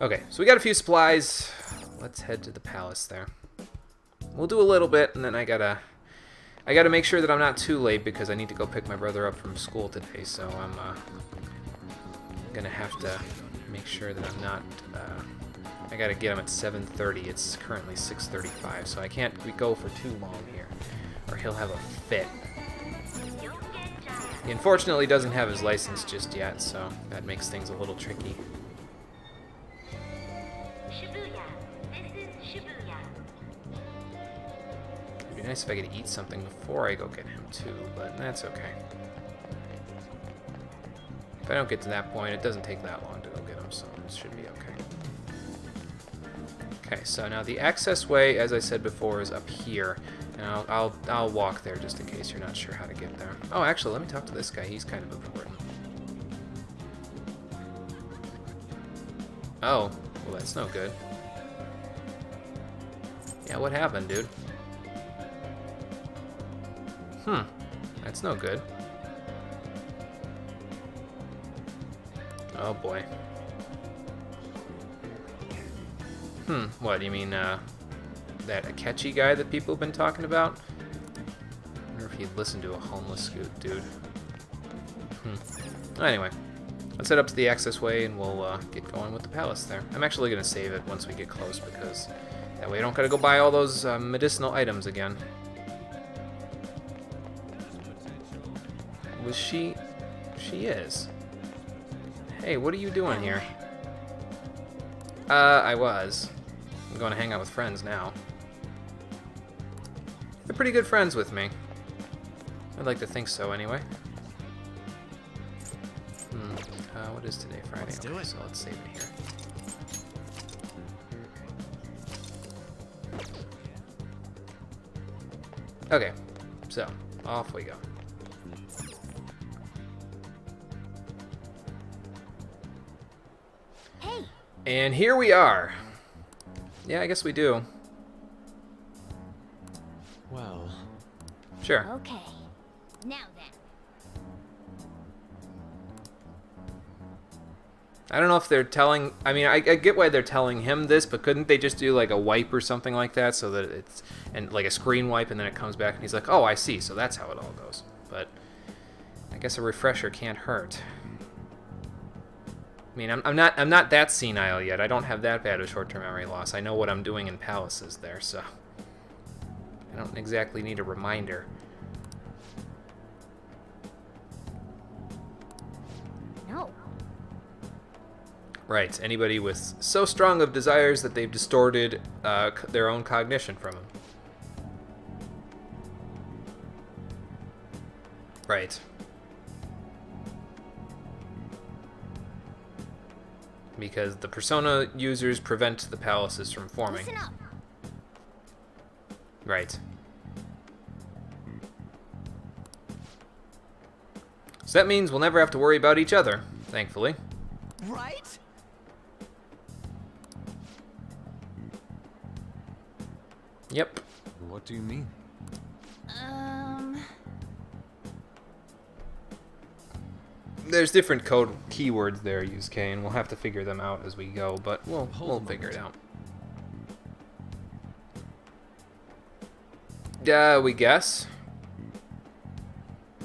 Okay, so we got a few supplies. Let's head to the palace there. We'll do a little bit, and then I gotta make sure that I'm not too late because I need to go pick my brother up from school today, so I'm gonna have to make sure that I'm not, I gotta get him at 7:30. It's currently 6:35, so I can't go for too long here, or he'll have a fit. He unfortunately doesn't have his license just yet, so that makes things a little tricky. Shibuya. This is Shibuya. It'd be nice if I could eat something before I go get him too, but that's okay. If I don't get to that point, it doesn't take that long to go get him, so it should be okay. Okay, so now the access way, as I said before, is up here. And I'll walk there just in case you're not sure how to get there. Oh, actually, let me talk to this guy. He's kind of important. Oh, well, that's no good. Yeah, what happened, dude? That's no good. Oh boy. What, you mean, that Akechi guy that people have been talking about? I wonder if he'd listen to a homeless dude. Anyway, let's head up to the access way and we'll get going with the palace there. I'm actually going to save it once we get close because That way I don't gotta go buy all those medicinal items again. Was she? She is. Hey, what are you doing here? I was. I'm going to hang out with friends now. They're pretty good friends with me. I'd like to think so, anyway. What is today? Friday? Let's do it. So let's save it here. Okay, so off we go. Hey, And here we are. Yeah, I guess we do. Well, Sure. okay. Now then. I don't know if they're telling... I mean, I get why they're telling him this, but couldn't they just do, like, a wipe or something like that so that it's... And, like, a screen wipe, and then it comes back, and he's like, oh, I see, so that's how it all goes. But I guess a refresher can't hurt. I mean, I'm not that senile yet. I don't have that bad of short-term memory loss. I know what I'm doing in palaces there, so... I don't exactly need a reminder. No. Right, anybody with so strong of desires that they've distorted their own cognition from them. Right. Because the persona users prevent the palaces from forming. Listen up. Right. So that means we'll never have to worry about each other, thankfully. right? Yep. What do you mean? There's different code keywords there, Yusuke, and we'll have to figure them out as we go, but we'll figure it out. We guess.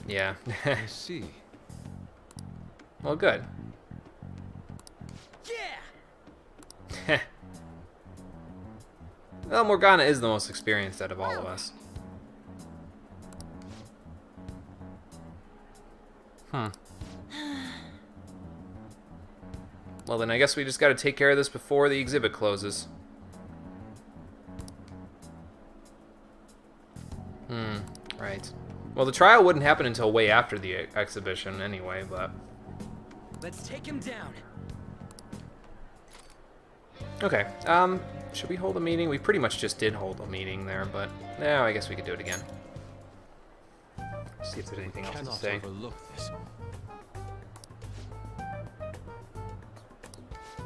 Yeah. I see. Well, good. Yeah! Well, Morgana is the most experienced out of all of us. Well, then I guess we just gotta take care of this before the exhibit closes. Right. Well, the trial wouldn't happen until way after the exhibition anyway, but... Let's take him down. Okay, should we hold a meeting? We pretty much just did hold a meeting there, but... Yeah, I guess we could do it again. See if there's anything else to Cannot say. overlook this.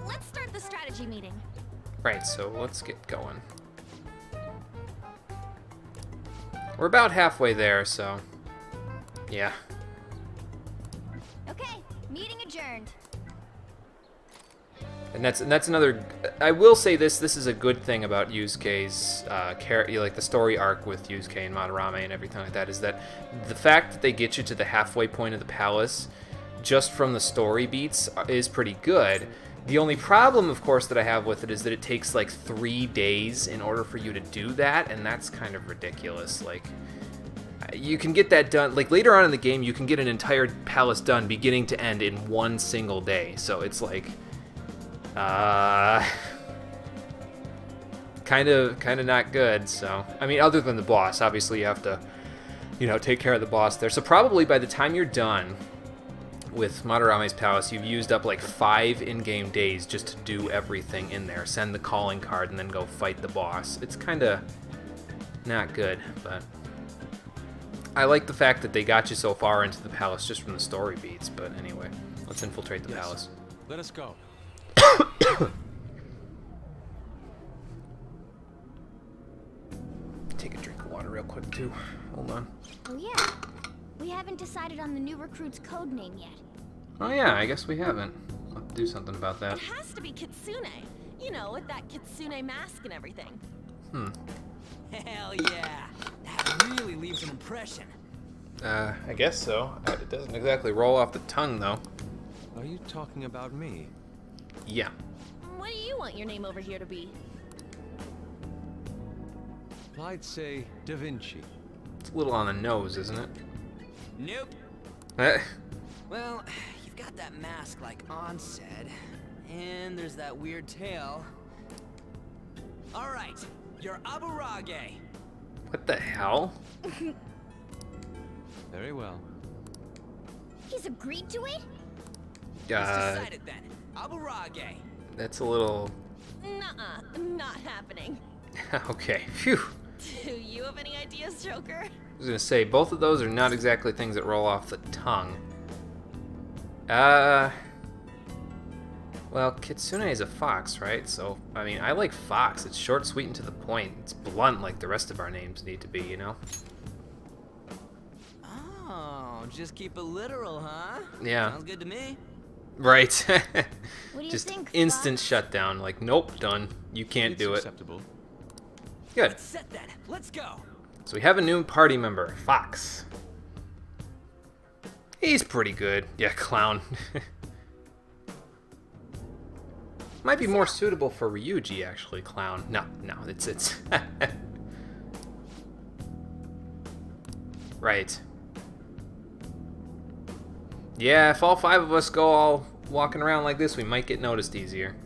Let's start the strategy meeting. Right, so let's get going. We're about halfway there, so... Yeah. Okay, meeting adjourned. And that's another... I will say this is a good thing about Yusuke's, like the story arc with Yusuke and Madarame and everything like that, is that the fact that they get you to the halfway point of the palace just from the story beats is pretty good. The only problem, of course, that I have with it is that it takes like 3 days in order for you to do that, and that's kind of ridiculous. Like, you can get that done, like later on in the game, you can get an entire palace done beginning to end in one single day. So it's like, kind of not good. So, I mean, other than the boss, obviously you have to, take care of the boss there. So probably by the time you're done with Madarame's palace, you've used up like 5 in-game days just to do everything in there. Send the calling card and then go fight the boss. It's kind of not good, but I like the fact that they got you so far into the palace just from the story beats. But anyway, let's infiltrate the palace. Let us go. Take a drink of water real quick too. Hold on. Oh yeah. We haven't decided on the new recruit's code name yet. Oh yeah, I guess we haven't. I'll have to do something about that. It has to be Kitsune. You know, with that Kitsune mask and everything. Hell yeah! That really leaves an impression. I guess so. It doesn't exactly roll off the tongue though. Are you talking about me? Yeah. What do you want your name over here to be? I'd say Da Vinci. It's a little on the nose, isn't it? Nope. Eh, Well, you've got that mask like On said, and there's that weird tail. All right, you're Aburage. what the hell? Very well. He's agreed to it? It's decided then. Aburage. That's a little... Nuh-uh, not happening. okay, phew. Do you have any ideas, Joker? I was gonna say, both of those are not exactly things that roll off the tongue. Well, Kitsune is a fox, right? So, I mean, I like fox. It's short, sweet, and to the point. It's blunt like the rest of our names need to be, you know? Oh, just keep it literal, huh? Yeah. Sounds good to me. Right. What do you Just think, instant Fox? shutdown. Like, nope, done. You can't It's do it. acceptable. Good. Set then. Let's go. So we have a new party member, Fox. He's pretty good. Yeah, clown. Might be more suitable for Ryuji, actually, clown. No, it's... Right. Yeah, if all 5 of us go all walking around like this, we might get noticed easier.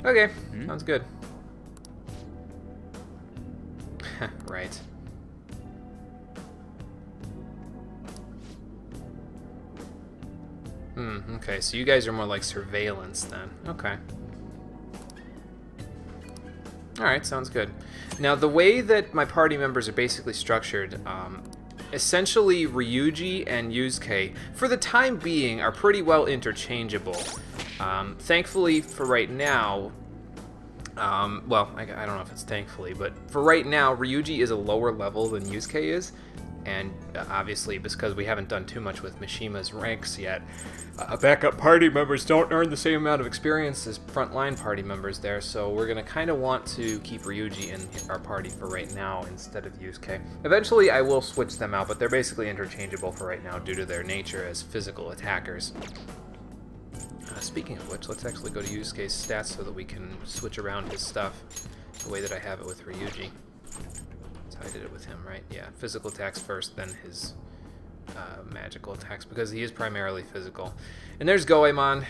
Okay, sounds good. Right. Okay, so you guys are more like surveillance then. Okay. Alright, sounds good. Now, the way that my party members are basically structured, essentially Ryuji and Yusuke, for the time being, are pretty well interchangeable. Thankfully, for right now, well, I don't know if it's thankfully, but for right now, Ryuji is a lower level than Yusuke is, and obviously, because we haven't done too much with Mishima's ranks yet, backup party members don't earn the same amount of experience as frontline party members there, so we're going to kind of want to keep Ryuji in our party for right now instead of Yusuke. Eventually, I will switch them out, but they're basically interchangeable for right now due to their nature as physical attackers. Speaking of which, let's actually go to Yusuke's stats so that we can switch around his stuff the way that I have it with Ryuji. That's how I did it with him, right? Yeah, physical attacks first, then his magical attacks, because he is primarily physical. And there's Goemon.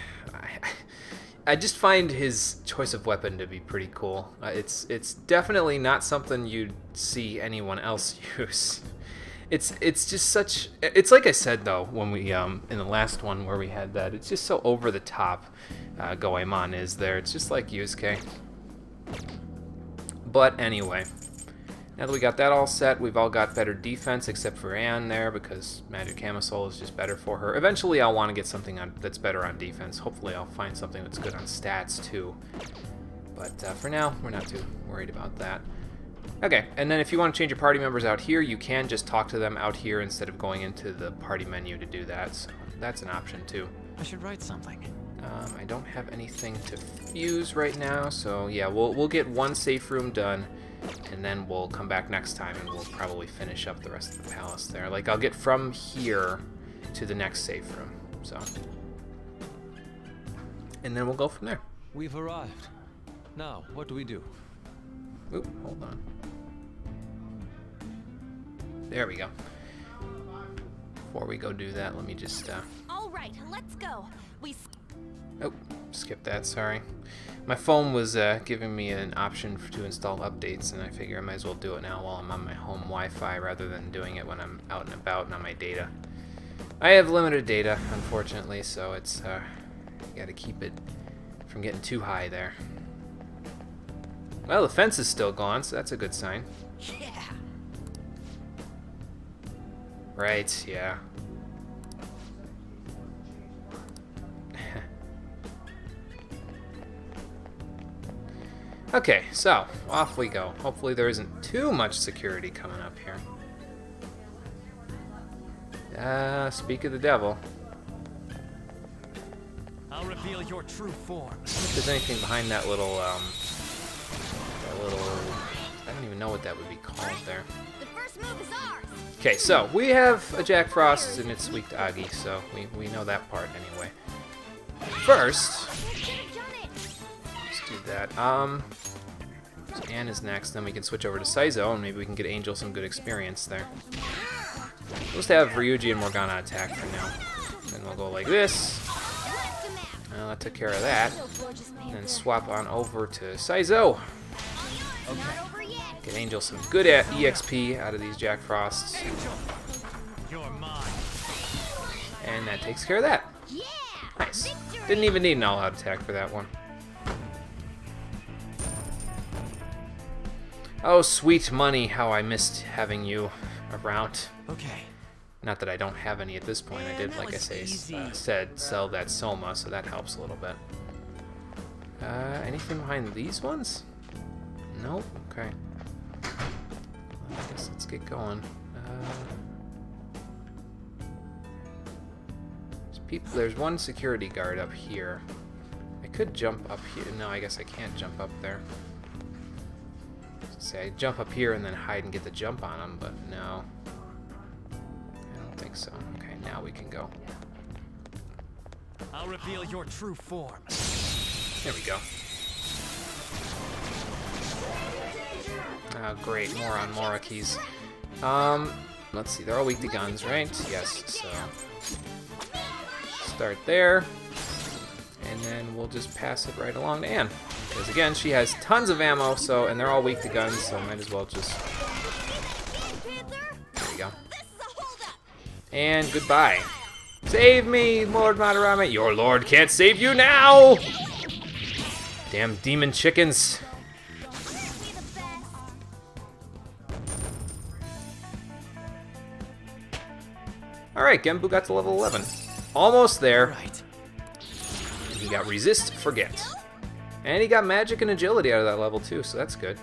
I just find his choice of weapon to be pretty cool. It's definitely not something you'd see anyone else use. It's just such... It's like I said, though, when we, in the last one where we had that, it's just so over-the-top Goemon is there. It's just like Yusuke. But anyway, now that we got that all set, we've all got better defense except for Anne there, because Magic Camisole is just better for her. Eventually, I'll want to get something that's better on defense. Hopefully, I'll find something that's good on stats, too. But for now, we're not too worried about that. Okay, and then if you want to change your party members out here, you can just talk to them out here instead of going into the party menu to do that, so that's an option too. I should write something. I don't have anything to fuse right now, so yeah, we'll get one safe room done, and then we'll come back next time and we'll probably finish up the rest of the palace there. Like, I'll get from here to the next safe room, so. And then we'll go from there. We've arrived. Now, what do we do? Oop, hold on. There we go. Before we go do that, let me just, All right, let's go. oh, skip that, sorry. My phone was giving me an option to install updates, and I figure I might as well do it now while I'm on my home Wi-Fi rather than doing it when I'm out and about and on my data. I have limited data, unfortunately, so it's, gotta keep it from getting too high there. Well, the fence is still gone, so that's a good sign. Yeah. Right, yeah. Okay, so off we go. Hopefully there isn't too much security coming up here. Speak of the devil. I'll reveal your true form. If there's anything behind that little, I don't even know what that would be called there. The first move is ours. Okay, so we have a Jack Frost and it's weak to Agi, so we know that part anyway. First, let's do that. So Anne is next, then we can switch over to Saizo, and maybe we can get Angel some good experience there. We'll just have Ryuji and Morgana attack for now. Then we'll go like this. Well, that took care of that. Then swap on over to Saizo. Get Angel some good EXP out of these Jack Frosts. And that takes care of that. Nice. Didn't even need an all-out attack for that one. Oh, sweet money, how I missed having you around. Okay. Not that I don't have any at this point. I did, like I said, sell that Soma, so that helps a little bit. Anything behind these ones? Nope. Okay. Well, I guess let's get going. There's one security guard up here. I could jump up here. No, I guess I can't jump up there. Say I jump up here and then hide and get the jump on him, but no. I don't think so. Okay, now we can go. I'll reveal your true form. There we go. Oh, great. More on Morakis. Let's see. They're all weak to guns, right? Yes, so... start there. And then we'll just pass it right along to Anne. Because again, she has tons of ammo, so and they're all weak to guns, so might as well just... There we go. And goodbye. Save me, Lord Madarame. Your lord can't save you now! Damn demon chickens. Alright, Genbu got to level 11. Almost there. Right. He got resist, forget. And he got magic and agility out of that level too, so that's good.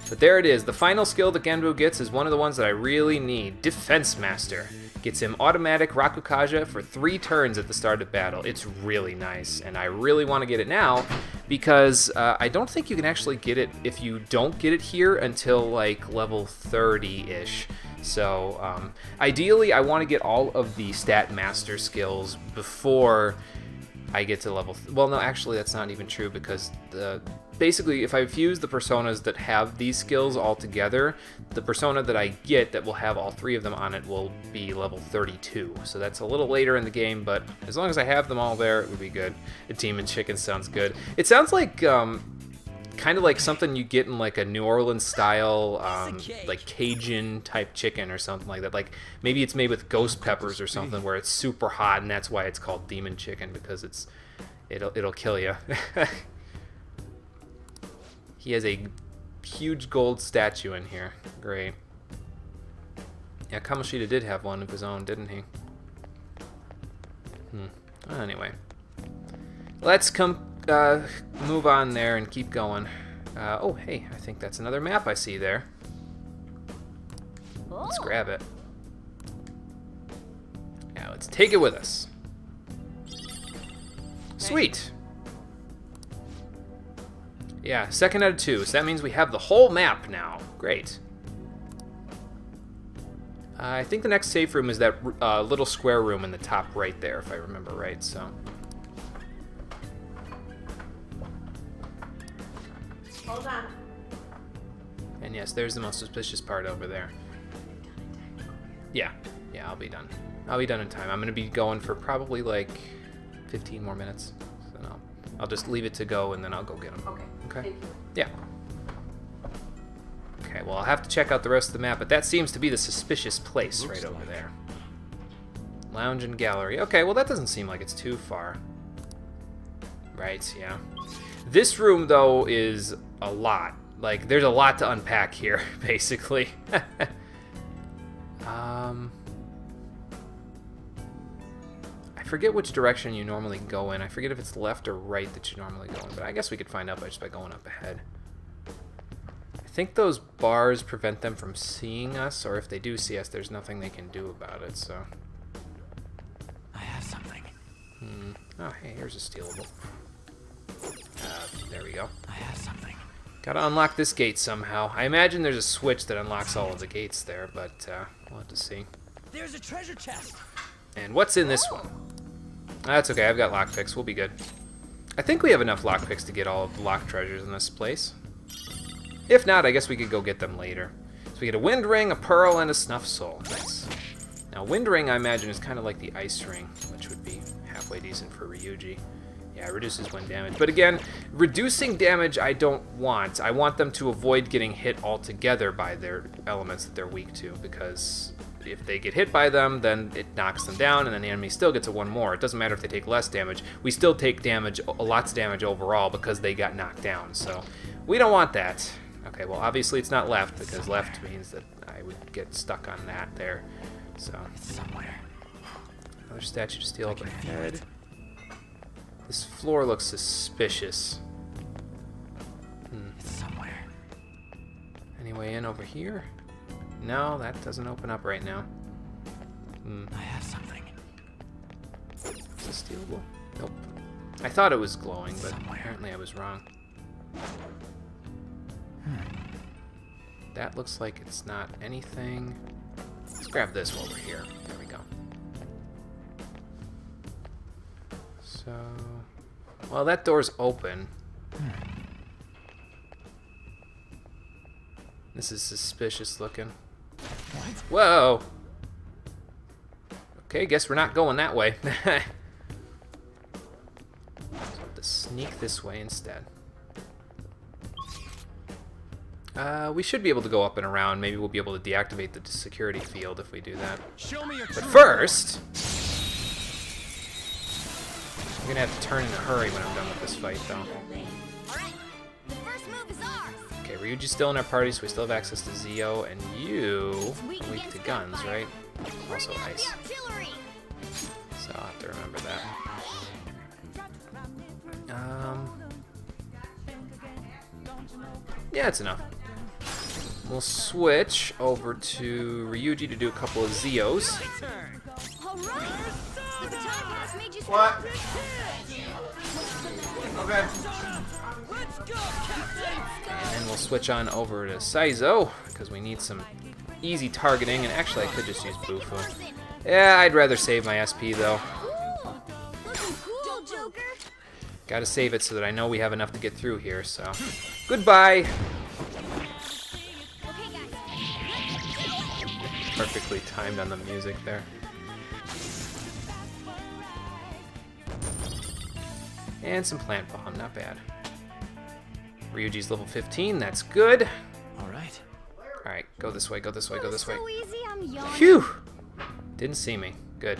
But there it is. The final skill that Genbu gets is one of the ones that I really need. Defense Master. Gets him automatic Rakukaja for 3 turns at the start of battle. It's really nice, and I really want to get it now because I don't think you can actually get it if you don't get it here until like level 30-ish. So ideally, I want to get all of the Stat Master skills before I get to level... well, no, actually, that's not even true because basically, if I fuse the personas that have these skills all together, the persona that I get that will have all 3 of them on it will be level 32. So that's a little later in the game, but as long as I have them all there, it would be good. A Demon Chicken sounds good. It sounds like... kind of like something you get in like a New Orleans style, like Cajun type chicken or something like that. Like maybe it's made with ghost peppers or something where it's super hot and that's why it's called demon chicken because it'll kill you. He has a huge gold statue in here. Great. Yeah, Kamoshida did have one of his own, didn't he? Anyway, let's move on there and keep going. Oh, hey, I think that's another map I see there. Let's grab it. Yeah, let's take it with us. Sweet. Yeah, 2nd out of 2, so that means we have the whole map now. Great. I think the next safe room is that little square room in the top right there, if I remember right, so... Hold on. And yes, there's the most suspicious part over there. Yeah, I'll be done. I'll be done in time. I'm gonna be going for probably like 15 more minutes. So no, I'll just leave it to go and then I'll go get them. Okay. Okay. Thank you. Yeah. Okay, well I'll have to check out the rest of the map, but that seems to be the suspicious place right over there. Lounge and gallery. Okay, well that doesn't seem like it's too far. Right, yeah. This room though is a lot. Like there's a lot to unpack here, basically. I forget which direction you normally go in. I forget if it's left or right that you normally go in, but I guess we could find out just by going up ahead. I think those bars prevent them from seeing us, or if they do see us, there's nothing they can do about it, so... I have something. Oh, hey, here's a stealable. There we go. I have something. Gotta unlock this gate somehow. I imagine there's a switch that unlocks all of the gates there, but we'll have to see. There's a treasure chest. And what's in this one? That's okay, I've got lockpicks. We'll be good. I think we have enough lockpicks to get all of the locked treasures in this place. If not, I guess we could go get them later. So we get a wind ring, a pearl, and a snuff soul. Nice. Now, wind ring, I imagine, is kind of like the ice ring, which would be halfway decent for Ryuji. Yeah, it reduces wind damage. But again, reducing damage I don't want. I want them to avoid getting hit altogether by their elements that they're weak to, because if they get hit by them, then it knocks them down, and then the enemy still gets a 1 more. It doesn't matter if they take less damage. We still take damage, lots of damage overall, because they got knocked down. So we don't want that. Okay, well, obviously it's not left, because left means that I would get stuck on that there. So, Somewhere. another statue to steal up ahead. This floor looks suspicious. It's somewhere. Any way in over here? No, that doesn't open up right now. I have something. Is this stealable? Nope. I thought it was glowing, but apparently I was wrong. That looks like it's not anything. Let's grab this while we're here. There we go. So, well, that door's open. This is suspicious looking. Whoa! Okay, guess we're not going that way. So I have to sneak this way instead. We should be able to go up and around. Maybe we'll be able to deactivate the security field if we do that. Show me your But first, I'm gonna have to turn in a hurry when I'm done with this fight, though. Alright, the first move is ours. Okay, Ryuji's still in our party, so we still have access to Zio, and you are weak to guns, right? Also Bring out ice. the artillery. So I'll have to remember that. Yeah, it's enough. We'll switch over to Ryuji to do a couple of Zios. Alright, the baton pass made you What? Okay. And then we'll switch on over to Saizo, because we need some easy targeting, and actually I could just use Bufu. Yeah, I'd rather save my SP though. Looking cool, Joker. Gotta save it so that I know we have enough to get through here, so. Goodbye! Okay, guys, let's do it. Perfectly timed on the music there. And some plant bomb, not bad. Ryuji's level 15, that's good. Alright. Alright, go this way, go this way, go this way. So easy, I'm yawning. Phew! Didn't see me. Good.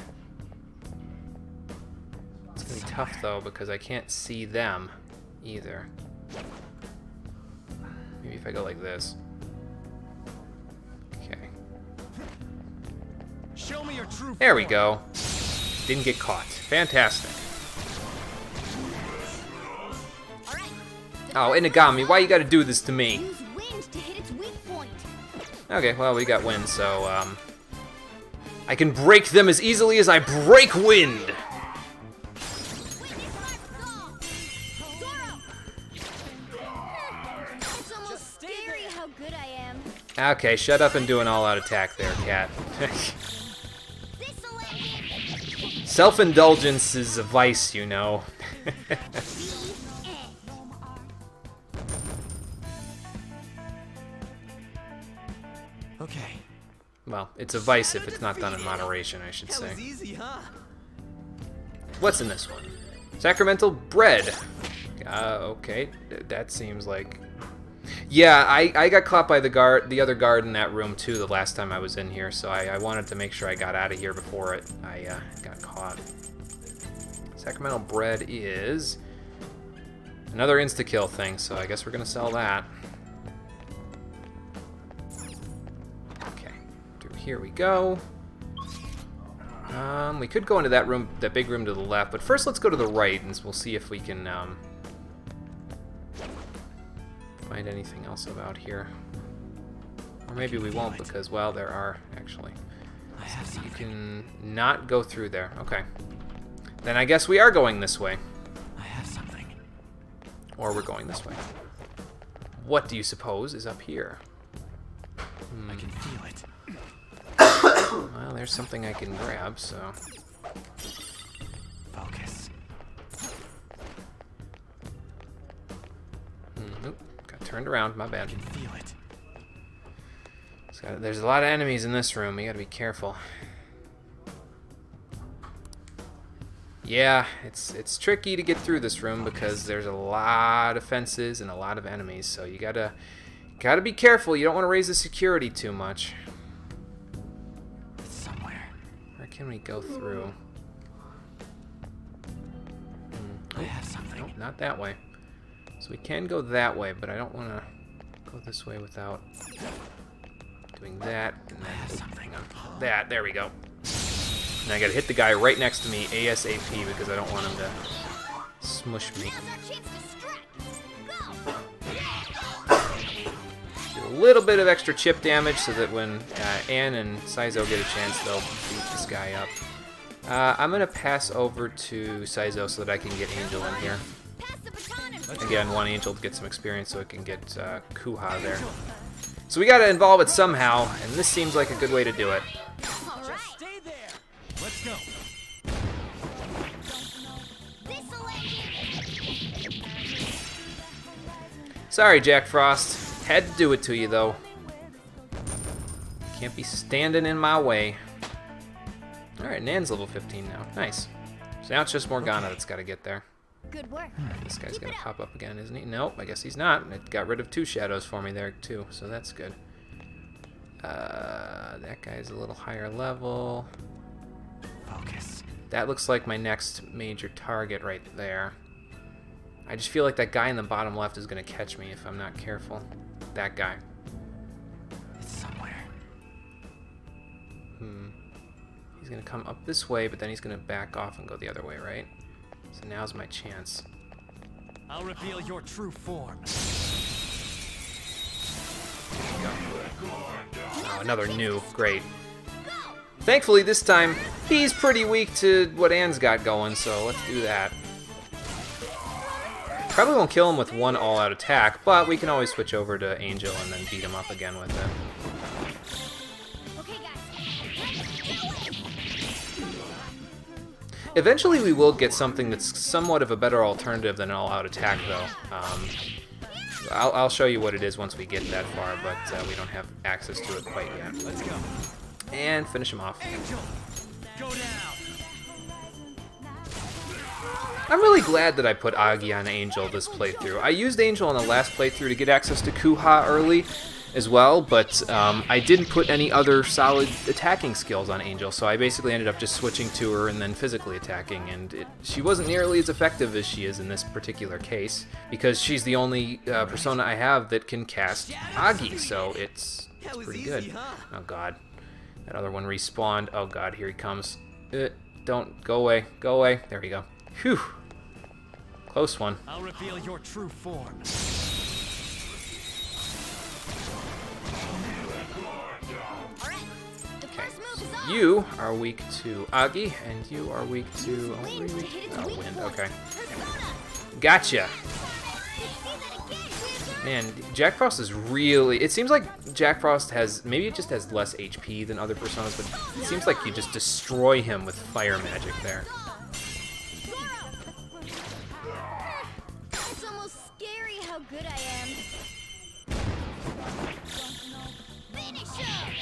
It's gonna be tough though, because I can't see them either. Maybe if I go like this. Okay. Show me your true There we go. Didn't get caught. Fantastic. Oh, Inagami, why you gotta do this to me? Use wind to hit its weak point. Okay, well, we got wind, so, I can break them as easily as I break wind! Witness my song. Zoro. It's almost scary how good I am. Okay, shut up and do an all-out attack there, cat. This'll end. Self-indulgence is a vice, you know. Okay. Well, it's a vice if it's not done in moderation, I should That say. was easy, huh? What's in this one? Sacramental bread. Okay, that seems like... Yeah, I got caught by the other guard in that room too the last time I was in here, so I wanted to make sure I got out of here before I got caught. Sacramental bread is another insta-kill thing, so I guess we're gonna sell that. Okay, through here we go. We could go into that room, that big room to the left, but first let's go to the right and we'll see if we can find anything else about here. Or maybe we won't because, well, there are actually. You can not go through there. Okay. Then I guess we are going this way. I have something. Or we're going this way. What do you suppose is up here? I can feel it. Well, there's something I can grab, so. Focus. Nope. Gotta turned around. My bad. Feel it. There's a lot of enemies in this room. We gotta be careful. Yeah, it's tricky to get through this room because there's a lot of fences and a lot of enemies. So you gotta be careful. You don't want to raise the security too much. It's somewhere. Where can we go through? I have something. Nope, not that way. So we can go that way, but I don't want to go this way without doing that. And then, hang on. That, there we go. And I gotta hit the guy right next to me ASAP because I don't want him to smush me. Do a little bit of extra chip damage so that when Anne and Saizo get a chance, they'll beat this guy up. I'm gonna pass over to Saizo so that I can get Angel in here. Again, want Angel to get some experience so it can get Kuha there. So we gotta involve it somehow, and this seems like a good way to do it. Stay there. Let's go. Sorry, Jack Frost. Had to do it to you, though. Can't be standing in my way. Alright, Nan's level 15 now. Nice. So now it's just Morgana that's gotta get there. Good work. This guy's gonna pop up again, isn't he? Nope, I guess he's not. It got rid of 2 shadows for me there, too, so that's good. That guy's a little higher level. Focus. That looks like my next major target right there. I just feel like that guy in the bottom left is gonna catch me if I'm not careful. That guy. It's somewhere. He's gonna come up this way, but then he's gonna back off and go the other way, right? So now's my chance. I'll reveal your true form. Oh, another new. Great. Thankfully, this time, he's pretty weak to what Anne's got going, so let's do that. Probably won't kill him with one all-out attack, but we can always switch over to Angel and then beat him up again with it. Eventually we will get something that's somewhat of a better alternative than an all-out attack, though. I'll show you what it is once we get that far, but we don't have access to it quite yet. Let's go. And finish him off. Angel, go down. I'm really glad that I put Agi on Angel this playthrough. I used Angel in the last playthrough to get access to Kuha early as well, but I didn't put any other solid attacking skills on Angel, so I basically ended up just switching to her and then physically attacking, and she wasn't nearly as effective as she is in this particular case, because she's the only persona I have that can cast Agi, so it's pretty good. Oh god. That other one respawned. Oh god, here he comes. Don't. Go away. Go away. There we go. Phew. Close one. I'll reveal your true form. Okay. You are weak to Agi, and you are weak to... Oh, what are you weak? Oh, wind. Okay. Gotcha. Man, Jack Frost is really... It seems like Jack Frost has... Maybe it just has less HP than other personas, but it seems like you just destroy him with fire magic there. It's almost scary how good I am. Finish him!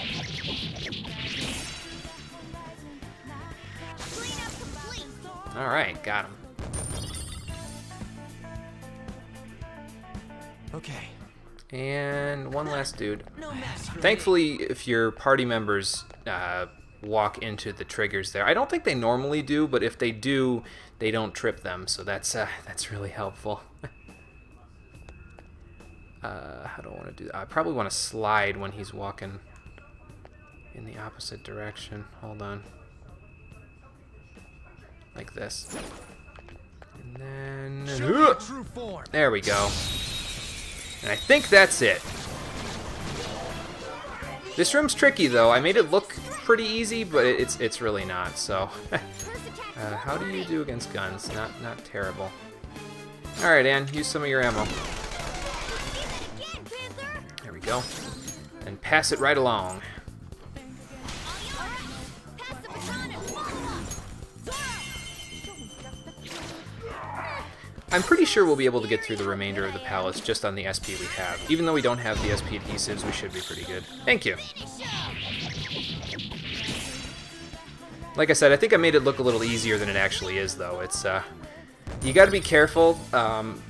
Cleanup complete. Alright, got him. Okay. And one last dude. Thankfully, if your party members walk into the triggers there, I don't think they normally do, but if they do, they don't trip them, so that's really helpful. How do I want to do that? I probably want to slide when he's walking in the opposite direction. Hold on. Like this. And then... True form. There we go. And I think that's it. This room's tricky, though. I made it look pretty easy, but it's really not, so... how do you do against guns? Not terrible. Alright, Anne, use some of your ammo. There we go. And pass it right along. I'm pretty sure we'll be able to get through the remainder of the palace just on the SP we have. Even though we don't have the SP adhesives, we should be pretty good. Thank you. Like I said, I think I made it look a little easier than it actually is, though. It's, you gotta be careful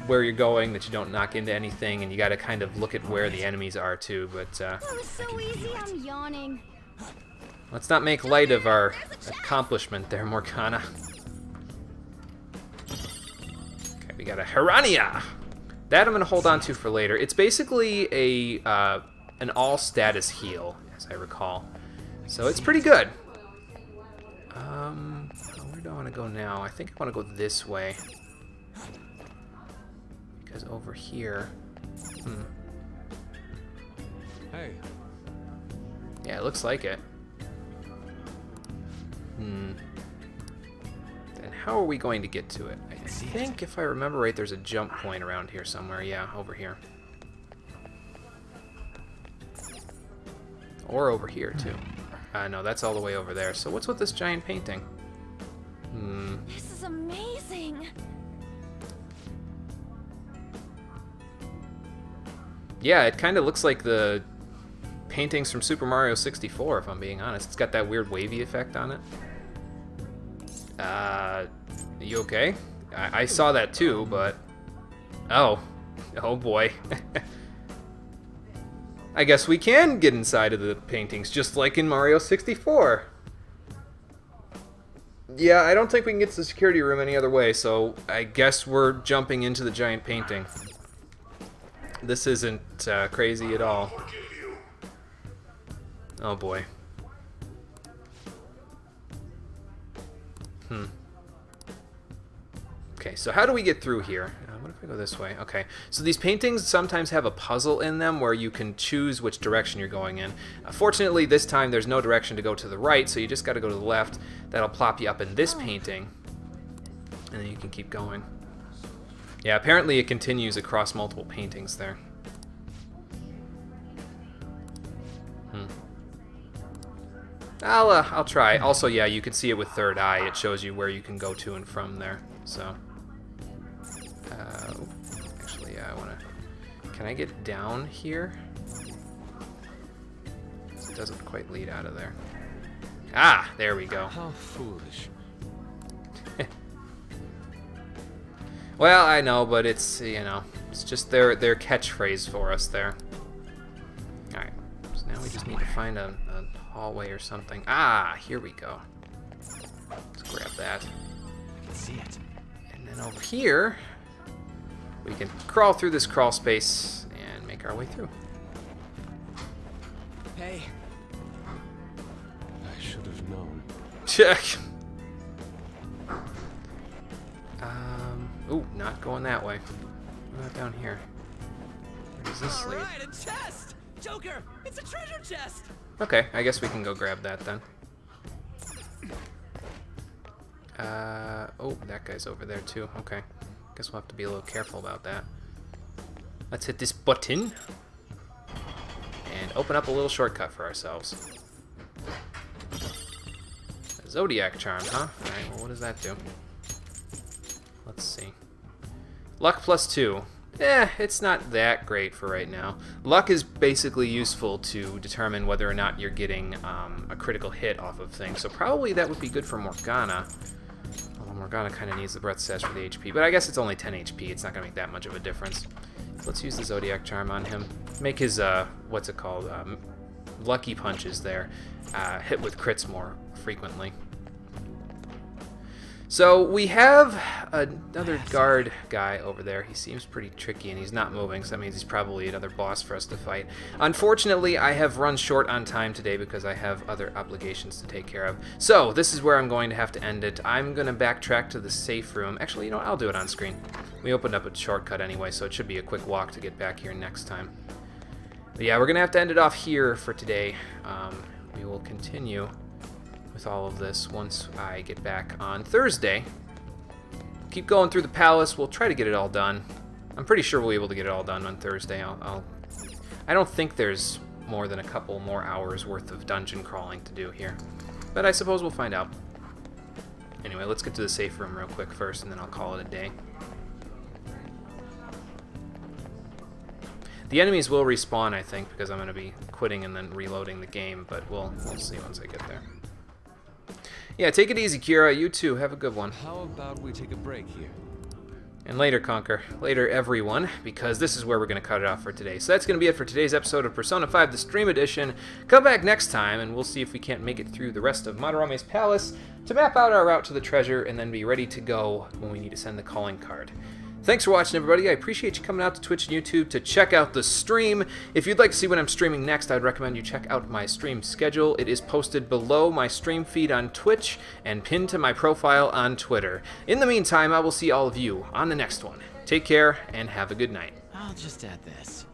where you're going, that you don't knock into anything, and you gotta kind of look at where the enemies are, too, but, That was so easy, I'm yawning. let's not make light of our accomplishment there, Morgana. Okay, we got a Hirania! That I'm gonna hold on to for later. It's basically a an all-status heal, as I recall. So it's pretty good. Where do I want to go now? I think I want to go this way. Because over here... Hey, Yeah, it looks like it. And how are we going to get to it? I think, if I remember right, there's a jump point around here somewhere. Yeah, over here. Or over here, too. No, that's all the way over there. So what's with this giant painting? This is amazing. Yeah, it kind of looks like the paintings from Super Mario 64, if I'm being honest. It's got that weird wavy effect on it. You okay? I saw that too, but... Oh. Oh boy. I guess we can get inside of the paintings, just like in Mario 64. Yeah, I don't think we can get to the security room any other way, so I guess we're jumping into the giant painting. This isn't crazy at all. Oh boy. Okay, so how do we get through here? What if I go this way? Okay, so these paintings sometimes have a puzzle in them where you can choose which direction you're going in. Fortunately, this time there's no direction to go to the right, so you just got to go to the left. That'll plop you up in this painting, and then you can keep going. Yeah, apparently it continues across multiple paintings there. I'll try. Also, yeah, you can see it with third eye. It shows you where you can go to and from there. So, actually, yeah, I want to... Can I get down here? It doesn't quite lead out of there. Ah, there we go. how foolish. Well, I know, but it's, you know, it's just their catchphrase for us there. Alright, so now we just need to find a hallway or something. Ah, here we go. Let's grab that. I can see it. And then over here, we can crawl through this crawl space and make our way through. Hey, I should have known. Check. Ooh, not going that way. What about down here? Where does this lead? alright, a chest! Joker, it's a treasure chest! Okay, I guess we can go grab that then. Oh, that guy's over there too. Okay. Guess we'll have to be a little careful about that. Let's hit this button. And open up a little shortcut for ourselves. A Zodiac Charm, huh? Alright, well, what does that do? Let's see. Luck +2. It's not that great for right now. Luck is basically useful to determine whether or not you're getting a critical hit off of things. So probably that would be good for Morgana. Although Morgana kind of needs the Breath Sash for the HP. But I guess it's only 10 HP. It's not going to make that much of a difference. So let's use the Zodiac Charm on him. Make his, what's it called? Lucky punches there. Hit with crits more frequently. So we have another guard guy over there. He seems pretty tricky and he's not moving, so that means he's probably another boss for us to fight. Unfortunately, I have run short on time today because I have other obligations to take care of. So this is where I'm going to have to end it. I'm going to backtrack to the safe room. Actually, you know what? I'll do it on screen. We opened up a shortcut anyway, so it should be a quick walk to get back here next time. But yeah, we're going to have to end it off here for today. We will continue with all of this once I get back on Thursday. Keep going through the palace. We'll try to get it all done. I'm pretty sure we'll be able to get it all done on Thursday. I don't think there's more than a couple more hours worth of dungeon crawling to do here, but I suppose we'll find out. Anyway, let's get to the safe room real quick first, and then I'll call it a day. The enemies will respawn, I think, because I'm going to be quitting and then reloading the game, but we'll see once I get there. Yeah, take it easy, Kira. You too. Have a good one. How about we take a break here? And later, Conker. Later, everyone, because this is where we're going to cut it off for today. So that's going to be it for today's episode of Persona 5, the Stream Edition. Come back next time, and we'll see if we can't make it through the rest of Madarame's Palace to map out our route to the treasure and then be ready to go when we need to send the calling card. Thanks for watching, everybody. I appreciate you coming out to Twitch and YouTube to check out the stream. If you'd like to see when I'm streaming next, I'd recommend you check out my stream schedule. It is posted below my stream feed on Twitch and pinned to my profile on Twitter. In the meantime, I will see all of you on the next one. Take care and have a good night. I'll just add this.